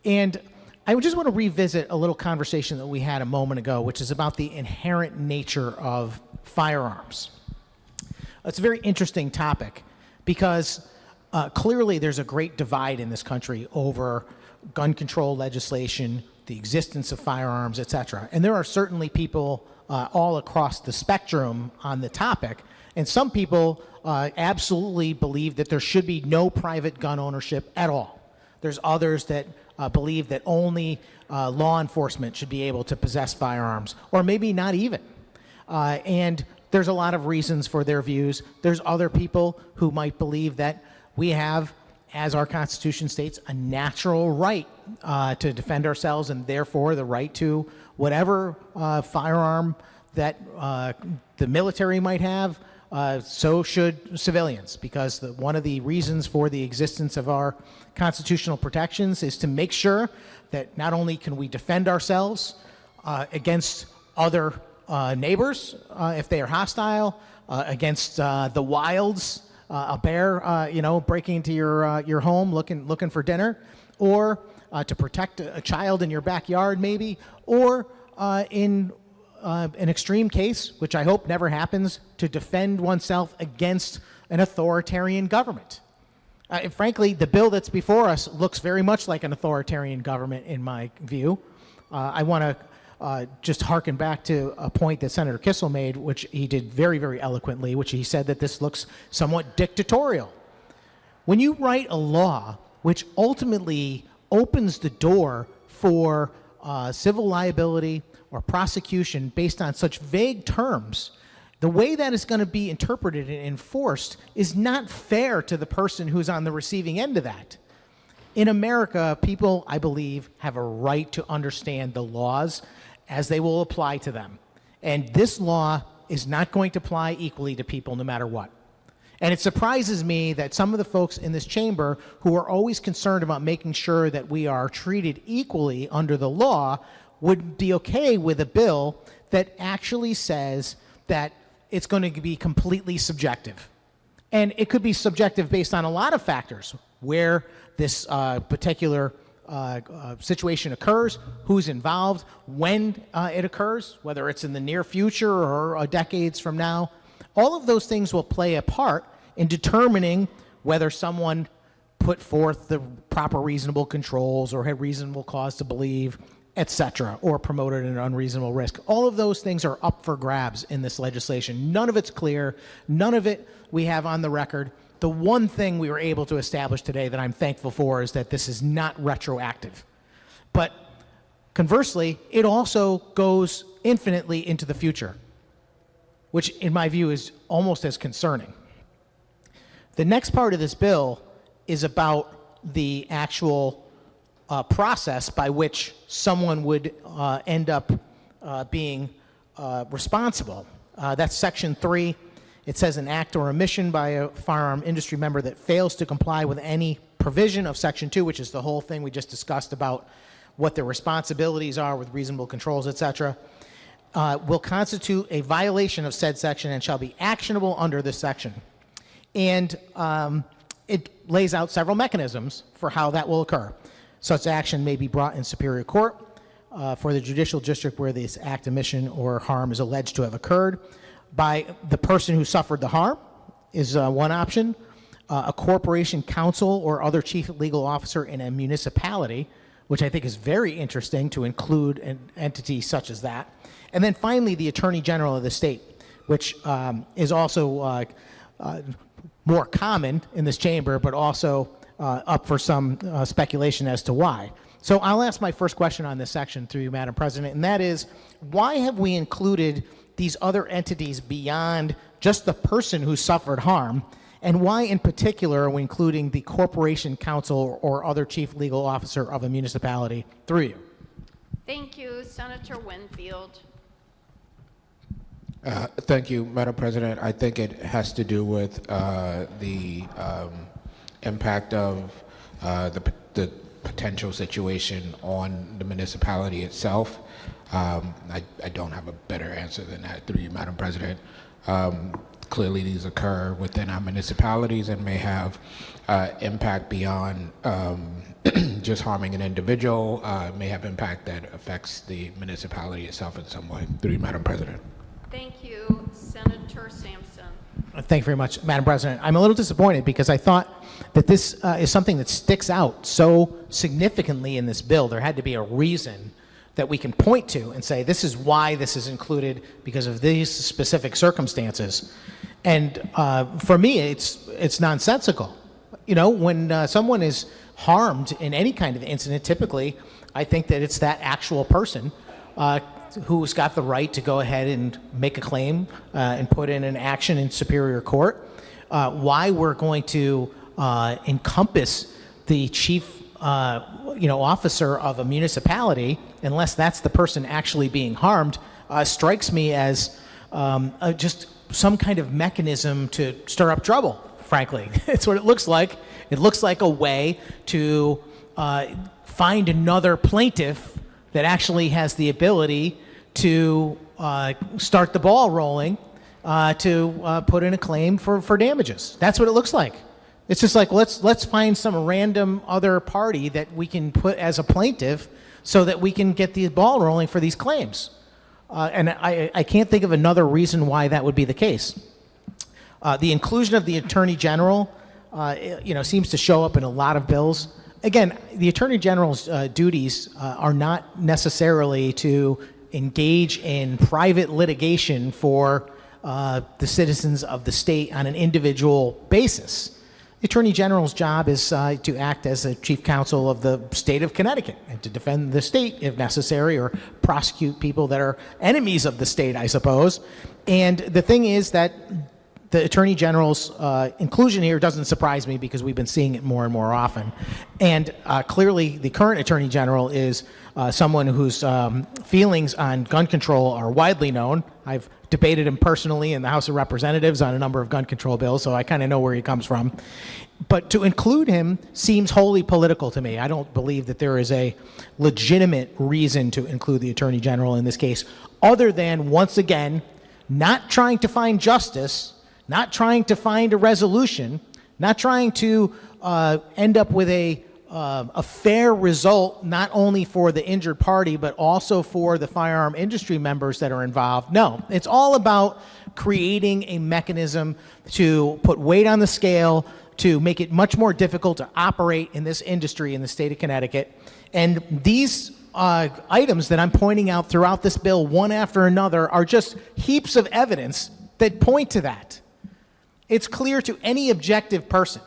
And I just want to revisit a little conversation that we had a moment ago, which is about the inherent nature of firearms. It's a very interesting topic because clearly there's a great divide in this country over gun control legislation, the existence of firearms, et cetera. And there are certainly people all across the spectrum on the topic. And some people absolutely believe that there should be no private gun ownership at all. There's others that believe that only law enforcement should be able to possess firearms, or maybe not even. And there's a lot of reasons for their views. There's other people who might believe that we have, as our Constitution states, a natural right to defend ourselves, and therefore the right to whatever firearm that the military might have, so should civilians, because one of the reasons for the existence of our constitutional protections is to make sure that not only can we defend ourselves against other neighbors if they are hostile, against the wilds, a bear, breaking into your home looking for dinner, or to protect a child in your backyard maybe, or in an extreme case, which I hope never happens, to defend oneself against an authoritarian government. Frankly, the bill that's before us looks very much like an authoritarian government in my view. I want to just harken back to a point that Senator Kissel made, which he did very, very eloquently, which he said that this looks somewhat dictatorial. When you write a law which ultimately opens the door for civil liability or prosecution based on such vague terms, the way that is going to be interpreted and enforced is not fair to the person who's on the receiving end of that. In America, people, I believe, have a right to understand the laws as they will apply to them. And this law is not going to apply equally to people no matter what. And it surprises me that some of the folks in this chamber who are always concerned about making sure that we are treated equally under the law would be okay with a bill that actually says that it's going to be completely subjective. And it could be subjective based on a lot of factors, where this particular situation occurs, who's involved, when it occurs, whether it's in the near future or decades from now. All of those things will play a part in determining whether someone put forth the proper reasonable controls or had reasonable cause to believe, etc., or promoted an unreasonable risk. All of those things are up for grabs in this legislation. None of it's clear. None of it we have on the record. The one thing we were able to establish today that I'm thankful for is that this is not retroactive. But conversely, it also goes infinitely into the future, which in my view is almost as concerning. The next part of this bill is about the actual process by which someone would end up being responsible. That's Section 3. It says an act or omission by a firearm industry member that fails to comply with any provision of Section 2, which is the whole thing we just discussed about what their responsibilities are with reasonable controls, etc., will constitute a violation of said section and shall be actionable under this section. And it lays out several mechanisms for how that will occur. Such action may be brought in Superior Court for the judicial district where this act, omission, or harm is alleged to have occurred. By the person who suffered the harm is one option. A corporation counsel or other chief legal officer in a municipality, which I think is very interesting to include an entity such as that. And then finally, the Attorney General of the state, which is also more common in this chamber, but also up for some speculation as to why. So I'll ask my first question on this section through you, Madam President, and that is, why have we included these other entities beyond just the person who suffered harm, and why in particular are we including the corporation counsel or other chief legal officer of a municipality through you? Thank you, Senator Winfield. Thank you, Madam President. I think it has to do with the impact of the potential situation on the municipality itself. I don't have a better answer than that through you, Madam President. Clearly, these occur within our municipalities and may have impact beyond just harming an individual, may have impact that affects the municipality itself in some way. Through you, Madam President. Thank you, Senator Sampson. Thank you very much, Madam President. I'm a little disappointed because I thought that this is something that sticks out so significantly in this bill. There had to be a reason that we can point to and say, this is why this is included, because of these specific circumstances. And for me, it's nonsensical. You know, when someone is harmed in any kind of incident, typically, I think that it's that actual person who's got the right to go ahead and make a claim and put in an action in Superior Court. Why we're going to encompass the chief officer of a municipality, unless that's the person actually being harmed, strikes me as just some kind of mechanism to stir up trouble, frankly. It's what it looks like. It looks like a way to find another plaintiff that actually has the ability to start the ball rolling to put in a claim for damages. That's what it looks like. It's just like, let's find some random other party that we can put as a plaintiff so that we can get the ball rolling for these claims. And I can't think of another reason why that would be the case. The inclusion of the Attorney General, seems to show up in a lot of bills. Again, the Attorney General's duties are not necessarily to engage in private litigation for the citizens of the state on an individual basis. The Attorney General's job is to act as a chief counsel of the state of Connecticut and to defend the state if necessary, or prosecute people that are enemies of the state, I suppose. And the thing is that the Attorney General's inclusion here doesn't surprise me, because we've been seeing it more and more often. And clearly, the current Attorney General is someone whose feelings on gun control are widely known. I've debated him personally in the House of Representatives on a number of gun control bills, so I kind of know where he comes from. But to include him seems wholly political to me. I don't believe that there is a legitimate reason to include the Attorney General in this case, other than, once again, not trying to find justice, not trying to find a resolution, not trying to end up with a fair result, not only for the injured party, but also for the firearm industry members that are involved. No, it's all about creating a mechanism to put weight on the scale, to make it much more difficult to operate in this industry in the state of Connecticut. And these items that I'm pointing out throughout this bill, one after another, are just heaps of evidence that point to that. It's clear to any objective person,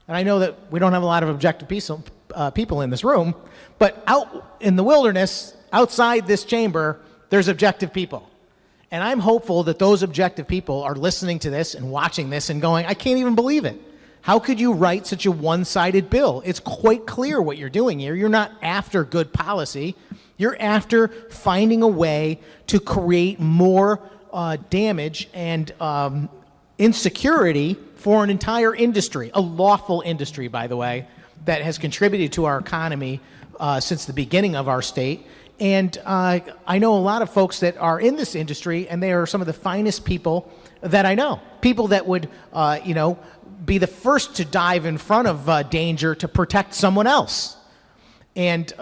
and I know that we don't have a lot of objective people in this room, but out in the wilderness, outside this chamber, there's objective people. And I'm hopeful that those objective people are listening to this and watching this and going, I can't even believe it. How could you write such a one-sided bill? It's quite clear what you're doing here. You're not after good policy. You're after finding a way to create more damage and insecurity for an entire industry, a lawful industry, by the way, that has contributed to our economy since the beginning of our state. And I know a lot of folks that are in this industry, and they are some of the finest people that I know. People that would, be the first to dive in front of danger to protect someone else. And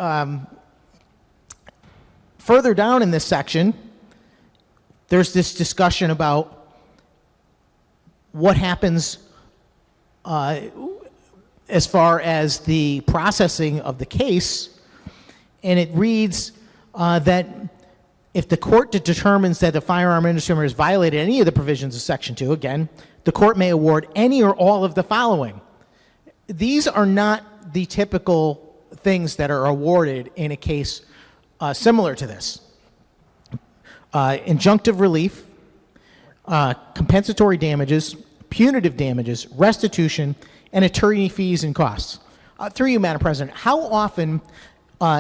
further down in this section, there's this discussion about what happens as far as the processing of the case, and it reads that if the court determines that the firearm industry has violated any of the provisions of Section 2, again, the court may award any or all of the following. These are not the typical things that are awarded in a case similar to this. Injunctive relief, compensatory damages, punitive damages, restitution, and attorney fees and costs. Through you, Madam President, how often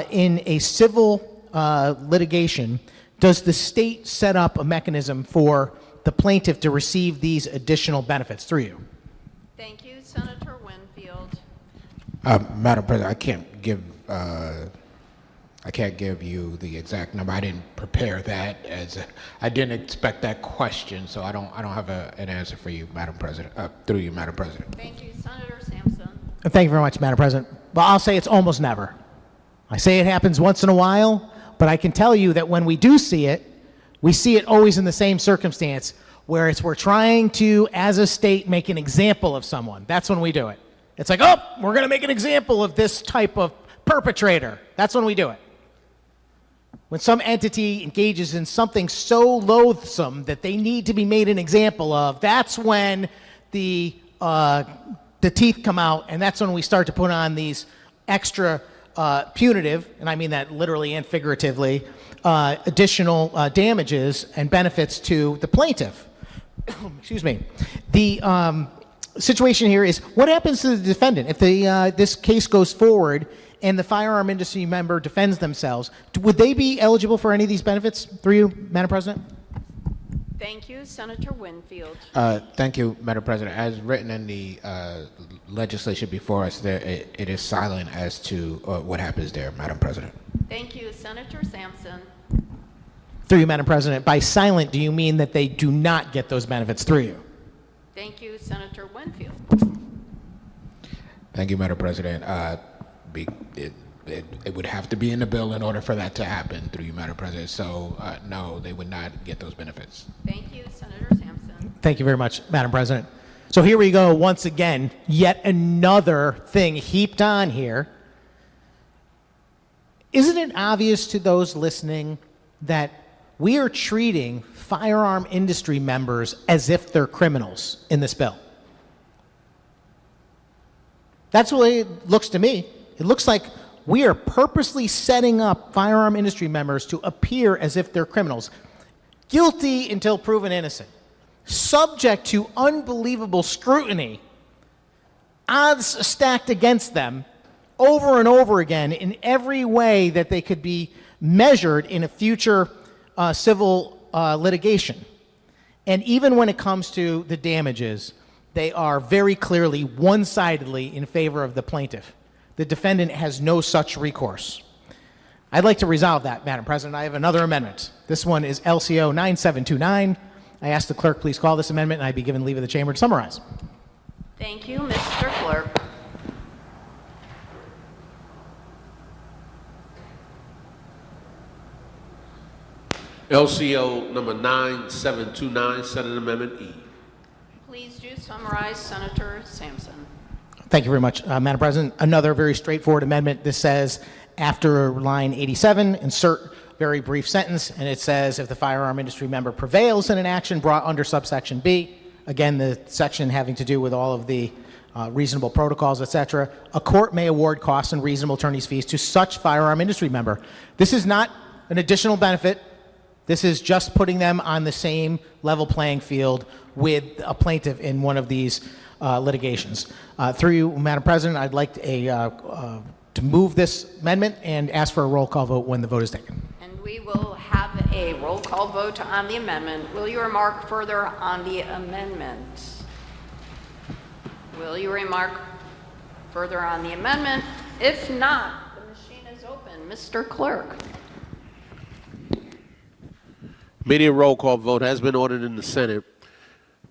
in a civil litigation does the state set up a mechanism for the plaintiff to receive these additional benefits? Through you. Thank you, Senator Winfield. Madam President, I can't give you the exact number. I didn't prepare that I didn't expect that question, so I don't have an answer for you, Madam President. Through you, Madam President. Thank you, Senator Sampson. Thank you very much, Madam President. Well, I'll say it's almost never. I say it happens once in a while, but I can tell you that when we do see it, we see it always in the same circumstance, where we're trying to, as a state, make an example of someone. That's when we do it. It's like, oh, we're going to make an example of this type of perpetrator. That's when we do it. When some entity engages in something so loathsome that they need to be made an example of, that's when the teeth come out, and that's when we start to put on these extra punitive, and I mean that literally and figuratively, additional damages and benefits to the plaintiff. Excuse me. The situation here is, what happens to the defendant if this case goes forward and the firearm industry member defends themselves? Would they be eligible for any of these benefits? Through you, Madam President. Thank you, Senator Winfield. Thank you, Madam President. As written in the legislation before us, it is silent as to what happens there, Madam President. Thank you, Senator Sampson. Through you, Madam President. By silent, do you mean that they do not get those benefits? Through you. Thank you, Senator Winfield. Thank you, Madam President. It would have to be in the bill in order for that to happen, through you, Madam President. So, no, they would not get those benefits. Thank you, Senator Sampson. Thank you very much, Madam President. So here we go once again, yet another thing heaped on here. Isn't it obvious to those listening that we are treating firearm industry members as if they're criminals in this bill? That's the way it looks to me. It looks like we are purposely setting up firearm industry members to appear as if they're criminals, guilty until proven innocent, subject to unbelievable scrutiny, odds stacked against them over and over again in every way that they could be measured in a future civil litigation. And even when it comes to the damages, they are very clearly one-sidedly in favor of the plaintiff. The defendant has no such recourse. I'd like to resolve that, Madam President. I have another amendment. This one is LCO 9729. I ask the clerk please call this amendment, and I be given leave of the chamber to summarize. Thank you, Mr. Clerk. LCO number 9729, Senate Amendment E. Please do summarize, Senator Sampson. Thank you very much, Madam President. Another very straightforward amendment. This says, after line 87, insert very brief sentence, and it says, if the firearm industry member prevails in an action brought under subsection B, again, the section having to do with all of the reasonable protocols, etc., a court may award costs and reasonable attorney's fees to such firearm industry member. This is not an additional benefit. This is just putting them on the same level playing field with a plaintiff in one of these litigations. Through you, Madam President, I'd like to move this amendment and ask for a roll call vote when the vote is taken. And we will have a roll call vote on the amendment. Will you remark further on the amendment? Will you remark further on the amendment? If not, the machine is open. Mr. Clerk. Immediate roll call vote has been ordered in the Senate.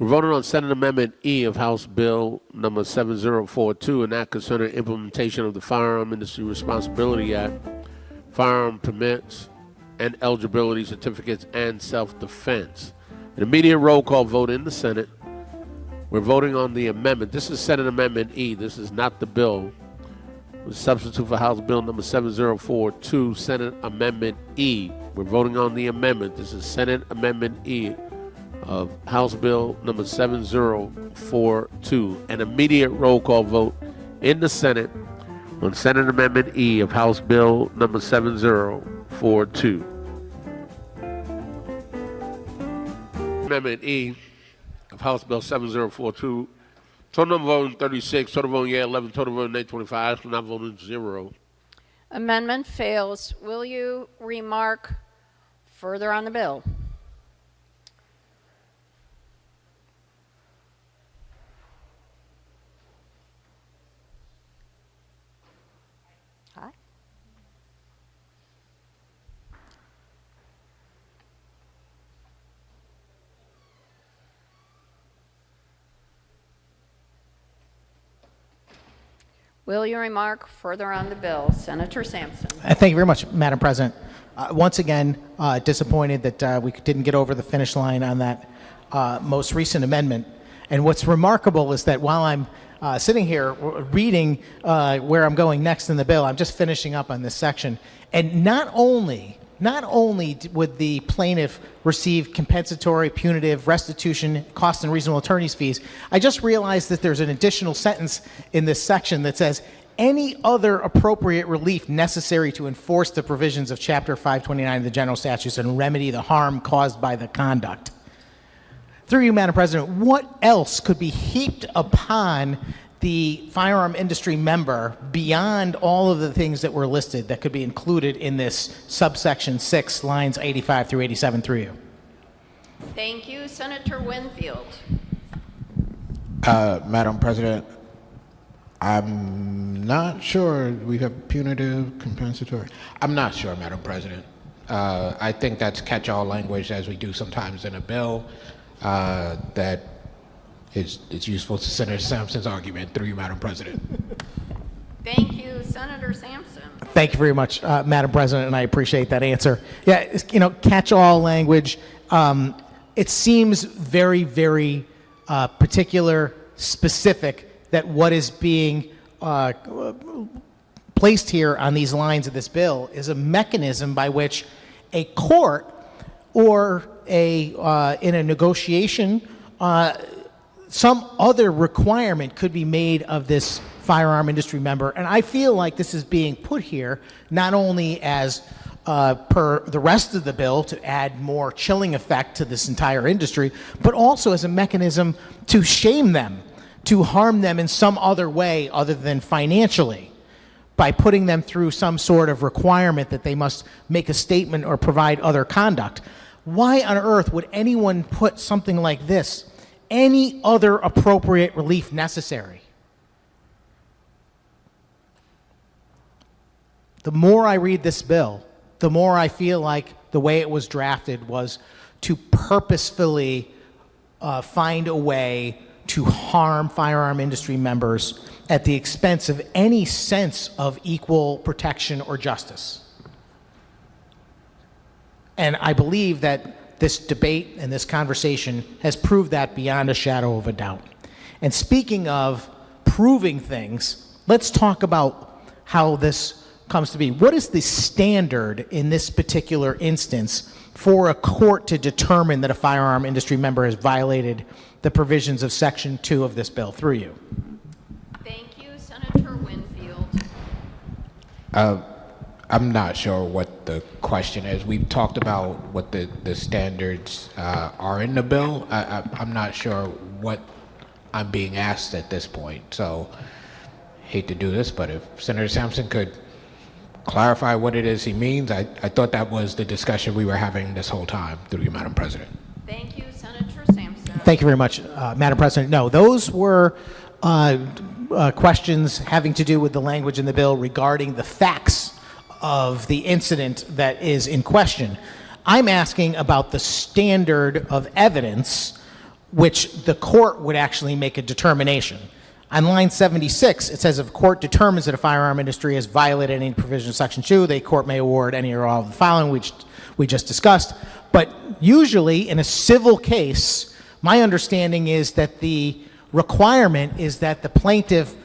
We're voting on Senate Amendment E of House Bill number 7042, an act concerning implementation of the Firearm Industry Responsibility Act, firearm permits and eligibility certificates, and self-defense. An immediate roll call vote in the Senate. We're voting on the amendment. This is Senate Amendment E. This is not the bill. The substitute for House Bill number 7042, Senate Amendment E. We're voting on the amendment. This is Senate Amendment E of House Bill number 7042. An immediate roll call vote in the Senate on Senate Amendment E of House Bill number 7042. Amendment E of House Bill 7042. Total number voting 36, total voting yeah 11, total voting nay 25, not voting 0. Amendment fails. Will you remark further on the bill? Hi. Will you remark further on the bill? Senator Sampson. Thank you very much, Madam President. Once again, disappointed that we didn't get over the finish line on that most recent amendment. And what's remarkable is that while I'm sitting here reading where I'm going next in the bill, I'm just finishing up on this section. And not only would the plaintiff receive compensatory, punitive, restitution, cost and reasonable attorney's fees, I just realized that there's an additional sentence in this section that says, any other appropriate relief necessary to enforce the provisions of Chapter 529 of the General Statutes and remedy the harm caused by the conduct. Through you, Madam President, what else could be heaped upon the firearm industry member beyond all of the things that were listed that could be included in this subsection 6, lines 85 through 87 through you? Thank you. Senator Winfield. Madam President, I'm not sure we have punitive, compensatory. I'm not sure, Madam President. I think that's catch-all language, as we do sometimes in a bill, that it's useful to Senator Sampson's argument. Through you, Madam President. Thank you, Senator Sampson. Thank you very much, Madam President, and I appreciate that answer. Yeah, catch-all language. It seems very, very particular, specific, that what is being placed here on these lines of this bill is a mechanism by which a court or in a negotiation, some other requirement could be made of this firearm industry member. And I feel like this is being put here not only as per the rest of the bill to add more chilling effect to this entire industry, but also as a mechanism to shame them, to harm them in some other way other than financially, by putting them through some sort of requirement that they must make a statement or provide other conduct. Why on earth would anyone put something like this, any other appropriate relief necessary? The more I read this bill, the more I feel like the way it was drafted was to purposefully find a way to harm firearm industry members at the expense of any sense of equal protection or justice. And I believe that this debate and this conversation has proved that beyond a shadow of a doubt. And speaking of proving things, let's talk about how this comes to be. What is the standard in this particular instance for a court to determine that a firearm industry member has violated the provisions of Section 2 of this bill? Through you. Thank you, Senator Winfield. I'm not sure what the question is. We've talked about what the standards are in the bill. I'm not sure what I'm being asked at this point. So, hate to do this, but if Senator Sampson could clarify what it is he means. I thought that was the discussion we were having this whole time, through you, Madam President. Thank you, Senator Sampson. Thank you very much, Madam President. No, those were questions having to do with the language in the bill regarding the facts of the incident that is in question. I'm asking about the standard of evidence which the court would actually make a determination. On line 76, it says if a court determines that a firearm industry has violated any provision of Section 2, the court may award any or all of the following, which we just discussed. But usually in a civil case, my understanding is that the requirement is that the plaintiff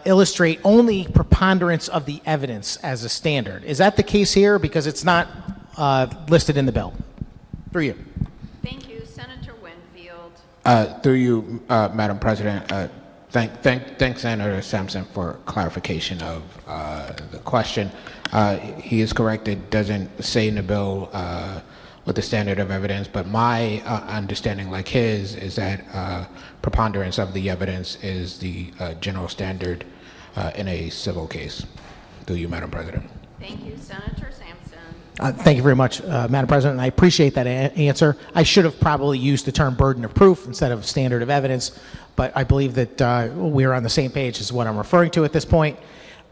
illustrate only preponderance of the evidence as a standard. Is that the case here? Because it's not listed in the bill. Through you. Thank you, Senator Winfield. Through you, Madam President, thanks, Senator Sampson, for clarification of the question. He is correct. It doesn't say in the bill what the standard of evidence, but my understanding, like his, is that preponderance of the evidence is the general standard in a civil case. Through you, Madam President. Thank you, Senator Sampson. Thank you very much, Madam President. I appreciate that answer. I should have probably used the term burden of proof instead of standard of evidence, but I believe that we're on the same page as what I'm referring to at this point.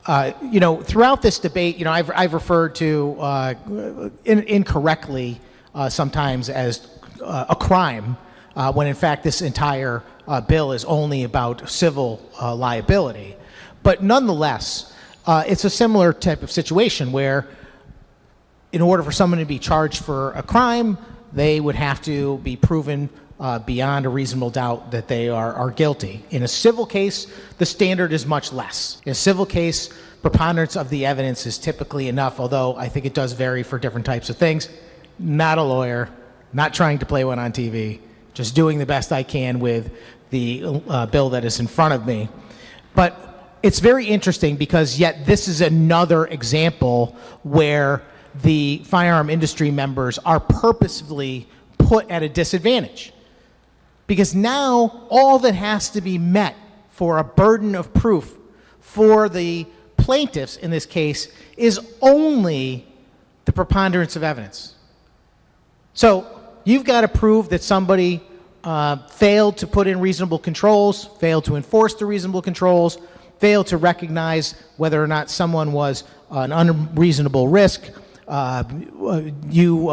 Throughout this debate, I've referred to incorrectly sometimes as a crime, when in fact this entire bill is only about civil liability. But nonetheless, it's a similar type of situation where in order for someone to be charged for a crime, they would have to be proven beyond a reasonable doubt that they are guilty. In a civil case, the standard is much less. In a civil case, preponderance of the evidence is typically enough, although I think it does vary for different types of things. Not a lawyer, not trying to play one on TV, just doing the best I can with the bill that is in front of me. But it's very interesting because yet this is another example where the firearm industry members are purposefully put at a disadvantage. Because now all that has to be met for a burden of proof for the plaintiffs in this case is only the preponderance of evidence. So you've got to prove that somebody failed to put in reasonable controls, failed to enforce the reasonable controls, failed to recognize whether or not someone was an unreasonable risk. You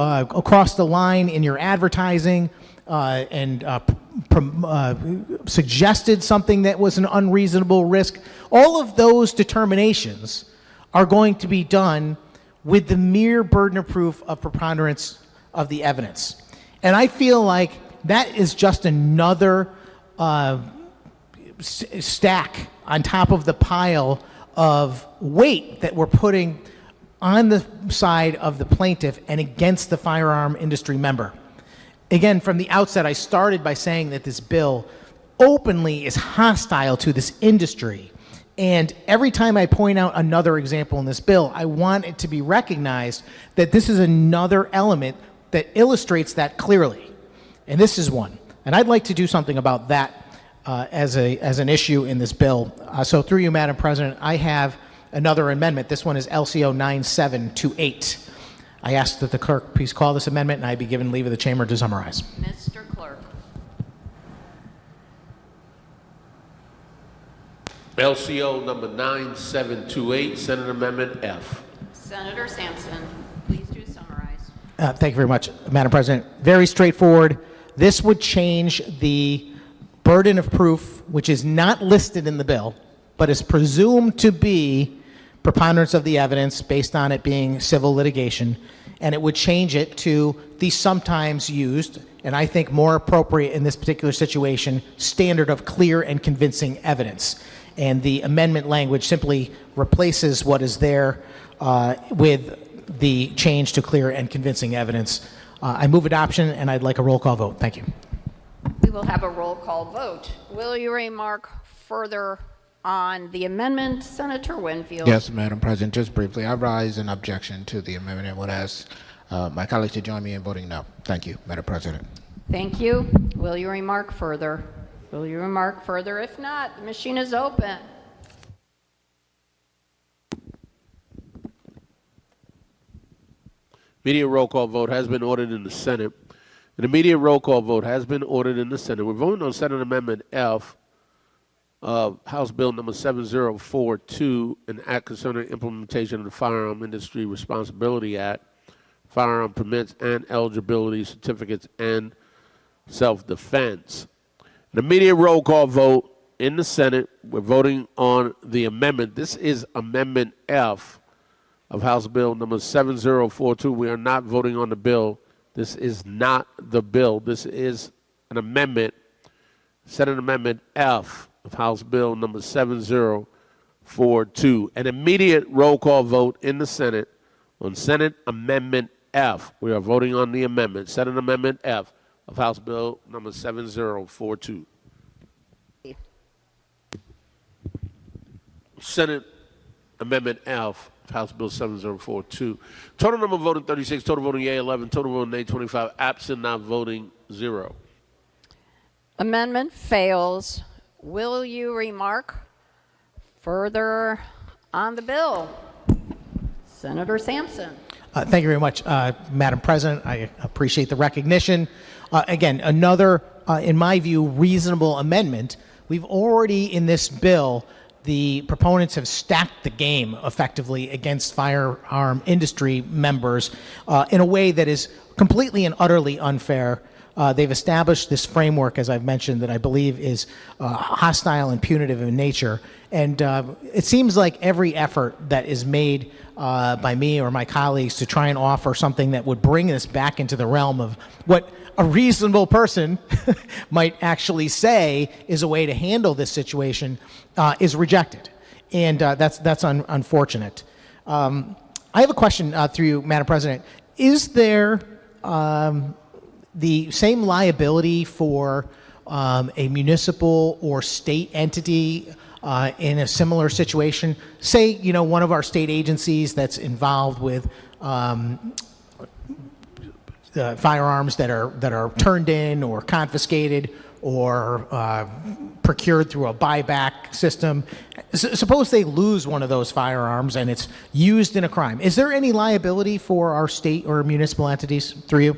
crossed the line in your advertising and suggested something that was an unreasonable risk. All of those determinations are going to be done with the mere burden of proof of preponderance of the evidence. And I feel like that is just another stack on top of the pile of weight that we're putting on the side of the plaintiff and against the firearm industry member. Again, from the outset, I started by saying that this bill openly is hostile to this industry. And every time I point out another example in this bill, I want it to be recognized that this is another element that illustrates that clearly. And this is one. And I'd like to do something about that as an issue in this bill. So through you, Madam President, I have another amendment. This one is LCO 9728. I ask that the clerk please call this amendment, and I be given leave of the chamber to summarize. Mr. Clerk. LCO number 9728, Senate Amendment F. Senator Sampson, please do summarize. Thank you very much, Madam President. Very straightforward. this would change the burden of proof, which is not listed in the bill, but is presumed to be preponderance of the evidence based on it being civil litigation, and it would change it to the sometimes used, and I think more appropriate in this particular situation, standard of clear and convincing evidence. And the amendment language simply replaces what is there with the change to clear and convincing evidence. I move adoption, and I'd like a roll call vote. Thank you. We will have a roll call vote. Will you remark further on the amendment, Senator Winfield? Yes, Madam President, just briefly, I rise in objection to the amendment and would ask my colleagues to join me in voting no. Thank you, Madam President. Thank you. Will you remark further? Will you remark further? If not, the machine is open. Immediate roll call vote has been ordered in the Senate. An immediate roll call vote has been ordered in the Senate. We're voting on Senate Amendment F of House Bill number 7042, an act concerning implementation of the Firearm Industry Responsibility Act, firearm permits and eligibility certificates, and self-defense. An immediate roll call vote in the Senate. We're voting on the amendment. This is Amendment F of House Bill number 7042. We are not voting on the bill. This is not the bill. This is an amendment, Senate Amendment F of House Bill number 7042. An immediate roll call vote in the Senate on Senate Amendment F. We are voting on the amendment, Senate Amendment F of House Bill number 7042. Senate Amendment F of House Bill 7042. Total number voting 36, total voting yea 11, total voting nay 25, absent not voting 0. Amendment fails. Will you remark further on the bill? Senator Sampson. Thank you very much, Madam President. I appreciate the recognition. Again, another, in my view, reasonable amendment. We've already, in this bill, the proponents have stacked the game effectively against firearm industry members in a way that is completely and utterly unfair. They've established this framework, as I've mentioned, that I believe is hostile and punitive in nature. And it seems like every effort that is made by me or my colleagues to try and offer something that would bring this back into the realm of what a reasonable person might actually say is a way to handle this situation is rejected. And that's unfortunate. I have a question through you, Madam President. Is there the same liability for a municipal or state entity in a similar situation? Say, you know, one of our state agencies that's involved with firearms that are turned in or confiscated or procured through a buyback system. Suppose they lose one of those firearms and it's used in a crime. Is there any liability for our state or municipal entities through you?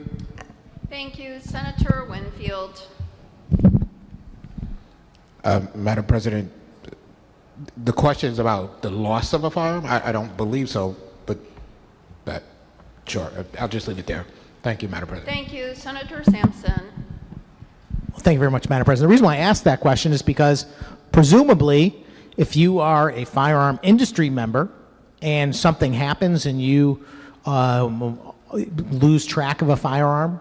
Thank you. Senator Winfield. Madam President, the question is about the loss of a firearm? I don't believe so, but sure, I'll just leave it there. Thank you, Madam President. Thank you. Senator Sampson. Well, thank you very much, Madam President. The reason why I asked that question is because presumably if you are a firearm industry member and something happens and you lose track of a firearm,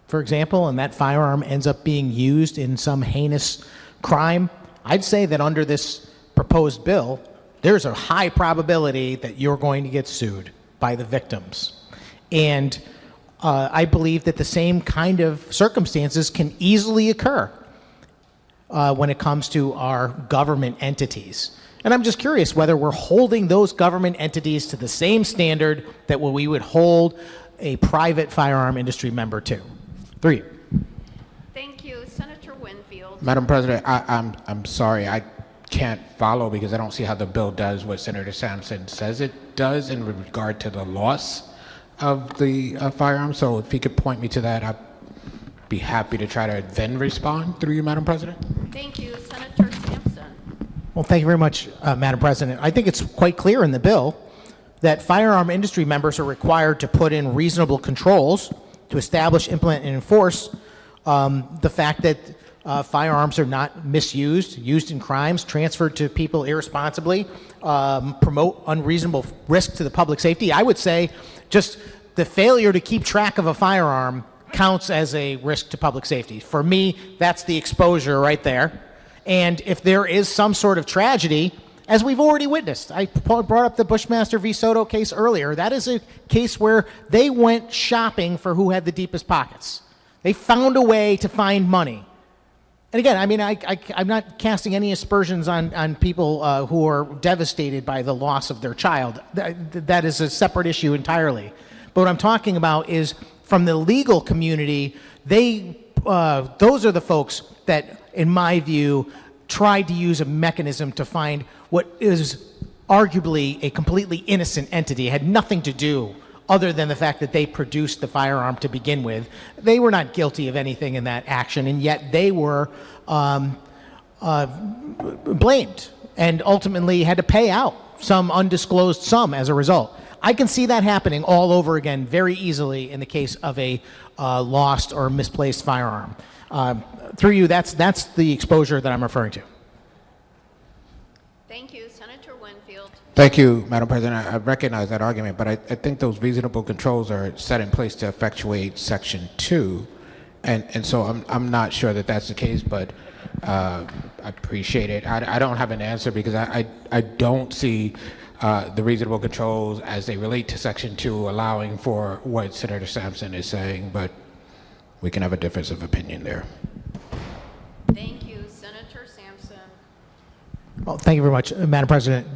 for example, and that firearm ends up being used in some heinous crime, I'd say that under this proposed bill, there's a high probability that you're going to get sued by the victims. And I believe that the same kind of circumstances can easily occur when it comes to our government entities. And I'm just curious whether we're holding those government entities to the same standard that we would hold a private firearm industry member to. Through you. Thank you. Senator Winfield. Madam President, I'm sorry, I can't follow because I don't see how the bill does what Senator Sampson says it does in regard to the loss of the firearm. So if he could point me to that, I'd be happy to try to then respond through you, Madam President. Thank you. Senator Sampson. Well, thank you very much, Madam President. I think it's quite clear in the bill that firearm industry members are required to put in reasonable controls to establish, implement, and enforce The fact that firearms are not misused, used in crimes, transferred to people irresponsibly, promote unreasonable risk to the public safety. I would say just the failure to keep track of a firearm counts as a risk to public safety. For me, that's the exposure right there. And if there is some sort of tragedy, as we've already witnessed, I brought up the Bushmaster v. Soto case earlier. That is a case where they went shopping for who had the deepest pockets. They found a way to find money. And again, I mean, I'm not casting any aspersions on people who are devastated by the loss of their child. That is a separate issue entirely. But what I'm talking about is from the legal community, those are the folks that, in my view, tried to use a mechanism to find what is arguably a completely innocent entity. It had nothing to do other than the fact that they produced the firearm to begin with. They were not guilty of anything in that action, and yet they were blamed and ultimately had to pay out some undisclosed sum as a result. I can see that happening all over again very easily in the case of a lost or misplaced firearm. Through you, that's the exposure that I'm referring to. Thank you. Senator Winfield. Thank you, Madam President. I recognize that argument, but I think those reasonable controls are set in place to effectuate Section 2, and so I'm not sure that that's the case, but I appreciate it. I don't have an answer because I don't see the reasonable controls as they relate to Section 2 allowing for what Senator Sampson is saying, but we can have a difference of opinion there. Thank you. Senator Sampson. Well, thank you very much, Madam President.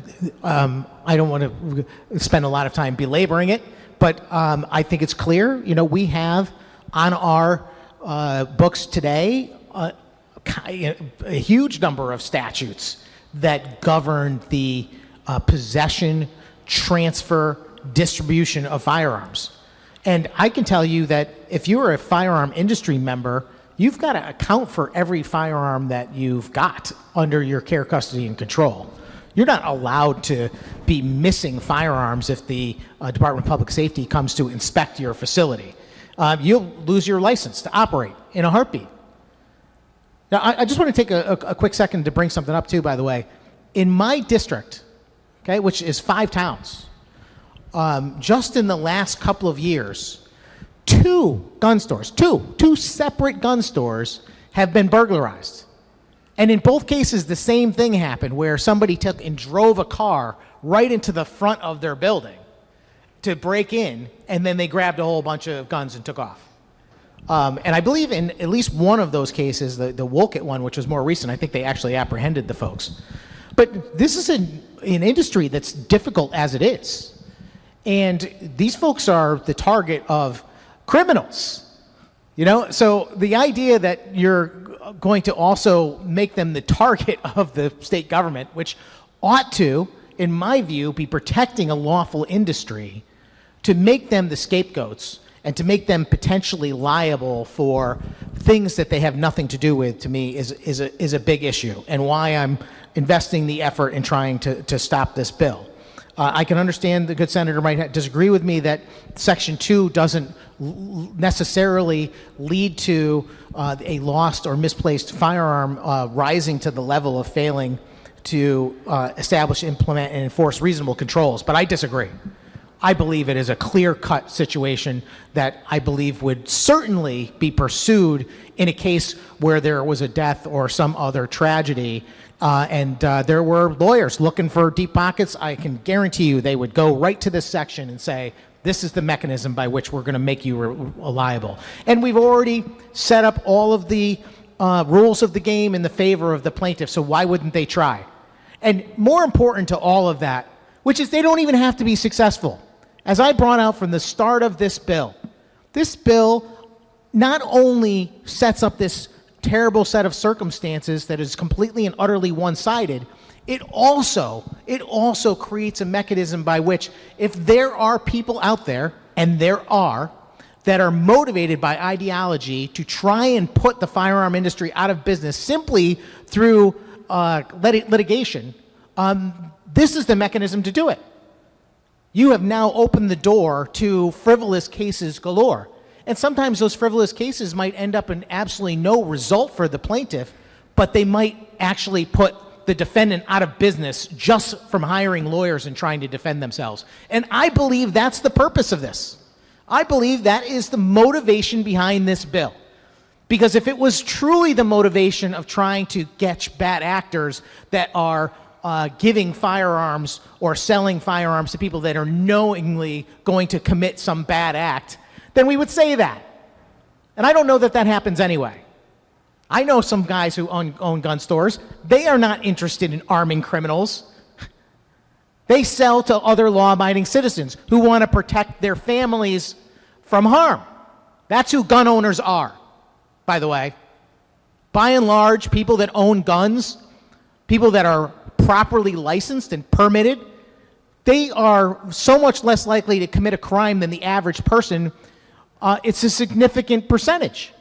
I don't want to spend a lot of time belaboring it, but I think it's clear. You know, we have on our books today a huge number of statutes that govern the possession, transfer, distribution of firearms. And I can tell you that if you're a firearm industry member, you've got to account for every firearm that you've got under your care, custody, and control. You're not allowed to be missing firearms if the Department of Public Safety comes to inspect your facility. You'll lose your license to operate in a heartbeat. Now, I just want to take a quick second to bring something up, too, by the way. In my district, okay, which is 5 towns, just in the last couple of years, 2 gun stores, two separate gun stores have been burglarized. And in both cases, the same thing happened where somebody took and drove a car right into the front of their building to break in, and then they grabbed a whole bunch of guns and took off. And I believe in at least one of those cases, the Wolcott one, which was more recent, I think they actually apprehended the folks. But this is an industry that's difficult as it is. And these folks are the target of criminals. You know, so the idea that you're going to also make them the target of the state government, which ought to, in my view, be protecting a lawful industry, to make them the scapegoats and to make them potentially liable for things that they have nothing to do with, to me, is a big issue, and why I'm investing the effort in trying to stop this bill. I can understand the good senator might disagree with me that Section 2 doesn't necessarily lead to a lost or misplaced firearm rising to the level of failing to establish, implement, and enforce reasonable controls, but I disagree. I believe it is a clear-cut situation that I believe would certainly be pursued in a case where there was a death or some other tragedy, and there were lawyers looking for deep pockets. I can guarantee you they would go right to this section and say, this is the mechanism by which we're going to make you liable. And we've already set up all of the rules of the game in the favor of the plaintiff, so why wouldn't they try? And more important to all of that, which is they don't even have to be successful. As I brought out from the start of this bill not only sets up this terrible set of circumstances that is completely and utterly one-sided, it also creates a mechanism by which, if there are people out there, and there are, that are motivated by ideology to try and put the firearm industry out of business simply through litigation, this is the mechanism to do it. You have now opened the door to frivolous cases galore. And sometimes those frivolous cases might end up in absolutely no result for the plaintiff, but they might actually put the defendant out of business just from hiring lawyers and trying to defend themselves. And I believe that's the purpose of this. I believe that is the motivation behind this bill. Because if it was truly the motivation of trying to catch bad actors that are giving firearms or selling firearms to people that are knowingly going to commit some bad act, then we would say that. And I don't know that that happens anyway. I know some guys who own gun stores. They are not interested in arming criminals. They sell to other law-abiding citizens who want to protect their families from harm. That's who gun owners are, by the way. By and large, people that own guns, people that are properly licensed and permitted, they are so much less likely to commit a crime than the average person. It's a significant percentage.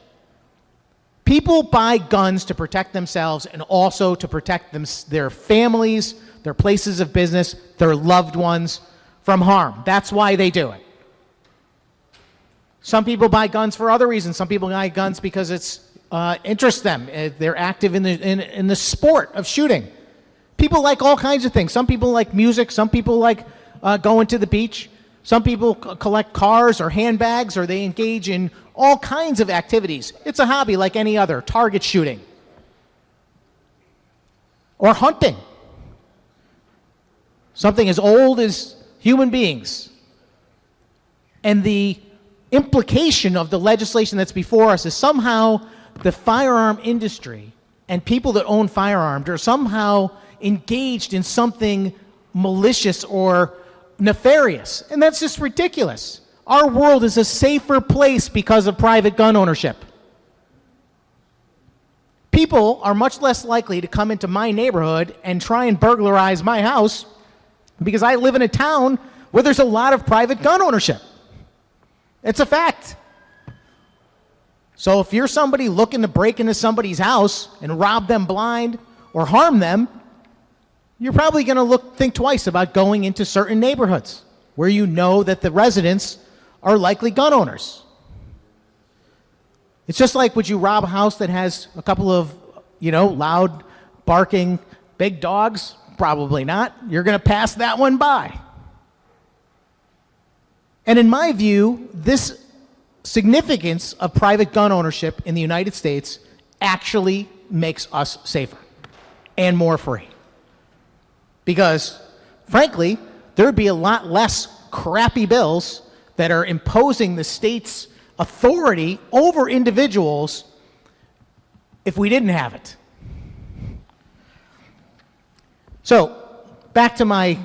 People buy guns to protect themselves and also to protect their families, their places of business, their loved ones from harm. That's why they do it. Some people buy guns for other reasons. Some people buy guns because it interests them. They're active in the sport of shooting. People like all kinds of things. Some people like music. Some people like going to the beach. Some people collect cars or handbags, or they engage in all kinds of activities. It's a hobby like any other. Target shooting. Or hunting. Something as old as human beings. And the implication of the legislation that's before us is somehow the firearm industry and people that own firearms are somehow engaged in something malicious or nefarious. And that's just ridiculous. Our world is a safer place because of private gun ownership. People are much less likely to come into my neighborhood and try and burglarize my house because I live in a town where there's a lot of private gun ownership. It's a fact. So if you're somebody looking to break into somebody's house and rob them blind or harm them, you're probably going to think twice about going into certain neighborhoods where you know that the residents are likely gun owners. It's just like, would you rob a house that has a couple of, loud, barking, big dogs? Probably not. You're going to pass that one by. And in my view, this significance of private gun ownership in the United States actually makes us safer and more free. Because, frankly, there would be a lot less crappy bills that are imposing the state's authority over individuals if we didn't have it. So, back to my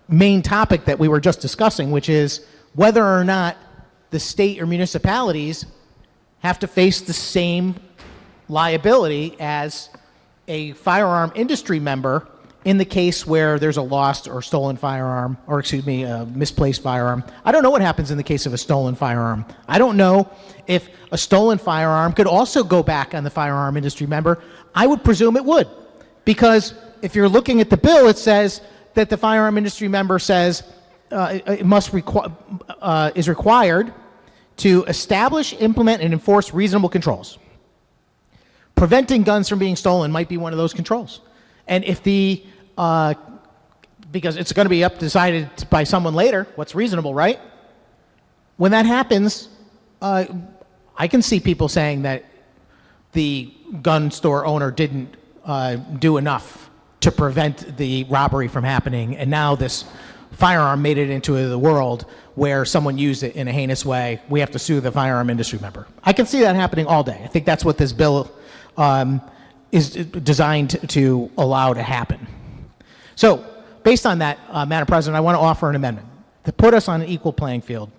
main topic that we were just discussing, which is whether or not the state or municipalities have to face the same liability as a firearm industry member in the case where there's a lost or stolen firearm, or a misplaced firearm. I don't know what happens in the case of a stolen firearm. I don't know if a stolen firearm could also go back on the firearm industry member. I would presume it would, because if you're looking at the bill, it says that the firearm industry member says is required to establish, implement, and enforce reasonable controls. Preventing guns from being stolen might be one of those controls. And if because it's going to be decided by someone later, what's reasonable, right? When that happens, I can see people saying that the gun store owner didn't do enough to prevent the robbery from happening, and now this firearm made it into the world where someone used it in a heinous way. We have to sue the firearm industry member. I can see that happening all day. I think that's what this bill is designed to allow to happen. So, based on that, Madam President, I want to offer an amendment to put us on an equal playing field.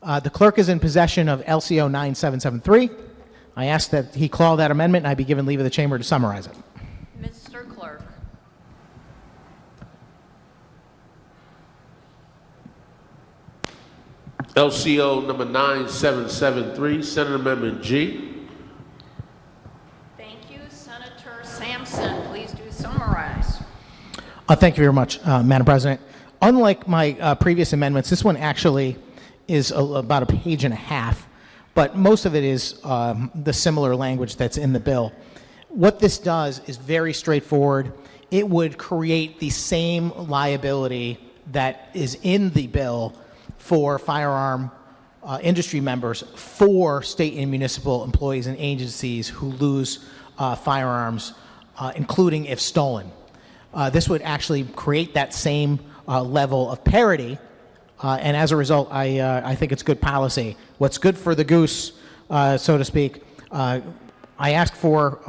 The clerk is in possession of LCO 9773. I ask that he call that amendment, and I be given leave of the chamber to summarize it. Mr. Clerk. LCO number 9773, Senate Amendment G. Thank you. Senator Sampson, please do summarize. Thank you very much, Madam President. Unlike my previous amendments, this one actually is about a page and a half, but most of it is the similar language that's in the bill. What this does is very straightforward. It would create the same liability that is in the bill for firearm industry members for state and municipal employees and agencies who lose firearms, including if stolen. This would actually create that same level of parity, and as a result, I think it's good policy. What's good for the goose, so to speak, I ask for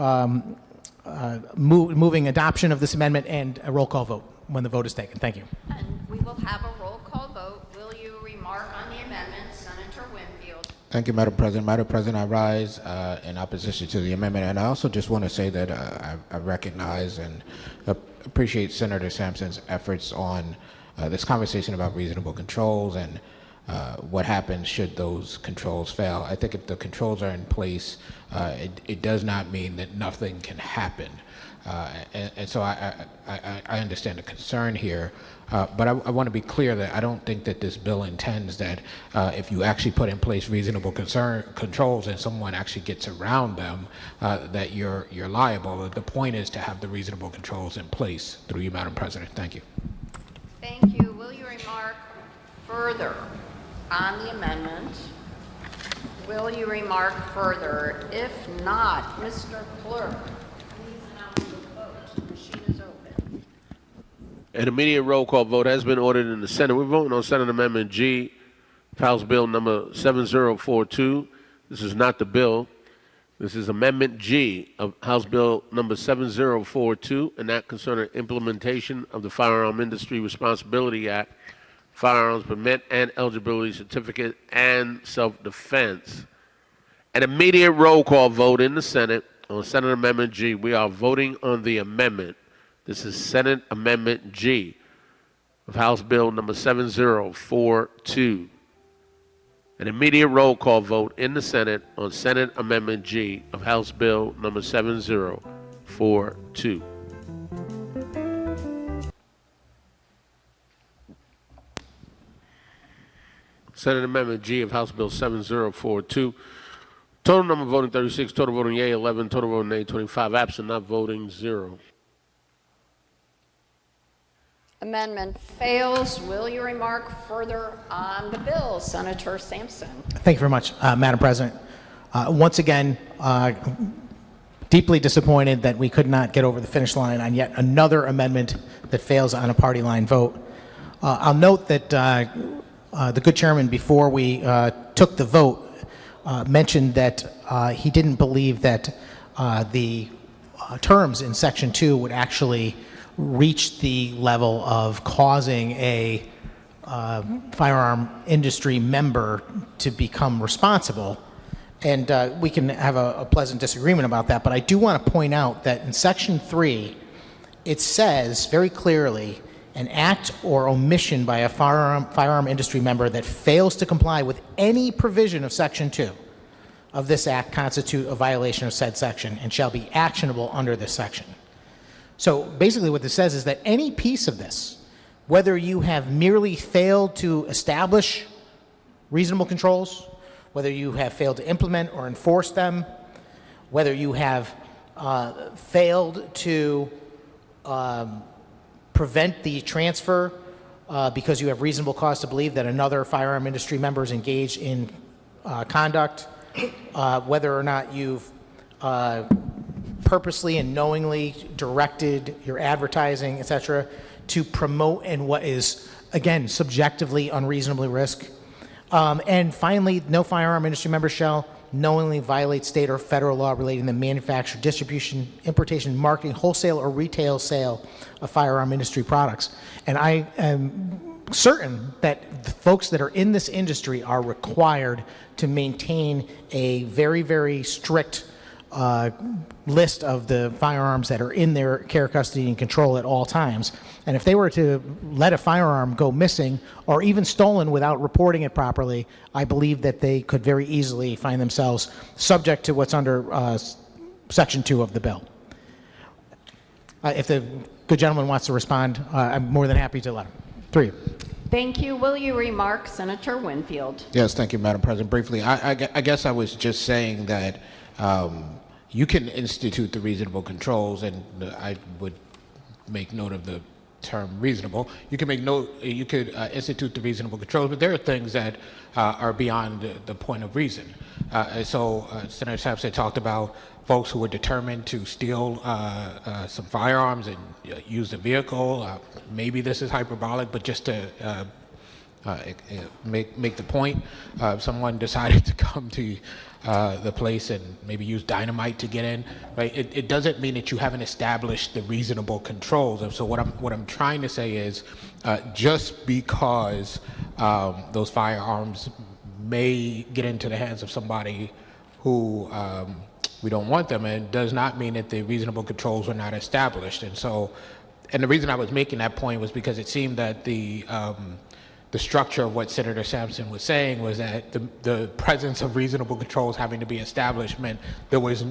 moving adoption of this amendment and a roll call vote when the vote is taken. Thank you. And we will have a roll call vote. Will you remark on the amendment, Senator Winfield? Thank you, Madam President. Madam President, I rise in opposition to the amendment, and I also just want to say that I recognize and appreciate Senator Sampson's efforts on this conversation about reasonable controls and what happens should those controls fail. I think if the controls are in place, it does not mean that nothing can happen. And so I understand the concern here, but I want to be clear that I don't think that this bill intends that if you actually put in place reasonable controls and someone actually gets around them, that you're liable. The point is to have the reasonable controls in place. Through you, Madam President. Thank you. Thank you. Will you remark further on the amendment? Will you remark further? If not, Mr. Clerk, please announce the vote. The machine is open. An immediate roll call vote has been ordered in the Senate. We're voting on Senate Amendment G, House Bill number 7042. This is not the bill. This is Amendment G of House Bill number 7042, and that concerning implementation of the Firearm Industry Responsibility Act, Firearms Permit and Eligibility Certificate, and Self-Defense. An immediate roll call vote in the Senate on Senate Amendment G. We are voting on the amendment. This is Senate Amendment G of House Bill number 7042. An immediate roll call vote in the Senate on Senate Amendment G of House Bill number 7042. Senate Amendment G of House Bill 7042. Total number voting 36, total voting yea 11, total voting nay 25, absent not voting 0. Amendment fails. Will you remark further on the bill, Senator Sampson? Thank you very much, Madam President. Once again, deeply disappointed that we could not get over the finish line on yet another amendment that fails on a party line vote. I'll note that the good chairman, before we took the vote, mentioned that he didn't believe that the terms in Section 2 would actually reach the level of causing a firearm industry member to become responsible. And we can have a pleasant disagreement about that, but I do want to point out that in Section 3, it says very clearly, an act or omission by a firearm industry member that fails to comply with any provision of Section 2 of this act constitute a violation of said section and shall be actionable under this section. So basically what this says is that any piece of this, whether you have merely failed to establish reasonable controls, whether you have failed to implement or enforce them, whether you have failed to prevent the transfer because you have reasonable cause to believe that another firearm industry member is engaged in conduct, whether or not you've purposely and knowingly directed your advertising, etc., to promote in what is, again, subjectively unreasonably risk. And finally, no firearm industry member shall knowingly violate state or federal law relating to the manufacture, distribution, importation, marketing, wholesale, or retail sale of firearm industry products. And I am certain that the folks that are in this industry are required to maintain a very, very strict list of the firearms that are in their care, custody, and control at all times. And if they were to let a firearm go missing or even stolen without reporting it properly, I believe that they could very easily find themselves subject to what's under Section 2 of the bill. If the good gentleman wants to respond, I'm more than happy to let him. Through you. Thank you. Will you remark, Senator Winfield? Yes, thank you, Madam President. Briefly, I guess I was just saying that you can institute the reasonable controls, and I would make note of the term reasonable. You can make note. You could institute the reasonable controls, but there are things that are beyond the point of reason. Senator Sampson talked about folks who were determined to steal some firearms and use the vehicle. Maybe this is hyperbolic, but just to make the point, if someone decided to come to the place and maybe use dynamite to get in, right? It doesn't mean that you haven't established the reasonable controls. And so what I'm trying to say is, just because those firearms may get into the hands of somebody who we don't want them in, does not mean that the reasonable controls were not established. And the reason I was making that point was because it seemed that the structure of what Senator Sampson was saying was that the presence of reasonable controls having to be established meant there was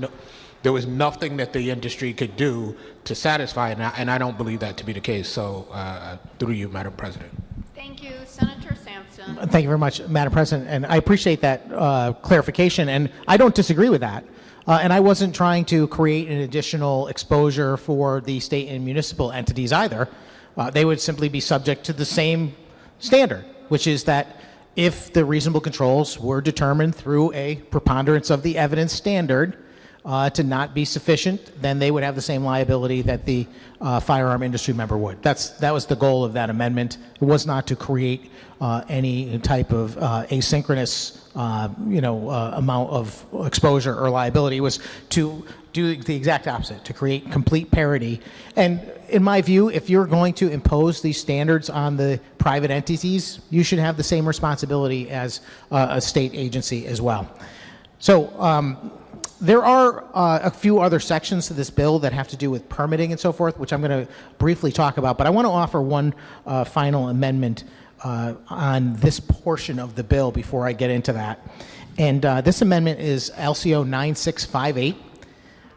nothing that the industry could do to satisfy it, and I don't believe that to be the case. So through you, Madam President. Thank you, Senator Sampson. Thank you very much, Madam President, and I appreciate that clarification, and I don't disagree with that. And I wasn't trying to create an additional exposure for the state and municipal entities either. They would simply be subject to the same standard, which is that if the reasonable controls were determined through a preponderance of the evidence standard to not be sufficient, then they would have the same liability that the firearm industry member would. That was the goal of that amendment. It was not to create any type of asynchronous amount of exposure or liability. It was to do the exact opposite, to create complete parity. And in my view, if you're going to impose these standards on the private entities, you should have the same responsibility as a state agency as well. So there are a few other sections to this bill that have to do with permitting and so forth, which I'm going to briefly talk about. But I want to offer one final amendment on this portion of the bill before I get into that. And this amendment is LCO 9658.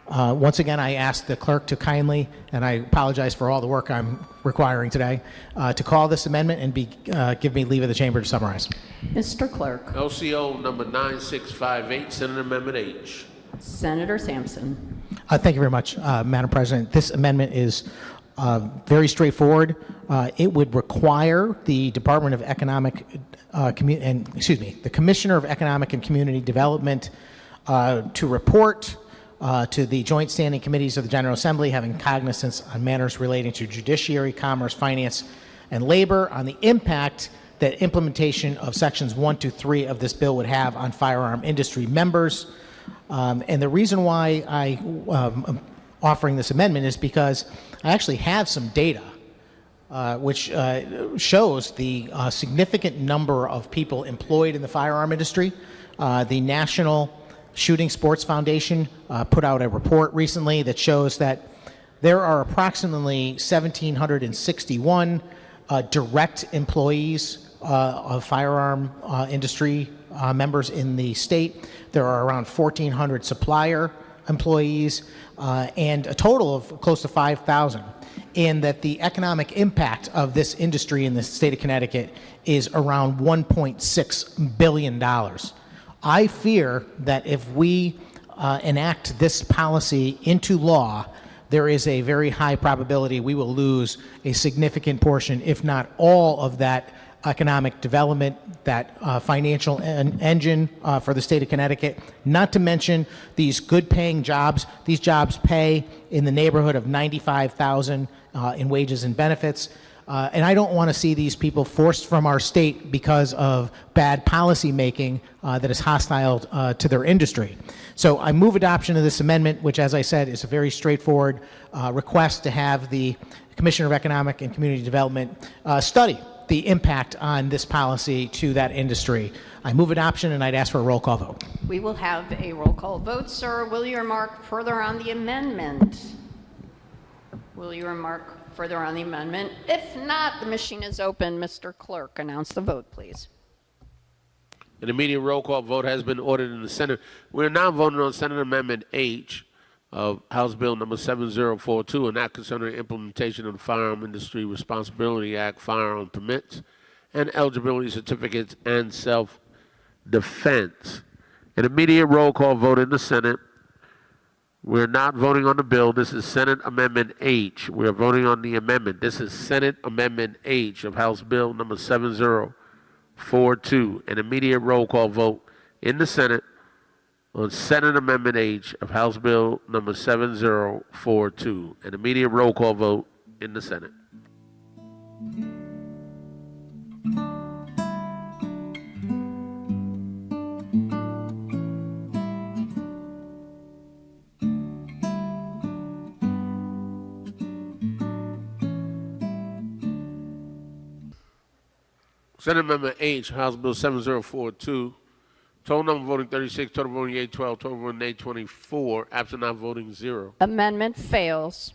Once again, I ask the clerk to kindly, and I apologize for all the work I'm requiring today, to call this amendment and give me leave of the chamber to summarize. Mr. Clerk. LCO number 9658, Senate Amendment H. Senator Sampson. Thank you very much, Madam President. This amendment is very straightforward. It would require the Department of Economic, the Commissioner of Economic and Community Development to report to the Joint Standing Committees of the General Assembly having cognizance on matters relating to judiciary, commerce, finance, and labor on the impact that implementation of sections 1 to 3 of this bill would have on firearm industry members. And the reason why I'm offering this amendment is because I actually have some data which shows the significant number of people employed in the firearm industry. The National Shooting Sports Foundation put out a report recently that shows that there are approximately 1,761 direct employees of firearm industry members in the state. There are around 1,400 supplier employees and a total of close to 5,000. And that the economic impact of this industry in the state of Connecticut is around $1.6 billion. I fear that if we enact this policy into law, there is a very high probability we will lose a significant portion, if not all, of that economic development, that financial engine for the state of Connecticut, not to mention these good-paying jobs. These jobs pay in the neighborhood of $95,000 in wages and benefits. And I don't want to see these people forced from our state because of bad policy making that is hostile to their industry. So I move adoption of this amendment, which, as I said, is a very straightforward request to have the Commissioner of Economic and Community Development study the impact on this policy to that industry. I move adoption, and I'd ask for a roll call vote. We will have a roll call vote, sir. Will you remark further on the amendment? Will you remark further on the amendment? If not, the machine is open. Mr. Clerk, announce the vote, please. An immediate roll call vote has been ordered in the Senate. We're now voting on Senate Amendment H of House Bill number 7042, an act concerning implementation of the Firearm Industry Responsibility Act, firearm permits, and eligibility certificates and self-defense. An immediate roll call vote in the Senate. We're not voting on the bill. This is Senate Amendment H. We're voting on the amendment. This is Senate Amendment H of House Bill number 7042. An immediate roll call vote in the Senate on Senate Amendment H of House Bill number 7042. An immediate roll call vote in the Senate. Senate Amendment H, House Bill 7042. Total number voting 36, total voting yea 12, total voting nay 24, absent not voting 0. Amendment fails.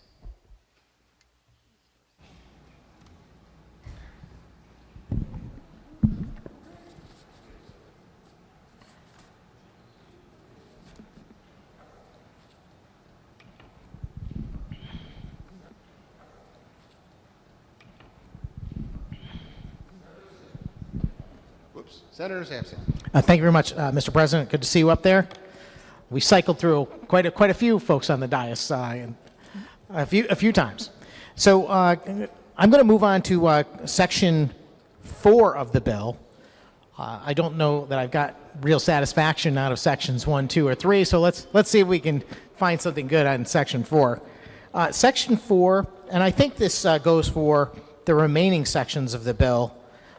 Whoops. Senator Sampson. Thank you very much, Mr. President. Good to see you up there. We cycled through quite a few folks on the dais and a few times. So I'm going to move on to Section 4 of the bill. I don't know that I've got real satisfaction out of Sections 1, 2, or 3, so let's see if we can find something good on Section 4. Section 4, and I think this goes for the remaining sections of the bill,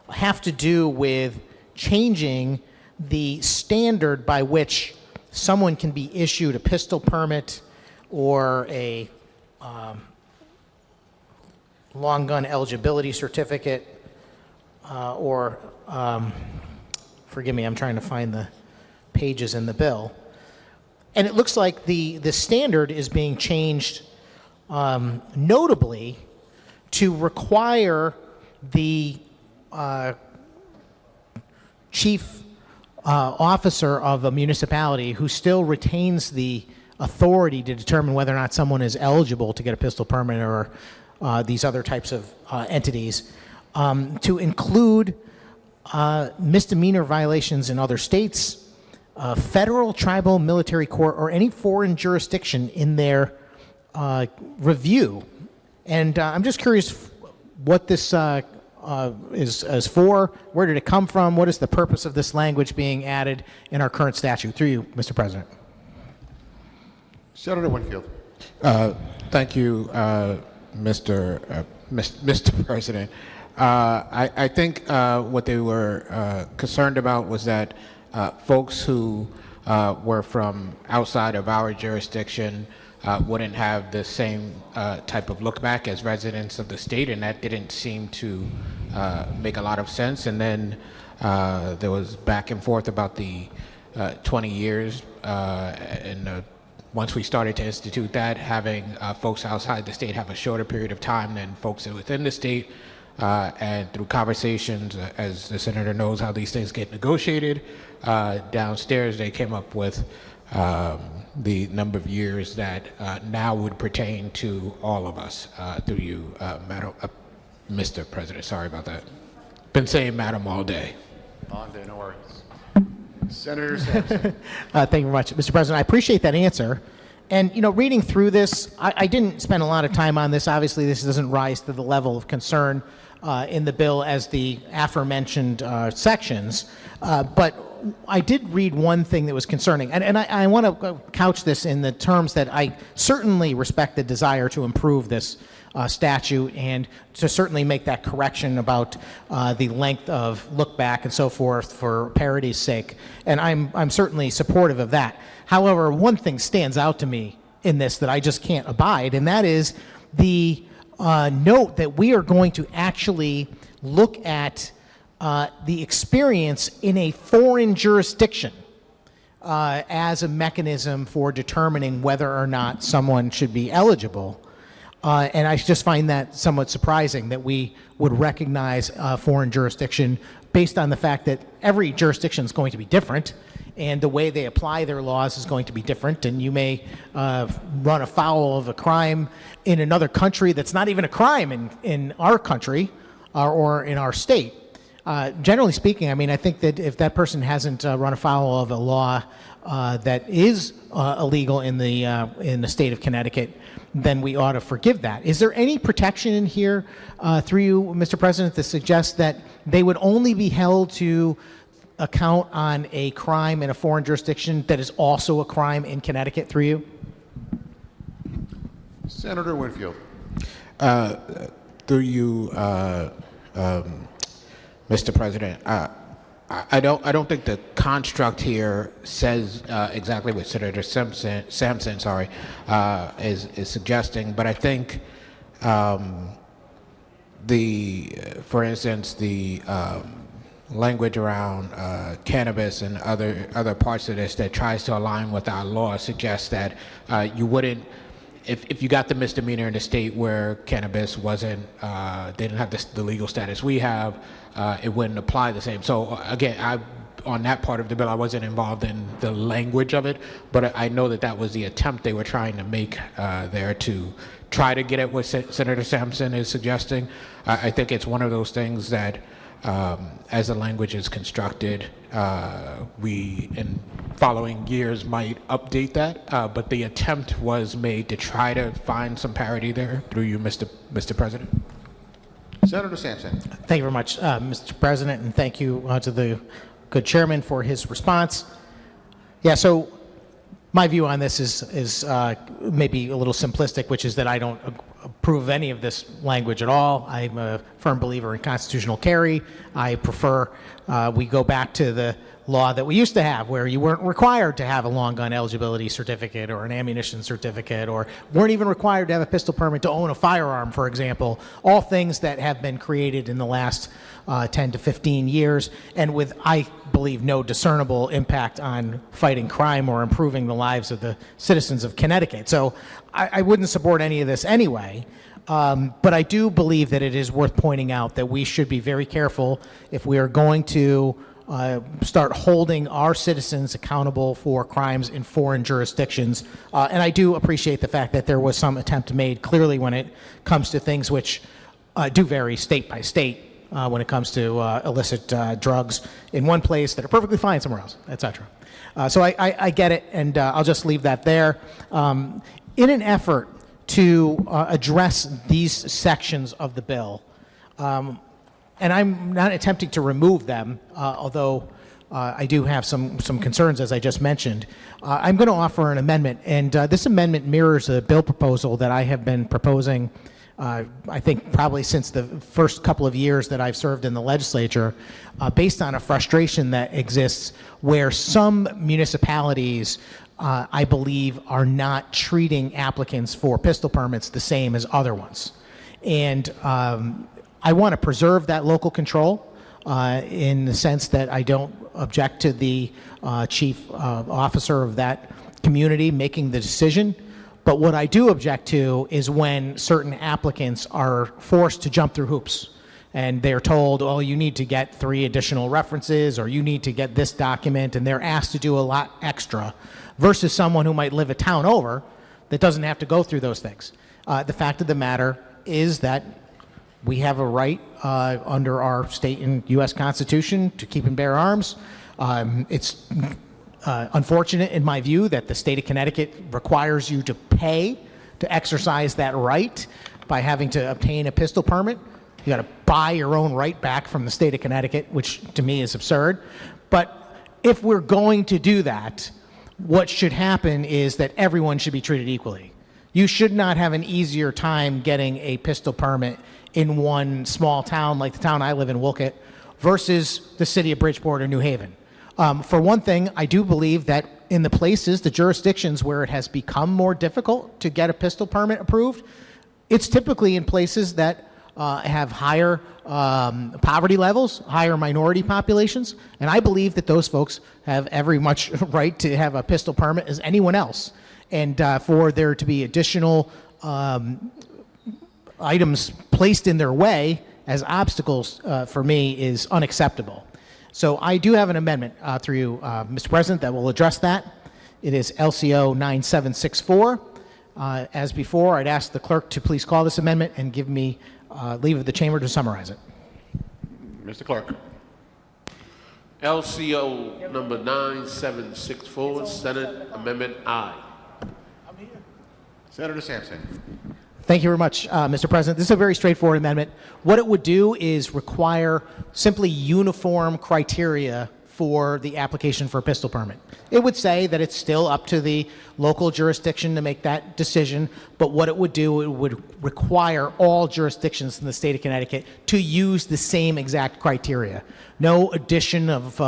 have to do with changing the standard by which someone can be issued a pistol permit or a long gun eligibility certificate or forgive me, I'm trying to find the pages in the bill. And it looks like the standard is being changed notably to require the chief officer of a municipality who still retains the authority to determine whether or not someone is eligible to get a pistol permit or these other types of entities, to include misdemeanor violations in other states, federal, tribal, military court, or any foreign jurisdiction in their review. And I'm just curious what this is for. Where did it come from? What is the purpose of this language being added in our current statute? Through you, Mr. President. Senator Winfield. Thank you, Mr. President. I think what they were concerned about was that folks who were from outside of our jurisdiction wouldn't have the same type of look back as residents of the state, and that didn't seem to make a lot of sense. And then there was back and forth about the 20 years, and once we started to institute that, having folks outside the state have a shorter period of time than folks within the state, and through conversations, as the senator knows how these things get negotiated, downstairs they came up with the number of years that now would pertain to all of us. Through you, Madam, Mr. President, sorry about that. Been saying madam all day. On day, no worries. Senator Sampson. Thank you very much, Mr. President. I appreciate that answer. And, you know, reading through this, I didn't spend a lot of time on this. Obviously, this doesn't rise to the level of concern in the bill as the aforementioned sections. But I did read one thing that was concerning. And I want to couch this in the terms that I certainly respect the desire to improve this statute and to certainly make that correction about the length of look back and so forth for parity's sake. And I'm certainly supportive of that. However, one thing stands out to me in this that I just can't abide, and that is the note that we are going to actually look at the experience in a foreign jurisdiction as a mechanism for determining whether or not someone should be eligible. And I just find that somewhat surprising that we would recognize a foreign jurisdiction based on the fact that every jurisdiction is going to be different and the way they apply their laws is going to be different. And you may run afoul of a crime in another country that's not even a crime in our country or in our state. Generally speaking, I mean, I think that if that person hasn't run afoul of a law that is illegal in the state of Connecticut, then we ought to forgive that. Is there any protection in here, through you, Mr. President, that suggests that they would only be held to account on a crime in a foreign jurisdiction that is also a crime in Connecticut, through you? Senator Winfield. Through you, Mr. President, I don't think the construct here says exactly what Senator Sampson is suggesting, but I think for instance, the language around cannabis and other parts of this that tries to align with our law suggests that you wouldn't, if you got the misdemeanor in a state where cannabis wasn't, they didn't have the legal status we have, it wouldn't apply the same. So again, on that part of the bill, I wasn't involved in the language of it, but I know that was the attempt they were trying to make there to try to get at what Senator Sampson is suggesting. I think it's one of those things that, as the language is constructed, we in following years might update that, but the attempt was made to try to find some parity there, through you, Mr. President. Senator Sampson. Thank you very much, Mr. President, and thank you to the good chairman for his response. Yeah, so my view on this is maybe a little simplistic, which is that I don't approve of any of this language at all. I'm a firm believer in constitutional carry. I prefer we go back to the law that we used to have, where you weren't required to have a long gun eligibility certificate or an ammunition certificate, or weren't even required to have a pistol permit to own a firearm, for example. All things that have been created in the last 10 to 15 years, and with, I believe, no discernible impact on fighting crime or improving the lives of the citizens of Connecticut. So I wouldn't support any of this anyway. But I do believe that it is worth pointing out that we should be very careful if we are going to start holding our citizens accountable for crimes in foreign jurisdictions. And I do appreciate the fact that there was some attempt made, clearly, when it comes to things which do vary state by state, when it comes to illicit drugs in one place that are perfectly fine somewhere else, etc. So I get it, and I'll just leave that there. In an effort to address these sections of the bill, and I'm not attempting to remove them, although I do have some concerns, as I just mentioned. I'm going to offer an amendment, and this amendment mirrors a bill proposal that I have been proposing, I think probably since the first couple of years that I've served in the legislature, based on a frustration that exists where some municipalities, I believe, are not treating applicants for pistol permits the same as other ones. And I want to preserve that local control in the sense that I don't object to the chief officer of that community making the decision. But what I do object to is when certain applicants are forced to jump through hoops and they're told, oh, you need to get 3 additional references, or you need to get this document, and they're asked to do a lot extra, versus someone who might live a town over that doesn't have to go through those things. The fact of the matter is that we have a right under our state and U.S. Constitution to keep and bear arms. It's unfortunate, in my view, that the state of Connecticut requires you to pay to exercise that right by having to obtain a pistol permit. You got to buy your own right back from the state of Connecticut, which to me is absurd. But if we're going to do that, what should happen is that everyone should be treated equally. You should not have an easier time getting a pistol permit in one small town like the town I live in, Wolcott, versus the city of Bridgeport or New Haven. For one thing, I do believe that in the jurisdictions where it has become more difficult to get a pistol permit approved, it's typically in places that have higher poverty levels, higher minority populations, and I believe that those folks have every much right to have a pistol permit as anyone else. And for there to be additional items placed in their way as obstacles, for me, is unacceptable. So I do have an amendment through you, Mr. President, that will address that. It is LCO 9764. As before, I'd ask the clerk to please call this amendment and give me leave of the chamber to summarize it. Mr. Clerk. LCO number 9764, Senate Amendment I. Senator Sampson. Thank you very much, Mr. President. This is a very straightforward amendment. What it would do is require simply uniform criteria for the application for a pistol permit. It would say that it's still up to the local jurisdiction to make that decision, but what it would do, it would require all jurisdictions in the state of Connecticut to use the same exact criteria. No addition of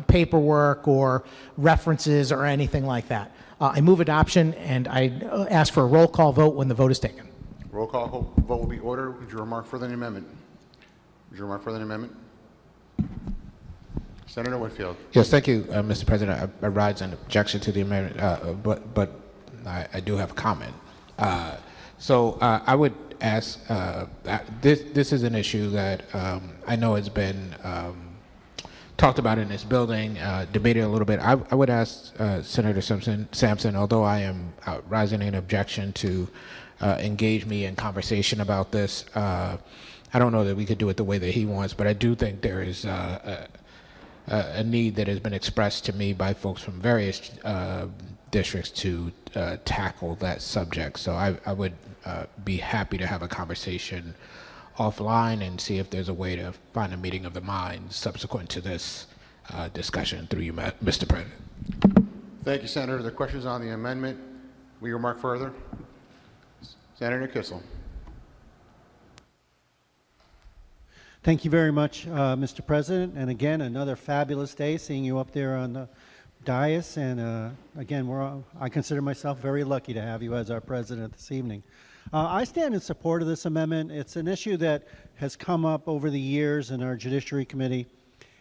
paperwork or references or anything like that. I move adoption, and I ask for a roll call vote when the vote is taken. Roll call vote will be ordered. Would you remark further on the amendment? Would you remark further on the amendment? Senator Winfield. Yes, thank you, Mr. President. I rise in objection to the amendment, but I do have a comment. So I would ask, this is an issue that I know has been talked about in this building, debated a little bit. I would ask Senator Sampson, although I am rising in objection, to engage me in conversation about this. I don't know that we could do it the way that he wants, but I do think there is a need that has been expressed to me by folks from various districts to tackle that subject. So I would be happy to have a conversation offline and see if there's a way to find a meeting of the minds subsequent to this discussion through you, Mr. President. Thank you, Senator. The questions on the amendment. Will you remark further? Senator Kissel. Thank you very much, Mr. President. And again, another fabulous day seeing you up there on the dais. And again, I consider myself very lucky to have you as our president this evening. I stand in support of this amendment. It's an issue that has come up over the years in our Judiciary Committee.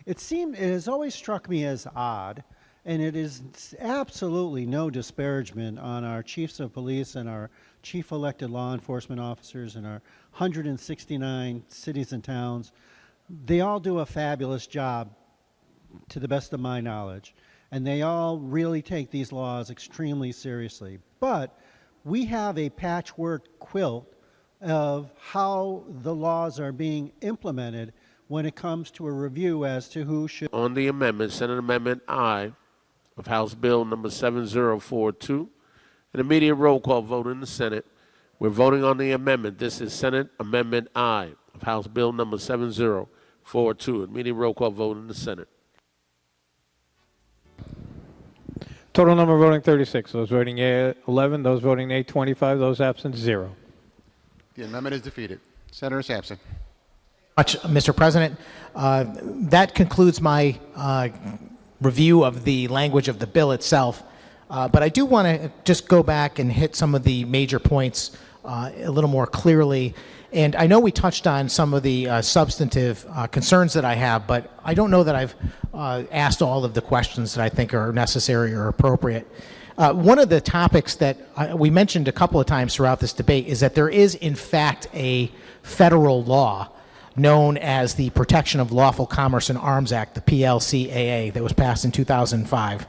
It has always struck me as odd, and it is absolutely no disparagement on our chiefs of police and our chief elected law enforcement officers and our 169 cities and towns. They all do a fabulous job, to the best of my knowledge, and they all really take these laws extremely seriously. But we have a patchwork quilt of how the laws are being implemented when it comes to a review as to who should. On the amendment, Senate Amendment I of House Bill number 7042, an immediate roll call vote in the Senate. We're voting on the amendment. This is Senate Amendment I of House Bill number 7042, immediate roll call vote in the Senate. Total number voting 36. Those voting yea 11. Those voting nay 25. Those absent 0. The amendment is defeated. Senator Sampson. Much, Mr. President. That concludes my review of the language of the bill itself. But I do want to just go back and hit some of the major points a little more clearly. And I know we touched on some of the substantive concerns that I have, but I don't know that I've asked all of the questions that I think are necessary or appropriate. One of the topics that we mentioned a couple of times throughout this debate is that there is, in fact, a federal law known as the Protection of Lawful Commerce in Arms Act, the PLCAA, that was passed in 2005.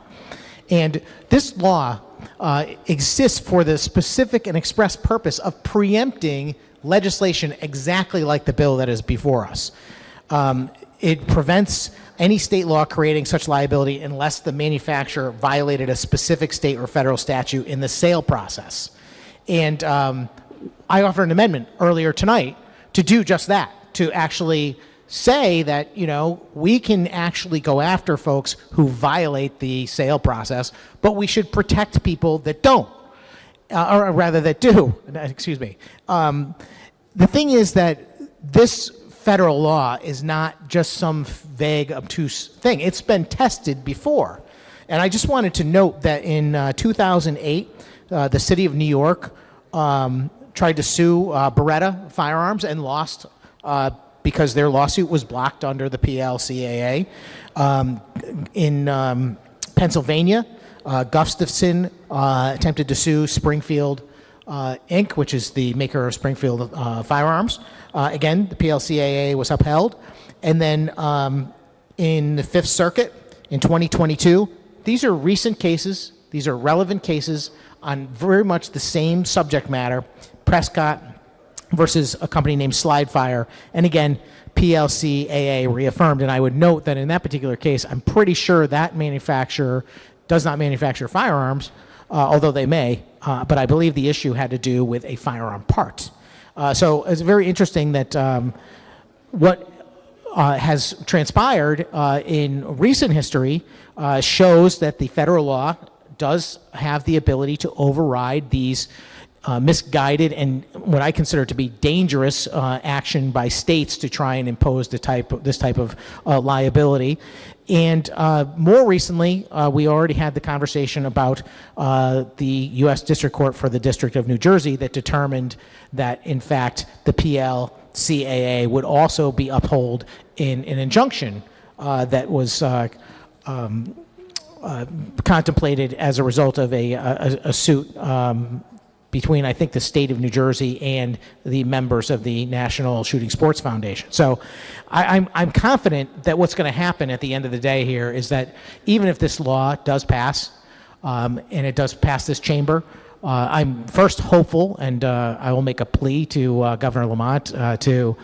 And this law exists for the specific and express purpose of preempting legislation exactly like the bill that is before us. It prevents any state law creating such liability unless the manufacturer violated a specific state or federal statute in the sale process. And I offered an amendment earlier tonight to do just that, to actually say that, you know, we can actually go after folks who violate the sale process, but we should protect people that don't, or rather that do, excuse me. The thing is that this federal law is not just some vague, obtuse thing. It's been tested before. And I just wanted to note that in 2008, the city of New York tried to sue Beretta Firearms and lost because their lawsuit was blocked under the PLCAA. In Pennsylvania, Gustafson attempted to sue Springfield Inc., which is the maker of Springfield firearms. Again, the PLCAA was upheld. And then in the Fifth Circuit in 2022, these are recent cases. These are relevant cases on very much the same subject matter. Prescott versus a company named Slidefire. And again, PLCAA reaffirmed. And I would note that in that particular case, I'm pretty sure that manufacturer does not manufacture firearms, although they may. But I believe the issue had to do with a firearm part. So it's very interesting that what has transpired in recent history shows that the federal law does have the ability to override these misguided and what I consider to be dangerous action by states to try and impose this type of liability. And more recently, we already had the conversation about the U.S. District Court for the District of New Jersey that determined that, in fact, the PLCAA would also be upheld in an injunction that was contemplated as a result of a suit between, I think, the state of New Jersey and the members of the National Shooting Sports Foundation. So I'm confident that what's going to happen at the end of the day here is that even if this law does pass, and it does pass this chamber, I'm first hopeful, and I will make a plea to Governor Lamont to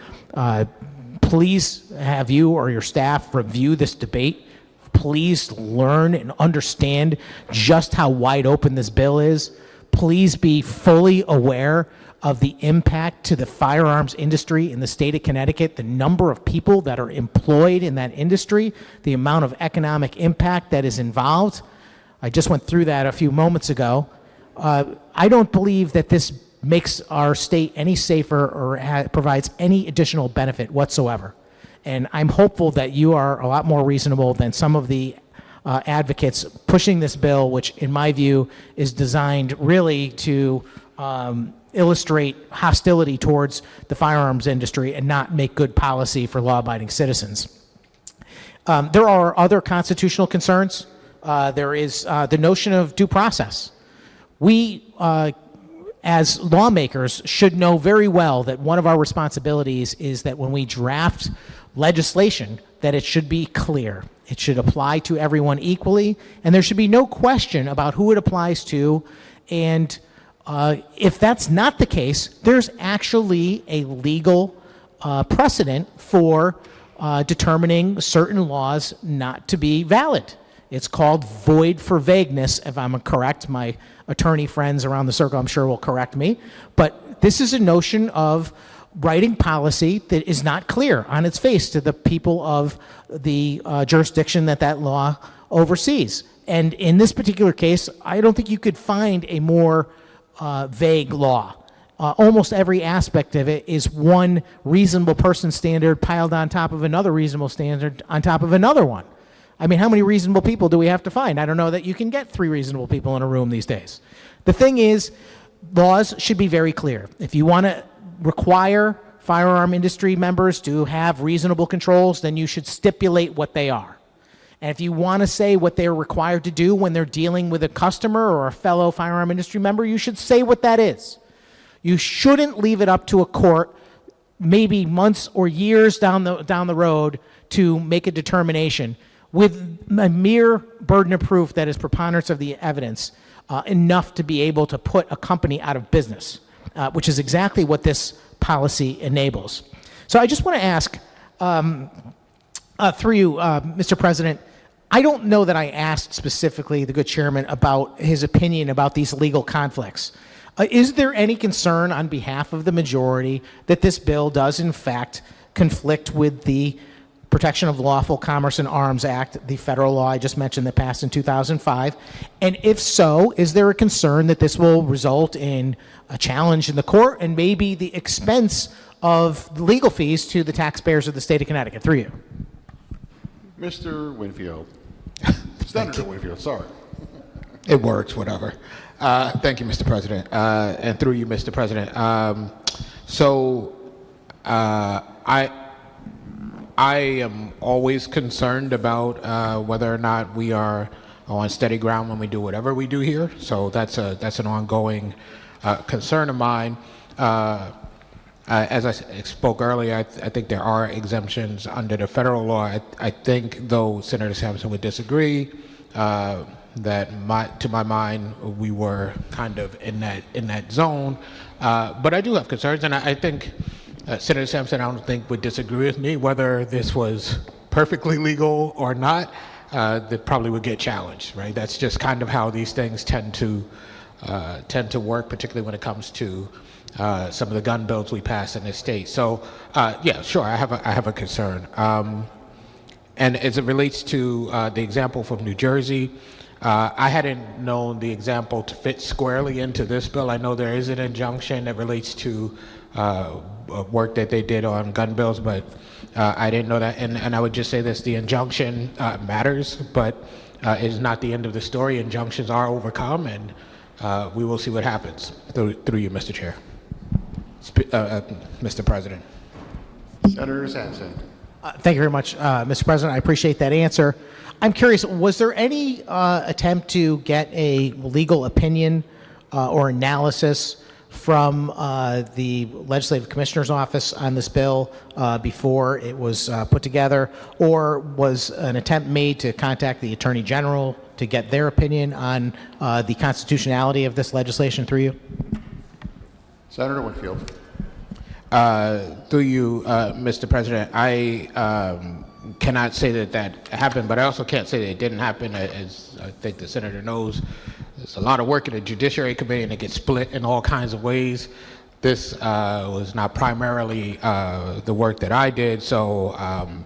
please have you or your staff review this debate. Please learn and understand just how wide open this bill is. Please be fully aware of the impact to the firearms industry in the state of Connecticut, the number of people that are employed in that industry, the amount of economic impact that is involved. I just went through that a few moments ago. I don't believe that this makes our state any safer or provides any additional benefit whatsoever. And I'm hopeful that you are a lot more reasonable than some of the advocates pushing this bill, which in my view is designed really to illustrate hostility towards the firearms industry and not make good policy for law-abiding citizens. There are other constitutional concerns. There is the notion of due process. We, as lawmakers, should know very well that one of our responsibilities is that when we draft legislation, that it should be clear. It should apply to everyone equally, and there should be no question about who it applies to. And if that's not the case, there's actually a legal precedent for determining certain laws not to be valid. It's called void for vagueness, if I'm correct. My attorney friends around the circle, I'm sure, will correct me. But this is a notion of writing policy that is not clear on its face to the people of the jurisdiction that law oversees. And in this particular case, I don't think you could find a more vague law. Almost every aspect of it is one reasonable person standard piled on top of another reasonable standard on top of another one. I mean, how many reasonable people do we have to find? I don't know that you can get 3 reasonable people in a room these days. The thing is, laws should be very clear. If you want to require firearm industry members to have reasonable controls, then you should stipulate what they are. And if you want to say what they're required to do when they're dealing with a customer or a fellow firearm industry member, you should say what that is. You shouldn't leave it up to a court, maybe months or years down the road, to make a determination with a mere burden of proof that is preponderance of the evidence, enough to be able to put a company out of business, which is exactly what this policy enables. So I just want to ask, through you, Mr. President, I don't know that I asked specifically the good chairman about his opinion about these legal conflicts. Is there any concern on behalf of the majority that this bill does in fact conflict with the Protection of Lawful Commerce and Arms Act, the federal law I just mentioned that passed in 2005? And if so, is there a concern that this will result in a challenge in the court and maybe the expense of legal fees to the taxpayers of the state of Connecticut? Through you. Mr. Winfield. Senator Winfield, sorry. It works, whatever. Thank you, Mr. President. And through you, Mr. President. I am always concerned about whether or not we are on steady ground when we do whatever we do here. So that's an ongoing concern of mine. As I spoke earlier, I think there are exemptions under the federal law. I think, though Senator Sampson would disagree, to my mind, we were kind of in that zone. But I do have concerns, and I think Senator Sampson, I don't think would disagree with me whether this was perfectly legal or not. That probably would get challenged, right? That's just kind of how these things tend to work, particularly when it comes to some of the gun bills we pass in this state. So, yeah, sure, I have a concern. And as it relates to the example from New Jersey, I hadn't known the example to fit squarely into this bill. I know there is an injunction that relates to work that they did on gun bills, but I didn't know that. And I would just say this, the injunction matters, but it is not the end of the story. Injunctions are overcome, and we will see what happens through you, Mr. Chair. Mr. President. Senator Sampson. Thank you very much, Mr. President. I appreciate that answer. I'm curious, was there any attempt to get a legal opinion or analysis from the Legislative Commissioner's Office on this bill before it was put together, or was an attempt made to contact the Attorney General to get their opinion on the constitutionality of this legislation through you? Senator Winfield. Through you, Mr. President, I cannot say that happened, but I also can't say that it didn't happen. As I think the senator knows, there's a lot of work in the Judiciary Committee, and it gets split in all kinds of ways. This was not primarily the work that I did, so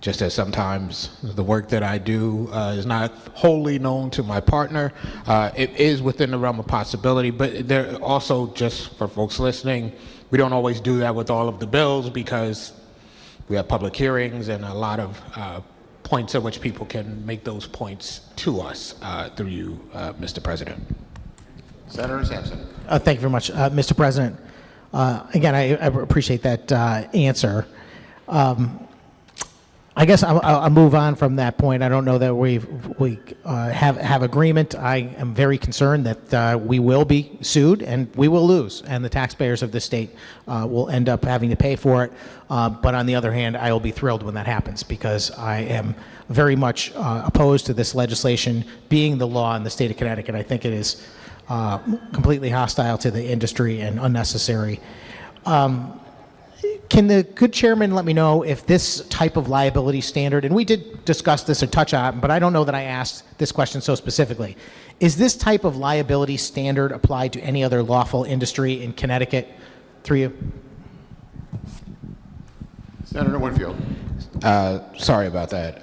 just as sometimes the work that I do is not wholly known to my partner, it is within the realm of possibility. But there also, just for folks listening, we don't always do that with all of the bills because we have public hearings and a lot of points at which people can make those points to us through you, Mr. President. Senator Sampson. Thank you very much, Mr. President. Again, I appreciate that answer. I guess I'll move on from that point. I don't know that we have agreement. I am very concerned that we will be sued and we will lose, and the taxpayers of this state will end up having to pay for it. But on the other hand, I will be thrilled when that happens because I am very much opposed to this legislation being the law in the state of Connecticut. I think it is completely hostile to the industry and unnecessary. Can the good chairman let me know if this type of liability standard, and we did discuss this or touch on it, but I don't know that I asked this question so specifically. Is this type of liability standard applied to any other lawful industry in Connecticut through you? Senator Winfield. Sorry about that,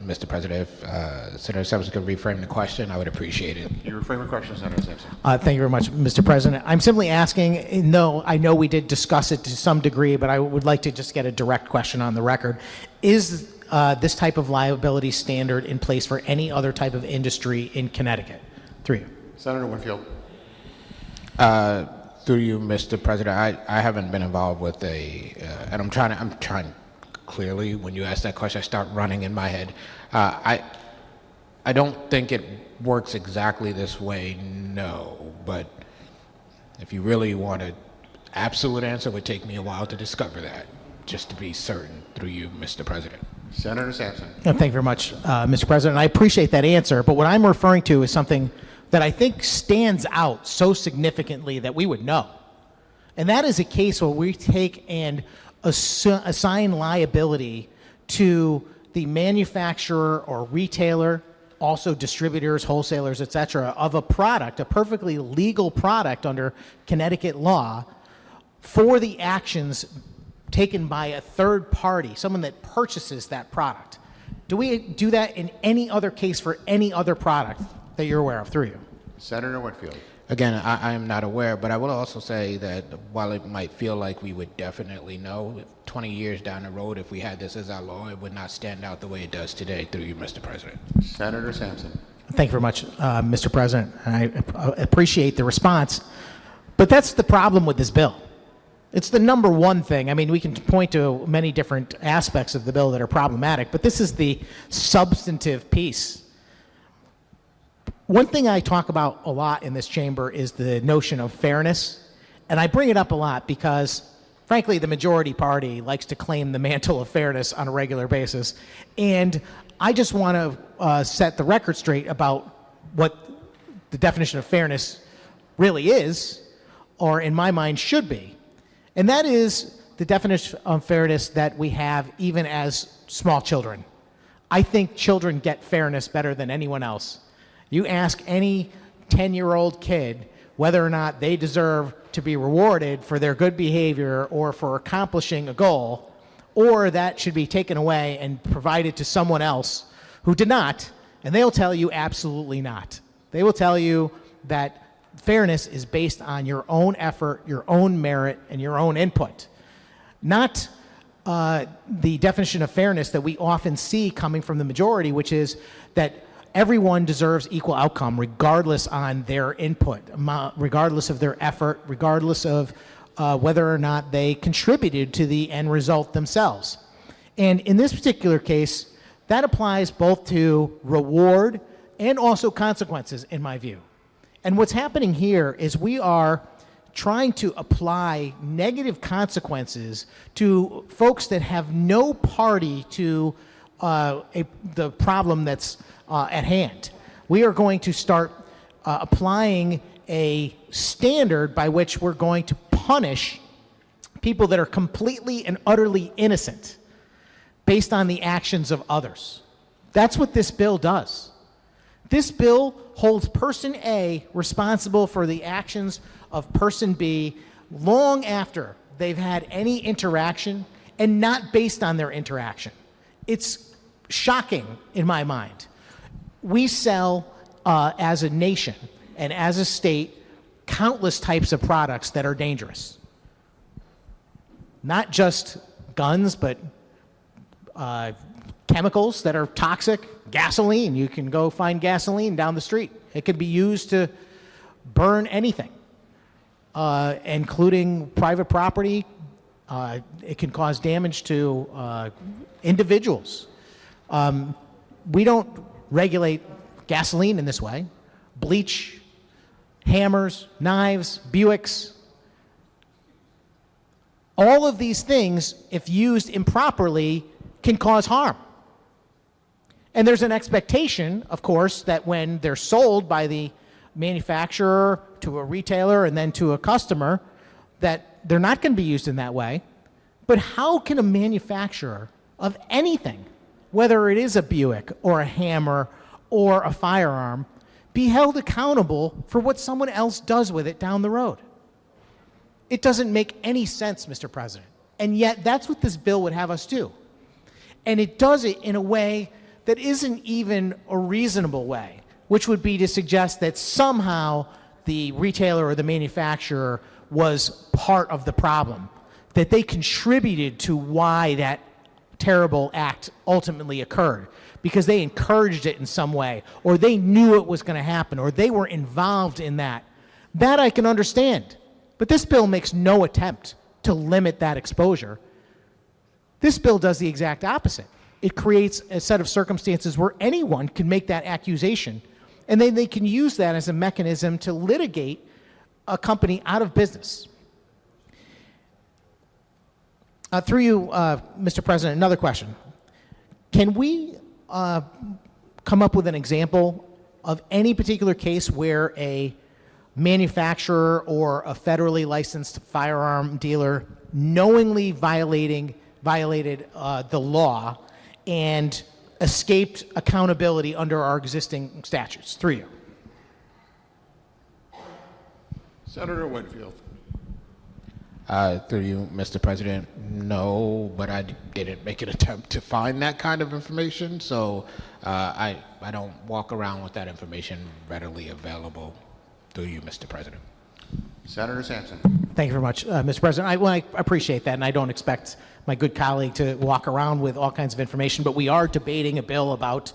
Mr. President. If Senator Sampson could reframe the question, I would appreciate it. You reframe the question, Senator Sampson. Thank you very much, Mr. President. I'm simply asking, no, I know we did discuss it to some degree, but I would like to just get a direct question on the record. Is this type of liability standard in place for any other type of industry in Connecticut? Through you. Senator Winfield. Through you, Mr. President, I haven't been involved with and I'm trying clearly, when you ask that question, I start running in my head. I don't think it works exactly this way, no, but if you really want an absolute answer, it would take me a while to discover that, just to be certain, through you, Mr. President. Senator Sampson. Thank you very much, Mr. President. I appreciate that answer, but what I'm referring to is something that I think stands out so significantly that we would know. And that is a case where we take and assign liability to the manufacturer or retailer, also distributors, wholesalers, etc., of a product, a perfectly legal product under Connecticut law, for the actions taken by a third party, someone that purchases that product. Do we do that in any other case for any other product that you're aware of through you? Senator Winfield. Again, I am not aware, but I will also say that while it might feel like we would definitely know, 20 years down the road, if we had this as our law, it would not stand out the way it does today, through you, Mr. President. Senator Sampson. Thank you very much, Mr. President. I appreciate the response, but that's the problem with this bill. It's the number one thing. I mean, we can point to many different aspects of the bill that are problematic, but this is the substantive piece. One thing I talk about a lot in this chamber is the notion of fairness, and I bring it up a lot because frankly, the majority party likes to claim the mantle of fairness on a regular basis. And I just want to set the record straight about what the definition of fairness really is, or in my mind should be. And that is the definition of fairness that we have even as small children. I think children get fairness better than anyone else. You ask any 10-year-old kid whether or not they deserve to be rewarded for their good behavior or for accomplishing a goal, or that should be taken away and provided to someone else who did not, and they'll tell you absolutely not. They will tell you that fairness is based on your own effort, your own merit, and your own input. Not the definition of fairness that we often see coming from the majority, which is that everyone deserves equal outcome regardless on their input, regardless of their effort, regardless of whether or not they contributed to the end result themselves. And in this particular case, that applies both to reward and also consequences, in my view. And what's happening here is we are trying to apply negative consequences to folks that have no party to the problem that's at hand. We are going to start applying a standard by which we're going to punish people that are completely and utterly innocent based on the actions of others. That's what this bill does. This bill holds person A responsible for the actions of person B long after they've had any interaction and not based on their interaction. It's shocking in my mind. We sell, as a nation and as a state, countless types of products that are dangerous. Not just guns, but chemicals that are toxic, gasoline. You can go find gasoline down the street. It could be used to burn anything, including private property. It can cause damage to individuals. We don't regulate gasoline in this way. Bleach, hammers, knives, Buicks. All of these things, if used improperly, can cause harm. And there's an expectation, of course, that when they're sold by the manufacturer to a retailer and then to a customer, that they're not going to be used in that way. But how can a manufacturer of anything, whether it is a Buick or a hammer or a firearm, be held accountable for what someone else does with it down the road? It doesn't make any sense, Mr. President. And yet that's what this bill would have us do. And it does it in a way that isn't even a reasonable way, which would be to suggest that somehow the retailer or the manufacturer was part of the problem, that they contributed to why that terrible act ultimately occurred, because they encouraged it in some way, or they knew it was going to happen, or they were involved in that. That I can understand. But this bill makes no attempt to limit that exposure. This bill does the exact opposite. It creates a set of circumstances where anyone can make that accusation, and then they can use that as a mechanism to litigate a company out of business. Through you, Mr. President, another question. Can we come up with an example of any particular case where a manufacturer or a federally licensed firearm dealer knowingly violated the law and escaped accountability under our existing statutes? Through you. Senator Winfield. Through you, Mr. President, no, but I didn't make an attempt to find that kind of information, so I don't walk around with that information readily available. Through you, Mr. President. Senator Sampson. Thank you very much, Mr. President. I appreciate that, and I don't expect my good colleague to walk around with all kinds of information, but we are debating a bill about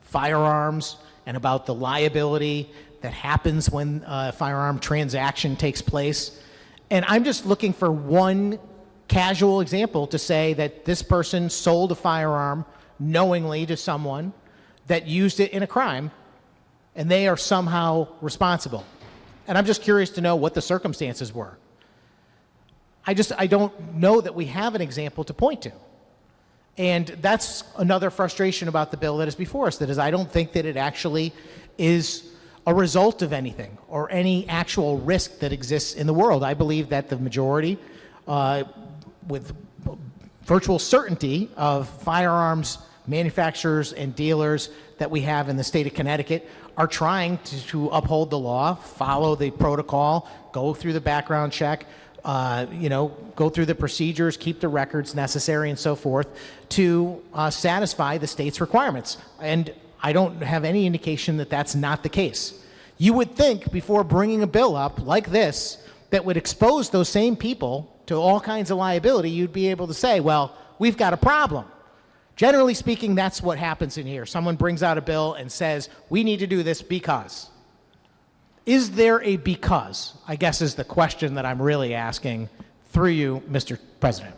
firearms and about the liability that happens when a firearm transaction takes place. And I'm just looking for one casual example to say that this person sold a firearm knowingly to someone that used it in a crime, and they are somehow responsible. And I'm just curious to know what the circumstances were. I don't know that we have an example to point to. And that's another frustration about the bill that is before us, that is, I don't think that it actually is a result of anything or any actual risk that exists in the world. I believe that the majority, with virtual certainty of firearms manufacturers and dealers that we have in the state of Connecticut, are trying to uphold the law, follow the protocol, go through the background check, go through the procedures, keep the records necessary and so forth to satisfy the state's requirements. And I don't have any indication that that's not the case. You would think before bringing a bill up like this that would expose those same people to all kinds of liability, you'd be able to say, well, we've got a problem. Generally speaking, that's what happens in here. Someone brings out a bill and says, we need to do this because. Is there a because? I guess is the question that I'm really asking through you, Mr. President.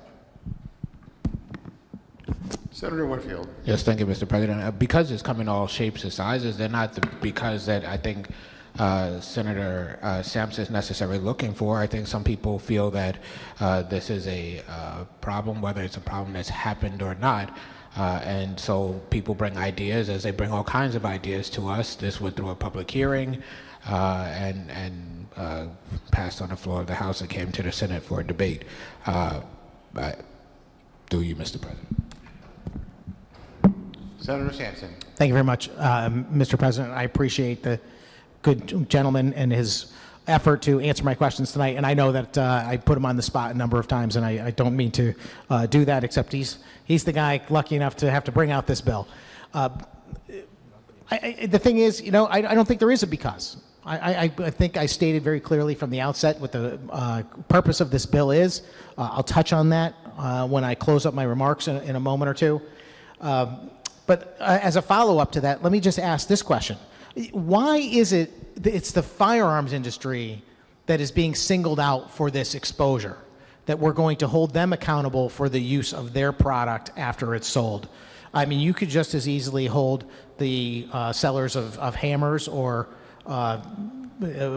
Senator Winfield. Yes, thank you, Mr. President. Because it's come in all shapes and sizes, they're not the because that I think Senator Sampson is necessarily looking for. I think some people feel that this is a problem, whether it's a problem that's happened or not. And so people bring ideas, as they bring all kinds of ideas to us. This went through a public hearing and passed on the floor of the House and came to the Senate for a debate. Do you, Mr. President? Senator Sampson. Thank you very much, Mr. President. I appreciate the good gentleman and his effort to answer my questions tonight. And I know that I put him on the spot a number of times, and I don't mean to do that, except he's the guy lucky enough to have to bring out this bill. The thing is, I don't think there is a because. I think I stated very clearly from the outset what the purpose of this bill is. I'll touch on that when I close up my remarks in a moment or two. But as a follow-up to that, let me just ask this question. Why is it's the firearms industry that is being singled out for this exposure, that we're going to hold them accountable for the use of their product after it's sold? I mean, you could just as easily hold the sellers of hammers or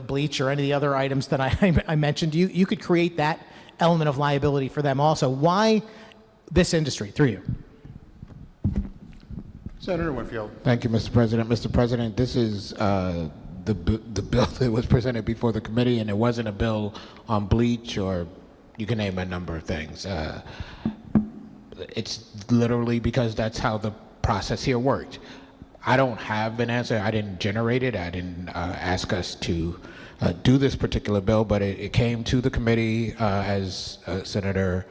bleach or any of the other items that I mentioned. You could create that element of liability for them also. Why this industry, through you? Senator Winfield. Thank you, Mr. President. Mr. President, this is the bill that was presented before the committee, and it wasn't a bill on bleach, or you can name a number of things. It's literally because that's how the process here worked. I don't have an answer. I didn't generate it. I didn't ask us to do this particular bill, but it came to the committee as Senator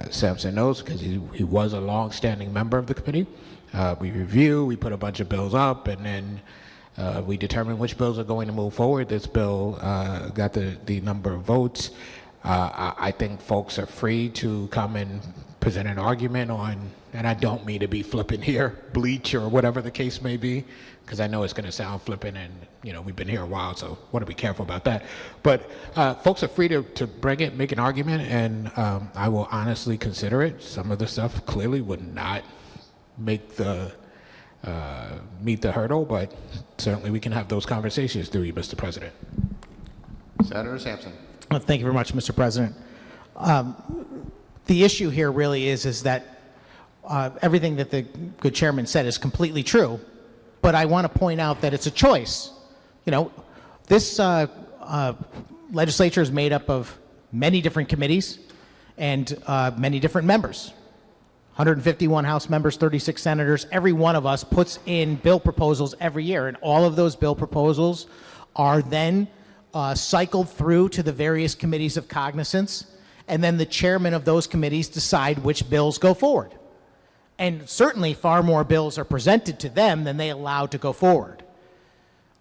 Sampson knows, because he was a long-standing member of the committee. We review, we put a bunch of bills up, and then we determine which bills are going to move forward. This bill got the number of votes. I think folks are free to come and present an argument on, and I don't mean to be flippant here, bleach or whatever the case may be, because I know it's going to sound flippant, and we've been here a while, so want to be careful about that. But folks are free to bring it, make an argument, and I will honestly consider it. Some of the stuff clearly would not make meet the hurdle, but certainly we can have those conversations through you, Mr. President. Senator Sampson. Well, thank you very much, Mr. President. The issue here really is that everything that the good chairman said is completely true, but I want to point out that it's a choice. This legislature is made up of many different committees and many different members. 151 House members, 36 senators. Every one of us puts in bill proposals every year, and all of those bill proposals are then cycled through to the various committees of cognizance, and then the chairman of those committees decide which bills go forward. And certainly far more bills are presented to them than they allow to go forward.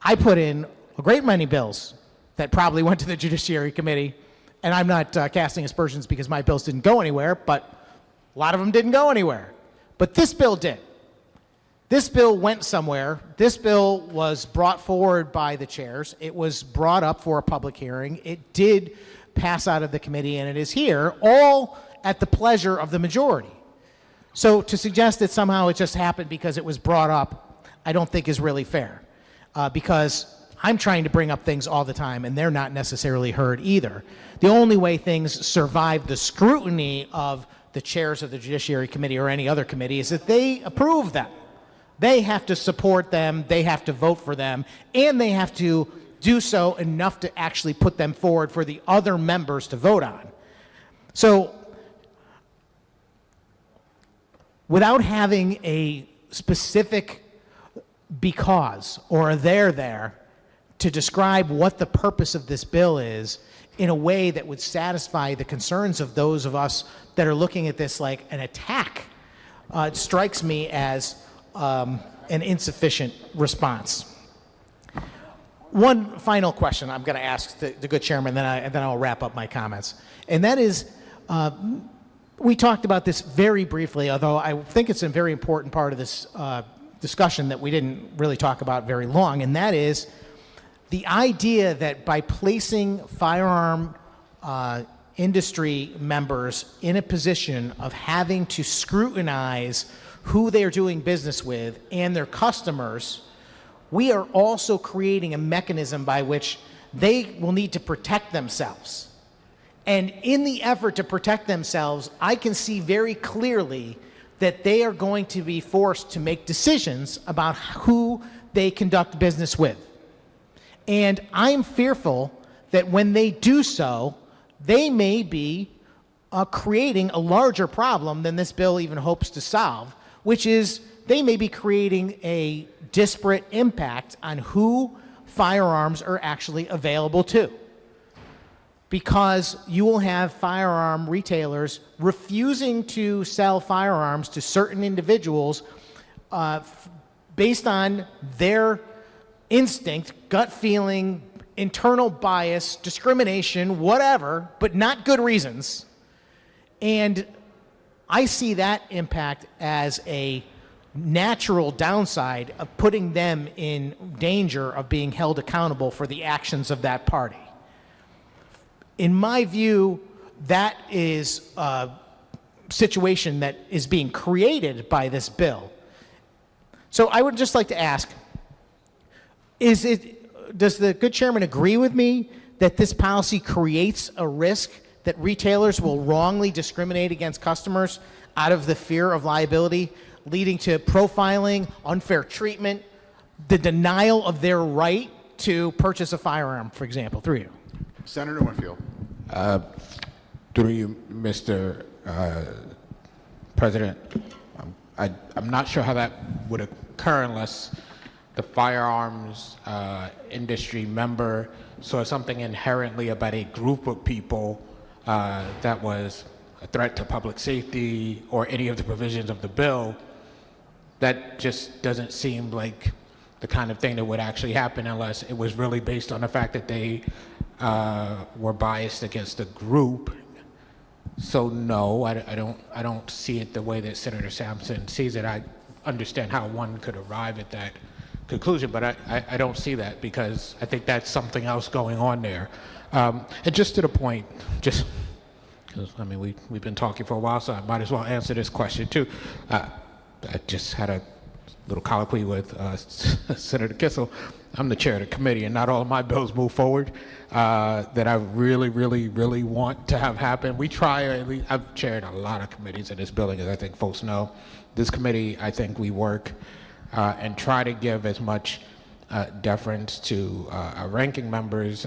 I put in a great many bills that probably went to the Judiciary Committee, and I'm not casting aspersions because my bills didn't go anywhere, but a lot of them didn't go anywhere. But this bill did. This bill went somewhere. This bill was brought forward by the chairs. It was brought up for a public hearing. It did pass out of the committee, and it is here, all at the pleasure of the majority. So to suggest that somehow it just happened because it was brought up, I don't think is really fair. Because I'm trying to bring up things all the time, and they're not necessarily heard either. The only way things survive the scrutiny of the chairs of the Judiciary Committee or any other committee is that they approve them. They have to support them, they have to vote for them, and they have to do so enough to actually put them forward for the other members to vote on. So, without having a specific because or a there to describe what the purpose of this bill is in a way that would satisfy the concerns of those of us that are looking at this like an attack, it strikes me as an insufficient response. One final question I'm going to ask the good chairman, and then I'll wrap up my comments. And that is, we talked about this very briefly, although I think it's a very important part of this discussion that we didn't really talk about very long, and that is the idea that by placing firearm industry members in a position of having to scrutinize who they are doing business with and their customers, we are also creating a mechanism by which they will need to protect themselves. And in the effort to protect themselves, I can see very clearly that they are going to be forced to make decisions about who they conduct business with. And I'm fearful that when they do so, they may be creating a larger problem than this bill even hopes to solve, which is they may be creating a disparate impact on who firearms are actually available to. Because you will have firearm retailers refusing to sell firearms to certain individuals based on their instinct, gut feeling, internal bias, discrimination, whatever, but not good reasons. And I see that impact as a natural downside of putting them in danger of being held accountable for the actions of that party. In my view, that is a situation that is being created by this bill. So I would just like to ask, does the good chairman agree with me that this policy creates a risk that retailers will wrongly discriminate against customers out of the fear of liability, leading to profiling, unfair treatment, the denial of their right to purchase a firearm, for example, through you? Senator Winfield. Through you, Mr. President, I'm not sure how that would occur unless the firearms industry member saw something inherently about a group of people that was a threat to public safety or any of the provisions of the bill. That just doesn't seem like the kind of thing that would actually happen unless it was really based on the fact that they were biased against the group. So no, I don't see it the way that Senator Sampson sees it. I understand how one could arrive at that conclusion, but I don't see that because I think that's something else going on there. And just to the point, just because I mean we've been talking for a while, so I might as well answer this question too. I just had a little colloquy with Senator Kissel. I'm the chair of the committee, and not all of my bills move forward that I really, really, really want to have happen. We try, at least, I've chaired a lot of committees in this building, as I think folks know. This committee, I think we work and try to give as much deference to our ranking members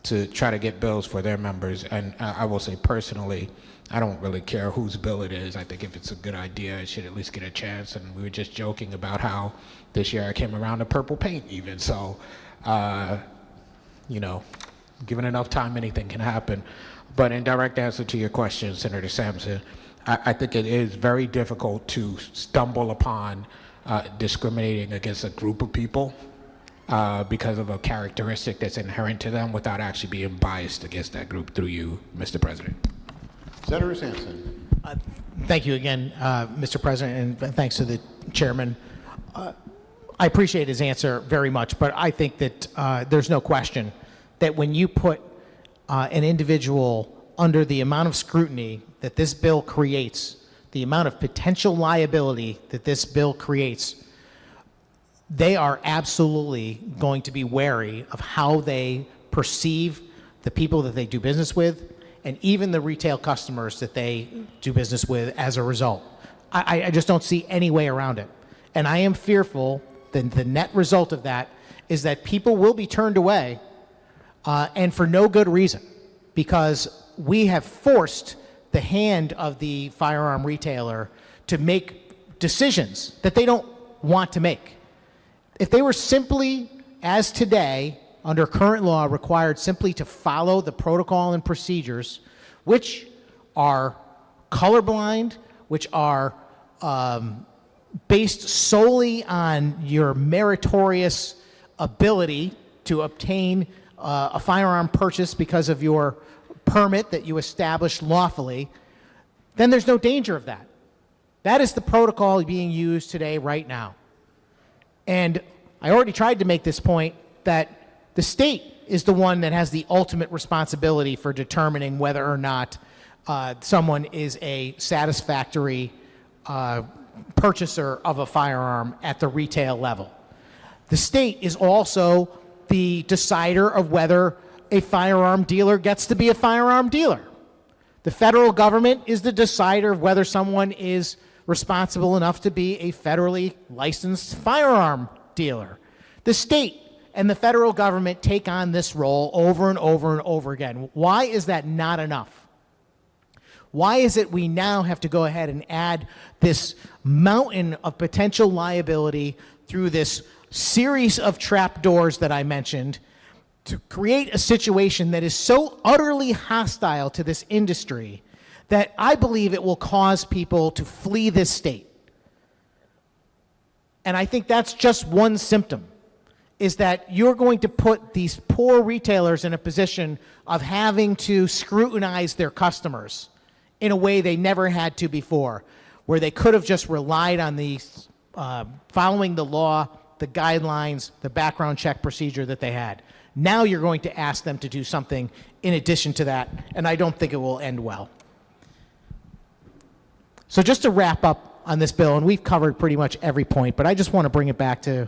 to try to get bills for their members. And I will say personally, I don't really care whose bill it is. I think if it's a good idea, it should at least get a chance. And we were just joking about how this year I came around to purple paint even. So, you know, given enough time, anything can happen. But in direct answer to your question, Senator Sampson, I think it is very difficult to stumble upon discriminating against a group of people because of a characteristic that's inherent to them without actually being biased against that group through you, Mr. President. Senator Sampson. Thank you again, Mr. President, and thanks to the chairman. I appreciate his answer very much, but I think that there's no question that when you put an individual under the amount of scrutiny that this bill creates, the amount of potential liability that this bill creates, they are absolutely going to be wary of how they perceive the people that they do business with and even the retail customers that they do business with as a result. I just don't see any way around it. And I am fearful that the net result of that is that people will be turned away, and for no good reason, because we have forced the hand of the firearm retailer to make decisions that they don't want to make. If they were simply, as today, under current law, required simply to follow the protocol and procedures, which are colorblind, which are based solely on your meritorious ability to obtain a firearm purchase because of your permit that you established lawfully, then there's no danger of that. That is the protocol being used today, right now. And I already tried to make this point that the state is the one that has the ultimate responsibility for determining whether or not someone is a satisfactory purchaser of a firearm at the retail level. The state is also the decider of whether a firearm dealer gets to be a firearm dealer. The federal government is the decider of whether someone is responsible enough to be a federally licensed firearm dealer. The state and the federal government take on this role over and over and over again. Why is that not enough? Why is it we now have to go ahead and add this mountain of potential liability through this series of trapdoors that I mentioned to create a situation that is so utterly hostile to this industry that I believe it will cause people to flee this state? And I think that's just one symptom, is that you're going to put these poor retailers in a position of having to scrutinize their customers in a way they never had to before, where they could have just relied on the following the law, the guidelines, the background check procedure that they had. Now you're going to ask them to do something in addition to that, and I don't think it will end well. So just to wrap up on this bill, and we've covered pretty much every point, but I just want to bring it back to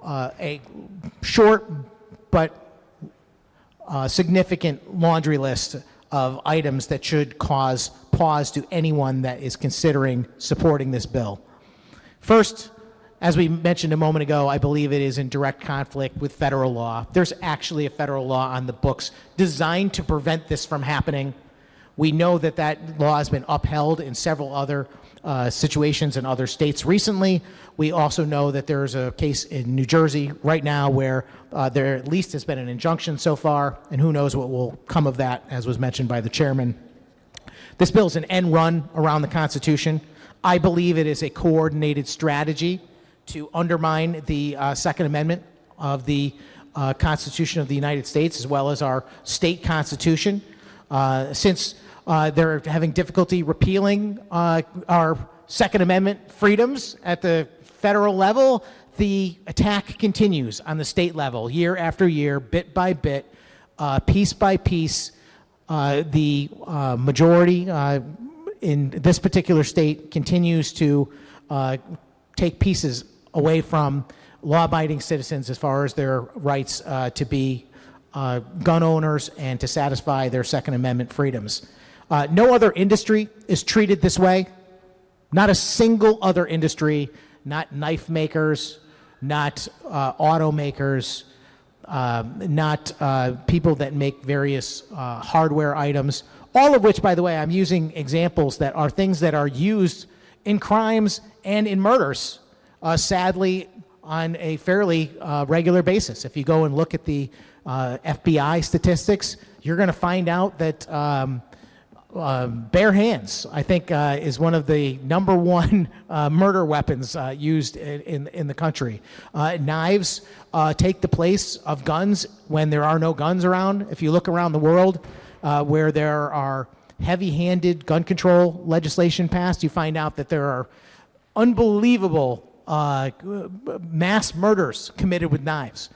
a short but significant laundry list of items that should cause pause to anyone that is considering supporting this bill. First, as we mentioned a moment ago, I believe it is in direct conflict with federal law. There's actually a federal law on the books designed to prevent this from happening. We know that that law has been upheld in several other situations in other states recently. We also know that there's a case in New Jersey right now where there at least has been an injunction so far, and who knows what will come of that, as was mentioned by the chairman. This bill is an end run around the Constitution. I believe it is a coordinated strategy to undermine the Second Amendment of the Constitution of the United States, as well as our state constitution. Since they're having difficulty repealing our Second Amendment freedoms at the federal level, the attack continues on the state level, year after year, bit by bit, piece by piece. The majority in this particular state continues to take pieces away from law-abiding citizens as far as their rights to be gun owners and to satisfy their Second Amendment freedoms. No other industry is treated this way. Not a single other industry, not knife makers, not automakers, not people that make various hardware items, all of which, by the way, I'm using examples that are things that are used in crimes and in murders, sadly, on a fairly regular basis. If you go and look at the FBI statistics, you're going to find out that bare hands, I think, is one of the number one murder weapons used in the country. Knives take the place of guns when there are no guns around. If you look around the world where there are heavy-handed gun control legislation passed, you find out that there are unbelievable mass murders committed with knives.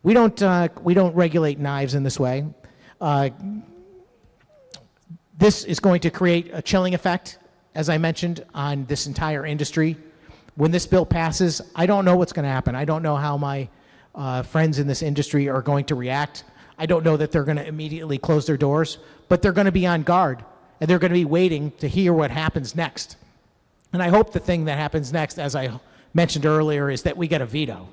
We don't regulate knives in this way. This is going to create a chilling effect, as I mentioned, on this entire industry. when this bill passes, I don't know what's going to happen. I don't know how my friends in this industry are going to react. I don't know that they're going to immediately close their doors, but they're going to be on guard, and they're going to be waiting to hear what happens next. And I hope the thing that happens next, as I mentioned earlier, is that we get a veto.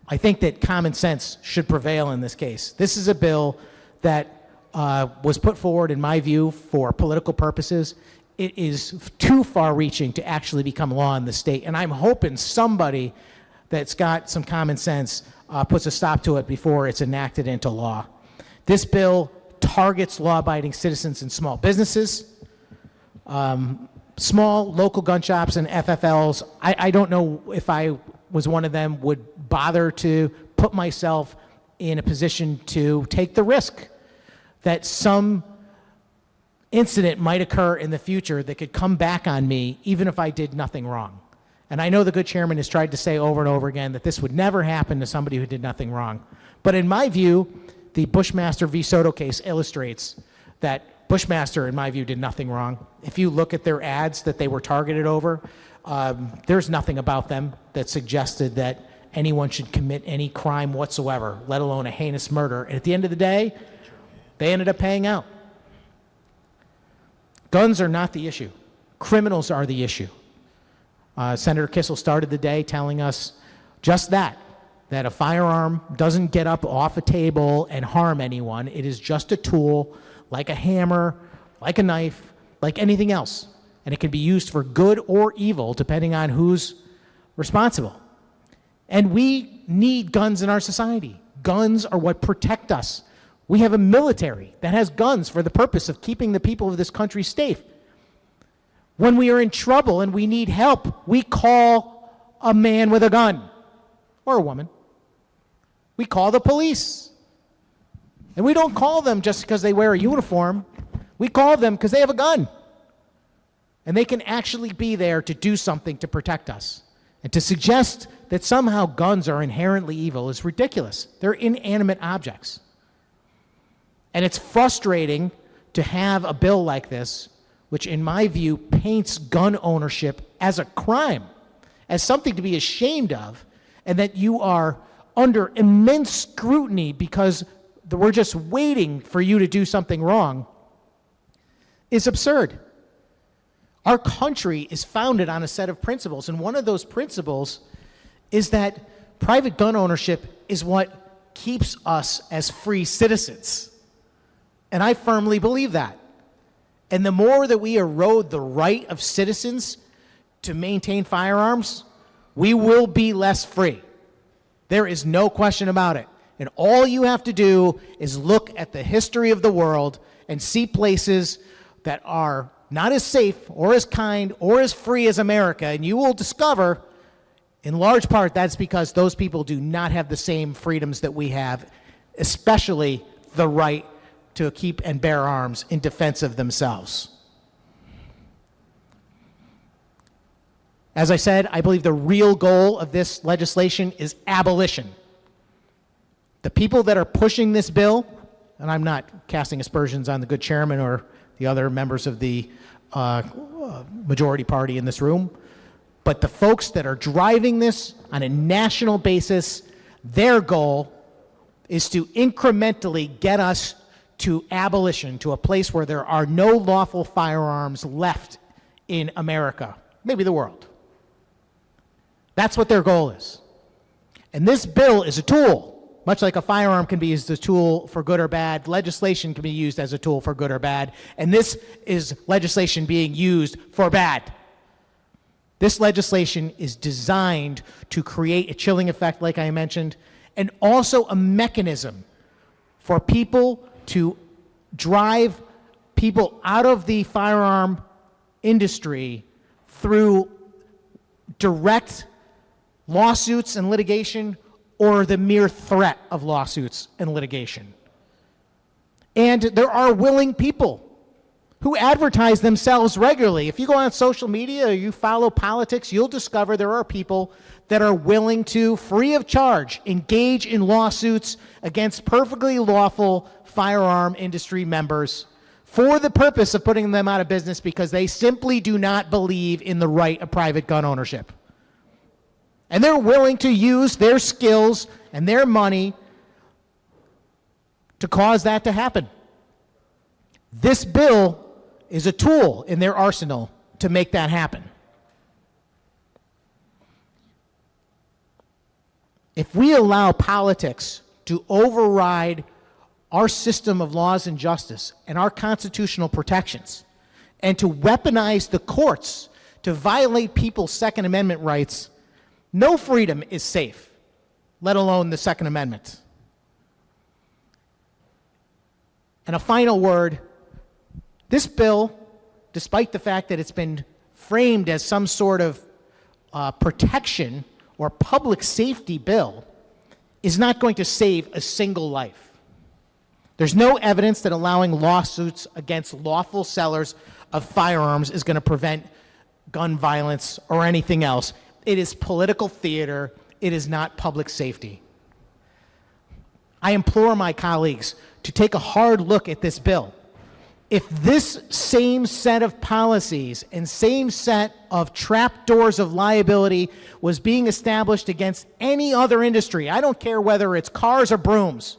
I think that common sense should prevail in this case. This is a bill that was put forward, in my view, for political purposes. It is too far-reaching to actually become law in the state, and I'm hoping somebody that's got some common sense puts a stop to it before it's enacted into law. This bill targets law-abiding citizens and small businesses. Small local gun shops and FFLs, I don't know if I was one of them, would bother to put myself in a position to take the risk that some incident might occur in the future that could come back on me even if I did nothing wrong. And I know the good chairman has tried to say over and over again that this would never happen to somebody who did nothing wrong. But in my view, the Bushmaster v. Soto case illustrates that Bushmaster, in my view, did nothing wrong. If you look at their ads that they were targeted over, there's nothing about them that suggested that anyone should commit any crime whatsoever, let alone a heinous murder. And at the end of the day, they ended up paying out. Guns are not the issue. Criminals are the issue. Senator Kissel started the day telling us just that a firearm doesn't get up off a table and harm anyone. It is just a tool, like a hammer, like a knife, like anything else. And it can be used for good or evil, depending on who's responsible. And we need guns in our society. Guns are what protect us. We have a military that has guns for the purpose of keeping the people of this country safe. When we are in trouble and we need help, we call a man with a gun, or a woman. We call the police. And we don't call them just because they wear a uniform. We call them because they have a gun. And they can actually be there to do something to protect us. And to suggest that somehow guns are inherently evil is ridiculous. They're inanimate objects. And it's frustrating to have a bill like this, which in my view paints gun ownership as a crime, as something to be ashamed of, and that you are under immense scrutiny because we're just waiting for you to do something wrong, is absurd. Our country is founded on a set of principles, and one of those principles is that private gun ownership is what keeps us as free citizens. And I firmly believe that. And the more that we erode the right of citizens to maintain firearms, we will be less free. There is no question about it. And all you have to do is look at the history of the world and see places that are not as safe or as kind or as free as America, and you will discover, in large part, that's because those people do not have the same freedoms that we have, especially the right to keep and bear arms in defense of themselves. As I said, I believe the real goal of this legislation is abolition. The people that are pushing this bill, and I'm not casting aspersions on the good chairman or the other members of the majority party in this room, but the folks that are driving this on a national basis, their goal is to incrementally get us to abolition, to a place where there are no lawful firearms left in America, maybe the world. That's what their goal is. And this bill is a tool. Much like a firearm can be used as a tool for good or bad, legislation can be used as a tool for good or bad, and this is legislation being used for bad. This legislation is designed to create a chilling effect, like I mentioned, and also a mechanism for people to drive people out of the firearm industry through direct lawsuits and litigation or the mere threat of lawsuits and litigation. And there are willing people who advertise themselves regularly. If you go on social media or you follow politics, you'll discover there are people that are willing to, free of charge, engage in lawsuits against perfectly lawful firearm industry members for the purpose of putting them out of business because they simply do not believe in the right of private gun ownership. And they're willing to use their skills and their money to cause that to happen. This bill is a tool in their arsenal to make that happen. If we allow politics to override our system of laws and justice and our constitutional protections, and to weaponize the courts to violate people's Second Amendment rights, no freedom is safe, let alone the Second Amendment. And a final word, this bill, despite the fact that it's been framed as some sort of protection or public safety bill, is not going to save a single life. There's no evidence that allowing lawsuits against lawful sellers of firearms is going to prevent gun violence or anything else. It is political theater. It is not public safety. I implore my colleagues to take a hard look at this bill. If this same set of policies and same set of trapdoors of liability was being established against any other industry, I don't care whether it's cars or brooms,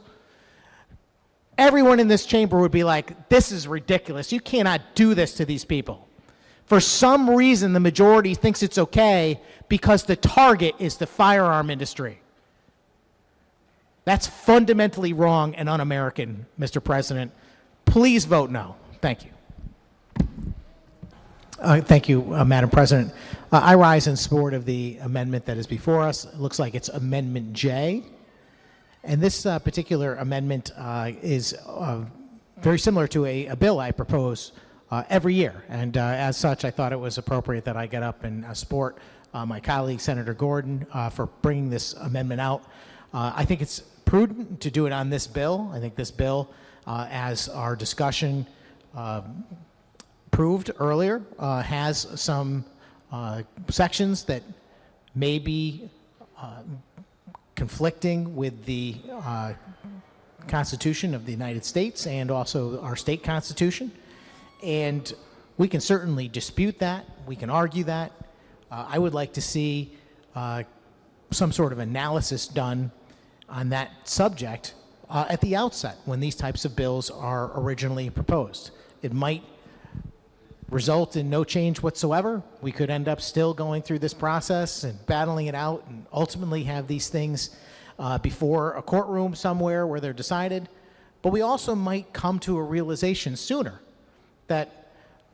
everyone in this chamber would be like, this is ridiculous. You cannot do this to these people. For some reason, the majority thinks it's okay because the target is the firearm industry. That's fundamentally wrong and un-American, Mr. President. Please vote no. Thank you. Thank you, Madam President. I rise in support of the amendment that is before us. It looks like it's Amendment J. And this particular amendment is very similar to a bill I propose every year. And as such, I thought it was appropriate that I get up and support my colleague, Senator Gordon, for bringing this amendment out. I think it's prudent to do it on this bill. I think this bill, as our discussion proved earlier, has some sections that may be conflicting with the Constitution of the United States and also our state constitution. And we can certainly dispute that. We can argue that. I would like to see some sort of analysis done on that subject at the outset when these types of bills are originally proposed. It might result in no change whatsoever. We could end up still going through this process and battling it out and ultimately have these things before a courtroom somewhere where they're decided. But we also might come to a realization sooner that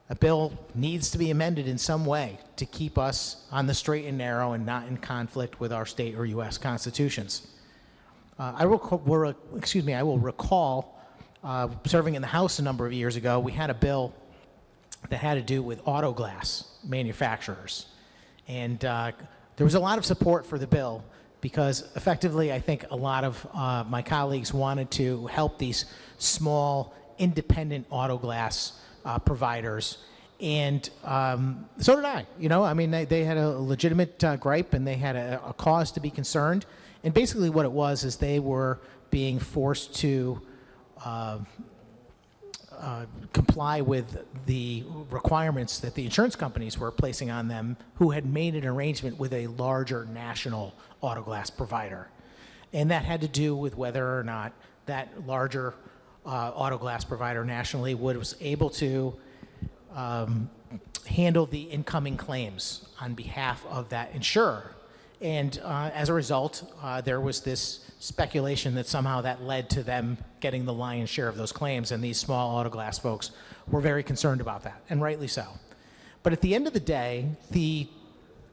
a bill needs to be amended in some way to keep us on the straight and narrow and not in conflict with our state or U.S. constitutions. I will recall serving in the House a number of years ago, we had a bill that had to do with auto glass manufacturers. And there was a lot of support for the bill because effectively I think a lot of my colleagues wanted to help these small independent auto glass providers. And so did I. You know, I mean, they had a legitimate gripe and they had a cause to be concerned. And basically what it was is they were being forced to comply with the requirements that the insurance companies were placing on them who had made an arrangement with a larger national auto glass provider. And that had to do with whether or not that larger auto glass provider nationally was able to handle the incoming claims on behalf of that insurer. And as a result, there was this speculation that somehow that led to them getting the lion's share of those claims, and these small auto glass folks were very concerned about that, and rightly so. But at the end of the day, the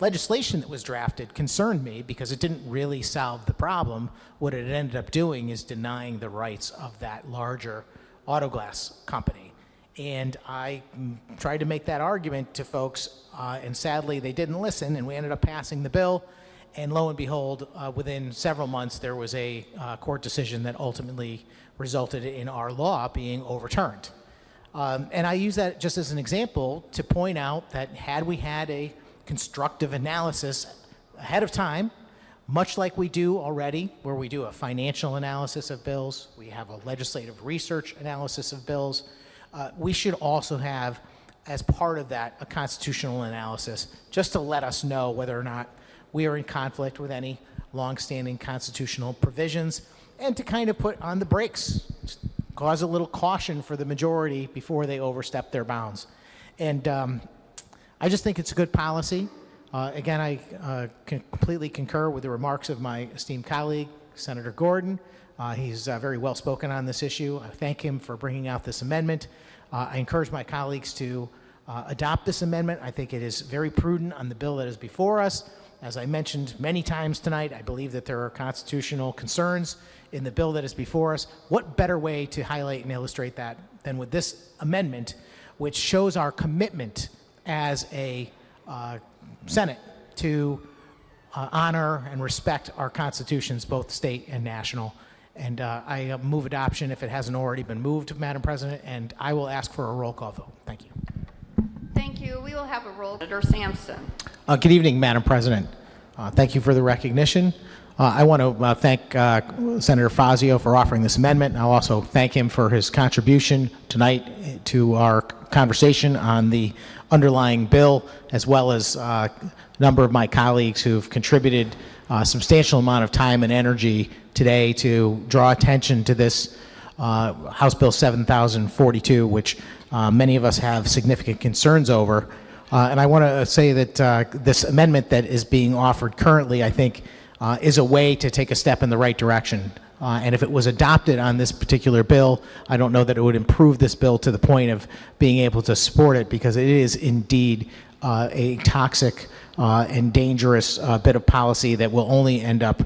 legislation that was drafted concerned me because it didn't really solve the problem. What it ended up doing is denying the rights of that larger auto glass company. And I tried to make that argument to folks, and sadly they didn't listen, and we ended up passing the bill. And lo and behold, within several months, there was a court decision that ultimately resulted in our law being overturned. And I use that just as an example to point out that had we had a constructive analysis ahead of time, much like we do already, where we do a financial analysis of bills, we have a legislative research analysis of bills, we should also have, as part of that, a constitutional analysis, just to let us know whether or not we are in conflict with any longstanding constitutional provisions, and to kind of put on the brakes, cause a little caution for the majority before they overstep their bounds. And I just think it's a good policy. Again, I completely concur with the remarks of my esteemed colleague, Senator Gordon. He's very well spoken on this issue. I thank him for bringing out this amendment. I encourage my colleagues to adopt this amendment. I think it is very prudent on the bill that is before us. As I mentioned many times tonight, I believe that there are constitutional concerns in the bill that is before us. What better way to highlight and illustrate that than with this amendment, which shows our commitment as a Senate to honor and respect our constitutions, both state and national. And I move adoption if it hasn't already been moved, Madam President, and I will ask for a roll call vote. Thank you. Thank you. We will have a roll. Senator Sampson. Good evening, Madam President. Thank you for the recognition. I want to thank Senator Fazio for offering this amendment. I'll also thank him for his contribution tonight to our conversation on the underlying bill, as well as a number of my colleagues who've contributed a substantial amount of time and energy today to draw attention to this House Bill 7042, which many of us have significant concerns over. And I want to say that this amendment that is being offered currently, I think, is a way to take a step in the right direction. And if it was adopted on this particular bill, I don't know that it would improve this bill to the point of being able to support it, because it is indeed a toxic and dangerous bit of policy that will only end up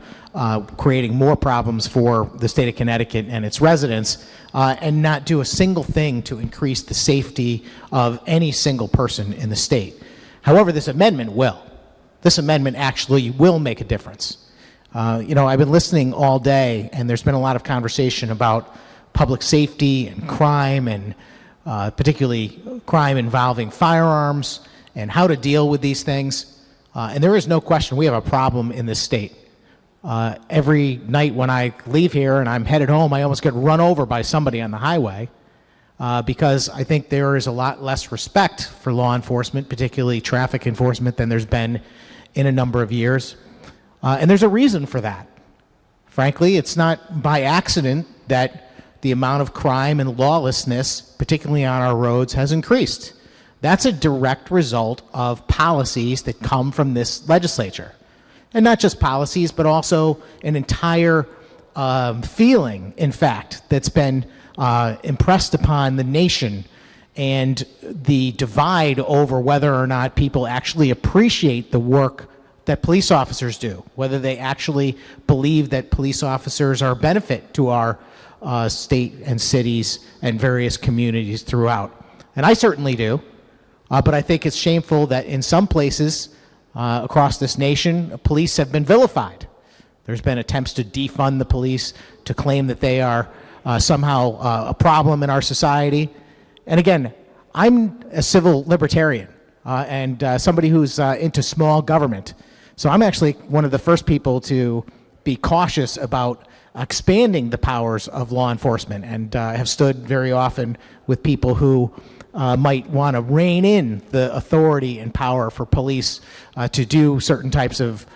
creating more problems for the state of Connecticut and its residents, and not do a single thing to increase the safety of any single person in the state. However, this amendment will. This amendment actually will make a difference. You know, I've been listening all day, and there's been a lot of conversation about public safety and crime, and particularly crime involving firearms, and how to deal with these things. And there is no question we have a problem in this state. Every night when I leave here and I'm headed home, I almost get run over by somebody on the highway because I think there is a lot less respect for law enforcement, particularly traffic enforcement, than there's been in a number of years. And there's a reason for that. Frankly, it's not by accident that the amount of crime and lawlessness, particularly on our roads, has increased. That's a direct result of policies that come from this legislature. And not just policies, but also an entire feeling, in fact, that's been impressed upon the nation, and the divide over whether or not people actually appreciate the work that police officers do, whether they actually believe that police officers are a benefit to our state and cities and various communities throughout. And I certainly do. But I think it's shameful that in some places across this nation, police have been vilified. There's been attempts to defund the police, to claim that they are somehow a problem in our society. And again, I'm a civil libertarian and somebody who's into small government. So I'm actually one of the first people to be cautious about expanding the powers of law enforcement, and have stood very often with people who might want to rein in the authority and power for police to do certain types of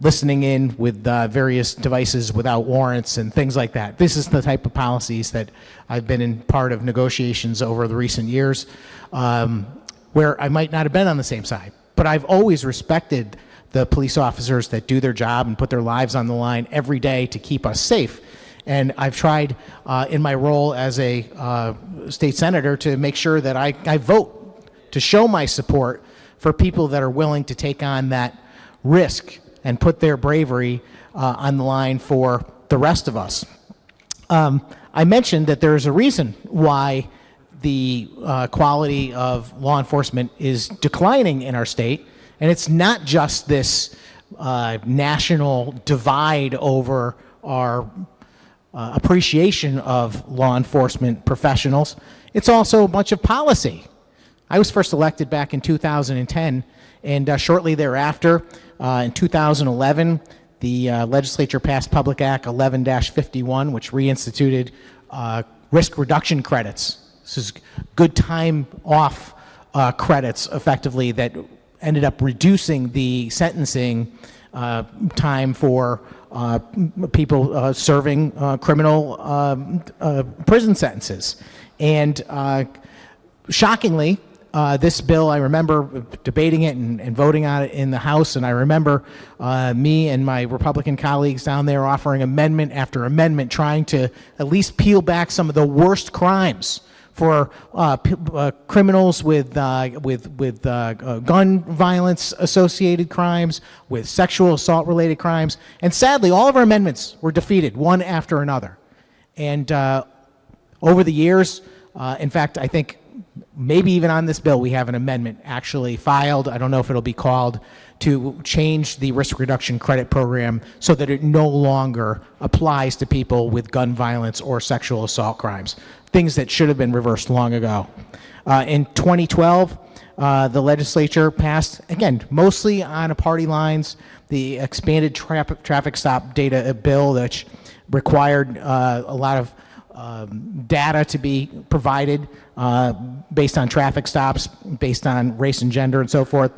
listening in with various devices without warrants and things like that. This is the type of policies that I've been in part of negotiations over the recent years, where I might not have been on the same side. But I've always respected the police officers that do their job and put their lives on the line every day to keep us safe. And I've tried in my role as a state senator to make sure that I vote to show my support for people that are willing to take on that risk and put their bravery on the line for the rest of us. I mentioned that there's a reason why the quality of law enforcement is declining in our state, and it's not just this national divide over our appreciation of law enforcement professionals. It's also a bunch of policy. I was first elected back in 2010, and shortly thereafter, in 2011, the legislature passed Public Act 11-51, which reinstituted risk reduction credits. This is good time off credits, effectively, that ended up reducing the sentencing time for people serving criminal prison sentences. And shockingly, this bill, I remember debating it and voting on it in the House, and I remember me and my Republican colleagues down there offering amendment after amendment, trying to at least peel back some of the worst crimes for criminals with gun violence associated crimes, with sexual assault related crimes. And sadly, all of our amendments were defeated one after another. And over the years, in fact, I think maybe even on this bill, we have an amendment actually filed. I don't know if it'll be called, to change the risk reduction credit program so that it no longer applies to people with gun violence or sexual assault crimes, things that should have been reversed long ago. In 2012, the legislature passed, again, mostly on party lines, the expanded traffic stop data bill, which required a lot of data to be provided based on traffic stops, based on race and gender and so forth.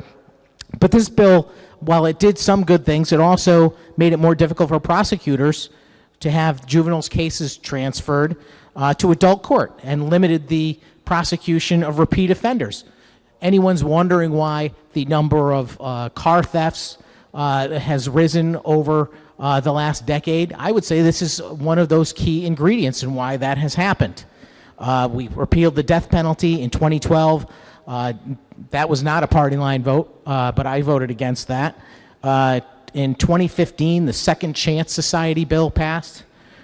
But this bill, while it did some good things, it also made it more difficult for prosecutors to have juveniles' cases transferred to adult court and limited the prosecution of repeat offenders. Anyone's wondering why the number of car thefts has risen over the last decade, I would say this is one of those key ingredients in why that has happened. We repealed the death penalty in 2012. That was not a party line vote, but I voted against that. In 2015, the Second Chance Society bill passed.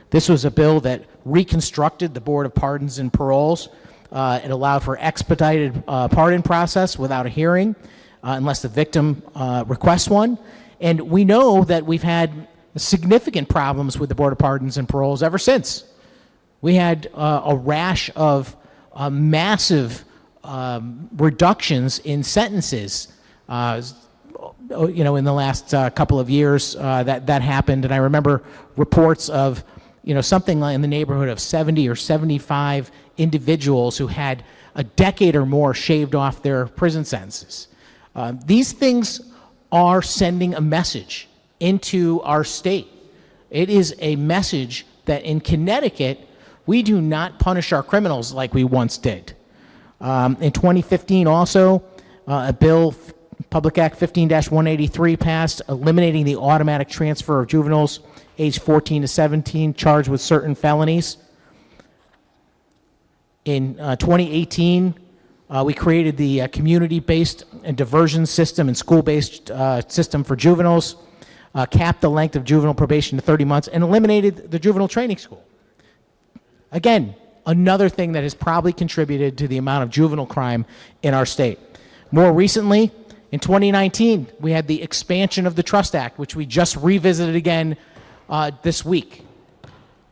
This was a bill that reconstructed the Board of Pardons and Paroles. It allowed for expedited pardon process without a hearing, unless the victim requests one. And we know that we've had significant problems with the Board of Pardons and Paroles ever since. We had a rash of massive reductions in sentences, in the last couple of years that happened. And I remember reports of, something like in the neighborhood of 70 or 75 individuals who had a decade or more shaved off their prison sentences. These things are sending a message into our state. It is a message that in Connecticut, we do not punish our criminals like we once did. In 2015 also, a bill, Public Act 15-183 passed, eliminating the automatic transfer of juveniles aged 14 to 17 charged with certain felonies. In 2018, we created the community-based and diversion system and school-based system for juveniles, capped the length of juvenile probation to 30 months, and eliminated the juvenile training school. Again, another thing that has probably contributed to the amount of juvenile crime in our state. More recently, in 2019, we had the expansion of the Trust Act, which we just revisited again this week.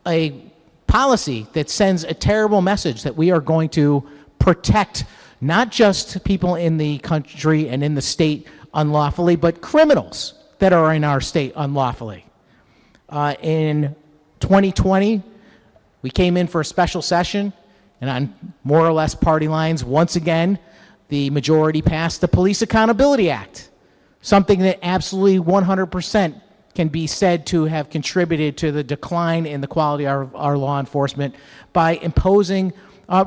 A policy that sends a terrible message that we are going to protect not just people in the country and in the state unlawfully, but criminals that are in our state unlawfully. In 2020, we came in for a special session, and on more or less party lines, once again, the majority passed the Police Accountability Act, something that absolutely 100% can be said to have contributed to the decline in the quality of our law enforcement by imposing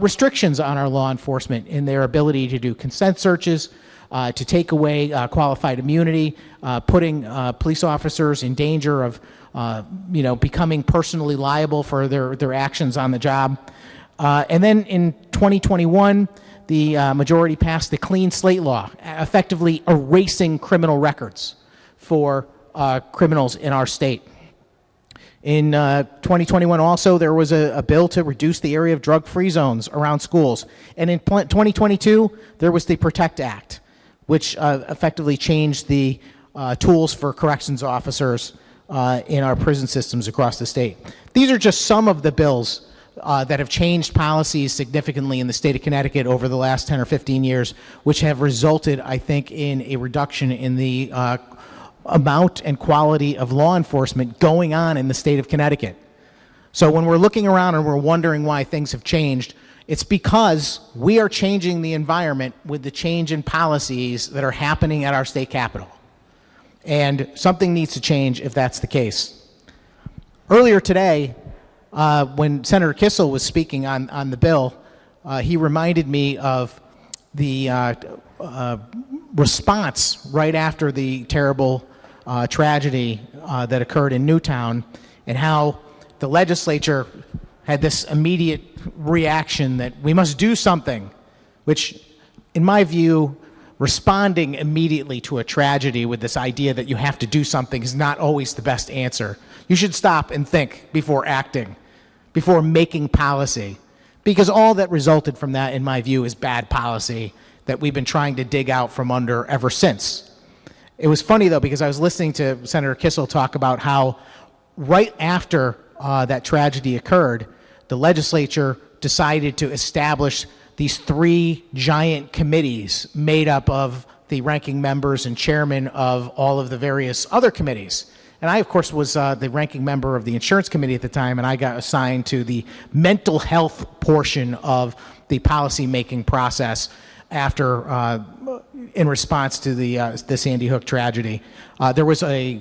restrictions on our law enforcement in their ability to do consent searches, to take away qualified immunity, putting police officers in danger of becoming personally liable for their actions on the job. And then in 2021, the majority passed the Clean Slate Law, effectively erasing criminal records for criminals in our state. In 2021 also, there was a bill to reduce the area of drug-free zones around schools. And in 2022, there was the PROTECT Act, which effectively changed the tools for corrections officers in our prison systems across the state. These are just some of the bills that have changed policies significantly in the state of Connecticut over the last 10 or 15 years, which have resulted, I think, in a reduction in the amount and quality of law enforcement going on in the state of Connecticut. So when we're looking around and we're wondering why things have changed, It's because we are changing the environment with the change in policies that are happening at our state capitol. And something needs to change if that's the case. Earlier today, when Senator Kissel was speaking on the bill, he reminded me of the response right after the terrible tragedy that occurred in Newtown, and how the legislature had this immediate reaction that we must do something, which, in my view, responding immediately to a tragedy with this idea that you have to do something is not always the best answer. You should stop and think before acting, before making policy, because all that resulted from that, in my view, is bad policy that we've been trying to dig out from under ever since. It was funny, though, because I was listening to Senator Kissel talk about how right after that tragedy occurred, the legislature decided to establish these 3 giant committees made up of the ranking members and chairman of all of the various other committees. And I, of course, was the ranking member of the insurance committee at the time, and I got assigned to the mental health portion of the policy-making process after, in response to the Sandy Hook tragedy. There was a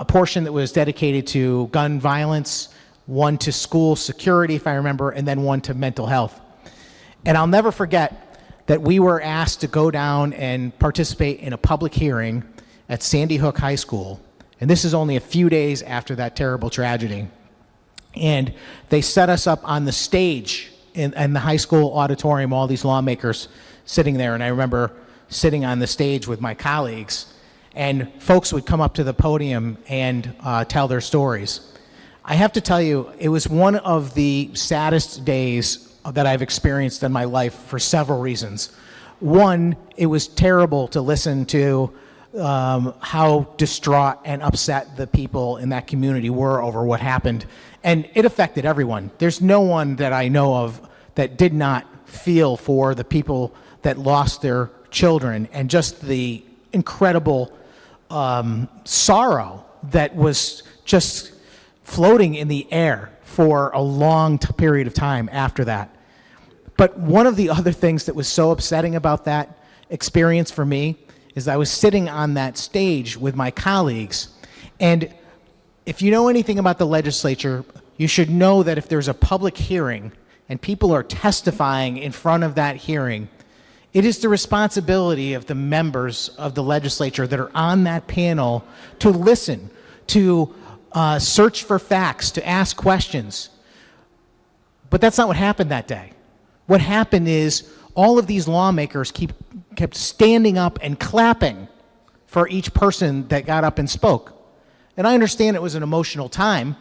portion that was dedicated to gun violence, one to school security, if I remember, and then one to mental health. And I'll never forget that we were asked to go down and participate in a public hearing at Sandy Hook High School. And this is only a few days after that terrible tragedy. And they set us up on the stage in the high school auditorium, all these lawmakers sitting there. And I remember sitting on the stage with my colleagues, and folks would come up to the podium and tell their stories. I have to tell you, it was one of the saddest days that I've experienced in my life for several reasons. One, it was terrible to listen to how distraught and upset the people in that community were over what happened. And it affected everyone. There's no one that I know of that did not feel for the people that lost their children, and just the incredible sorrow that was just floating in the air for a long period of time after that. But one of the other things that was so upsetting about that experience for me is I was sitting on that stage with my colleagues, and if you know anything about the legislature, you should know that if there's a public hearing and people are testifying in front of that hearing, it is the responsibility of the members of the legislature that are on that panel to listen, to search for facts, to ask questions. But that's not what happened that day. What happened is all of these lawmakers kept standing up and clapping for each person that got up and spoke. And I understand it was an emotional time,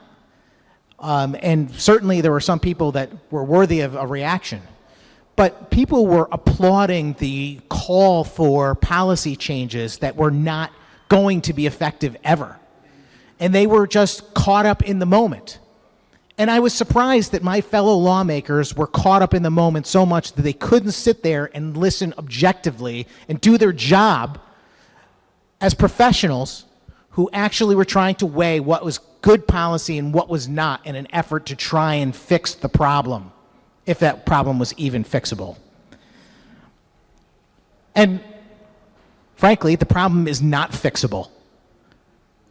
and certainly there were some people that were worthy of a reaction. But people were applauding the call for policy changes that were not going to be effective ever. And they were just caught up in the moment. And I was surprised that my fellow lawmakers were caught up in the moment so much that they couldn't sit there and listen objectively and do their job as professionals who actually were trying to weigh what was good policy and what was not in an effort to try and fix the problem, if that problem was even fixable. And frankly, the problem is not fixable.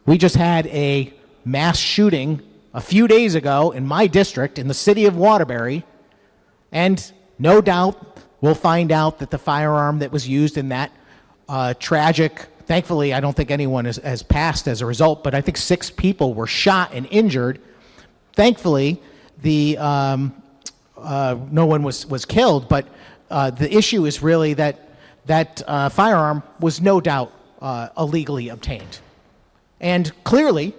We just had a mass shooting a few days ago in my district in the city of Waterbury, and no doubt we'll find out that the firearm that was used in that tragic, thankfully I don't think anyone has passed as a result, but I think 6 people were shot and injured. Thankfully, no one was killed, but the issue is really that firearm was no doubt illegally obtained. And clearly,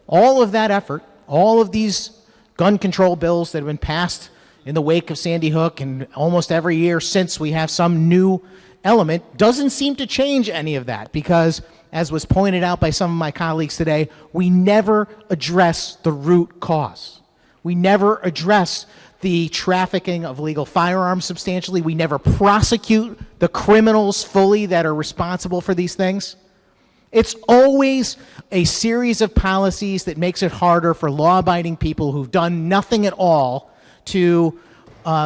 all of that effort, all of these gun control bills that have been passed in the wake of Sandy Hook, and almost every year since we have some new element, doesn't seem to change any of that, because, as was pointed out by some of my colleagues today, we never address the root cause. We never address the trafficking of legal firearms substantially. We never prosecute the criminals fully that are responsible for these things. It's always a series of policies that makes it harder for law-abiding people who've done nothing at all to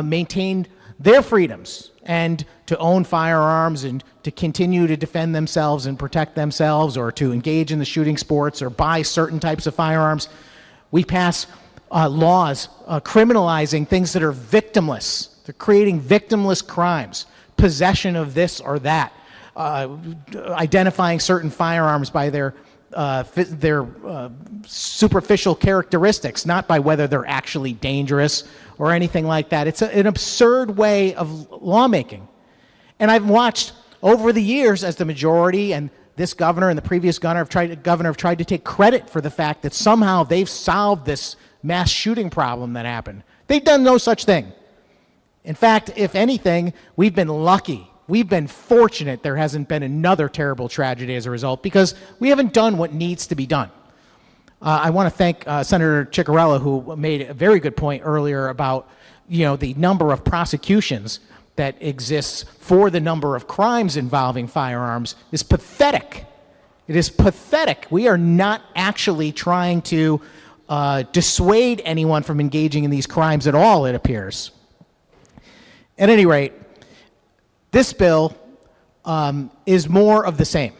maintain their freedoms and to own firearms and to continue to defend themselves and protect themselves, or to engage in the shooting sports or buy certain types of firearms. We pass laws criminalizing things that are victimless. They're creating victimless crimes, possession of this or that, identifying certain firearms by their superficial characteristics, not by whether they're actually dangerous or anything like that. It's an absurd way of lawmaking. And I've watched over the years as the majority and this governor and the previous governor have tried to take credit for the fact that somehow they've solved this mass shooting problem that happened. They've done no such thing. In fact, if anything, we've been lucky. We've been fortunate there hasn't been another terrible tragedy as a result, because we haven't done what needs to be done. I want to thank Senator Ciccarella, who made a very good point earlier about, the number of prosecutions that exists for the number of crimes involving firearms is pathetic. It is pathetic. We are not actually trying to dissuade anyone from engaging in these crimes at all, it appears. At any rate, this bill is more of the same.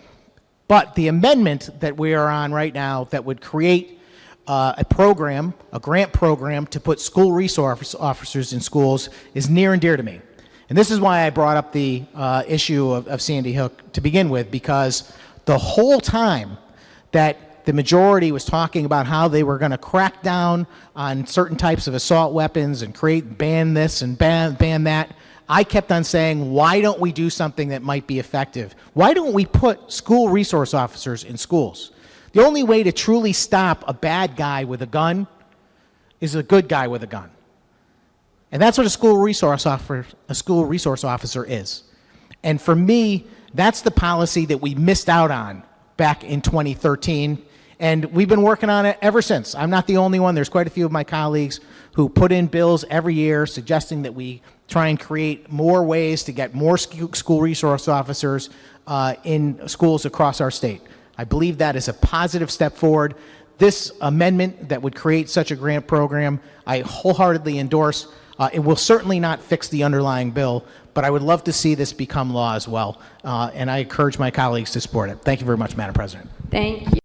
But the amendment that we are on right now that would create a grant program to put school resource officers in schools is near and dear to me. And this is why I brought up the issue of Sandy Hook to begin with, because the whole time that the majority was talking about how they were going to crack down on certain types of assault weapons and ban this and ban that, I kept on saying, why don't we do something that might be effective? Why don't we put school resource officers in schools? The only way to truly stop a bad guy with a gun is a good guy with a gun. And that's what a school resource officer is. And for me, that's the policy that we missed out on back in 2013. And we've been working on it ever since. I'm not the only one. There's quite a few of my colleagues who put in bills every year suggesting that we try and create more ways to get more school resource officers in schools across our state. I believe that is a positive step forward. This amendment that would create such a grant program, I wholeheartedly endorse. It will certainly not fix the underlying bill, but I would love to see this become law as well. And I encourage my colleagues to support it. Thank you very much, Madam President. Thank you.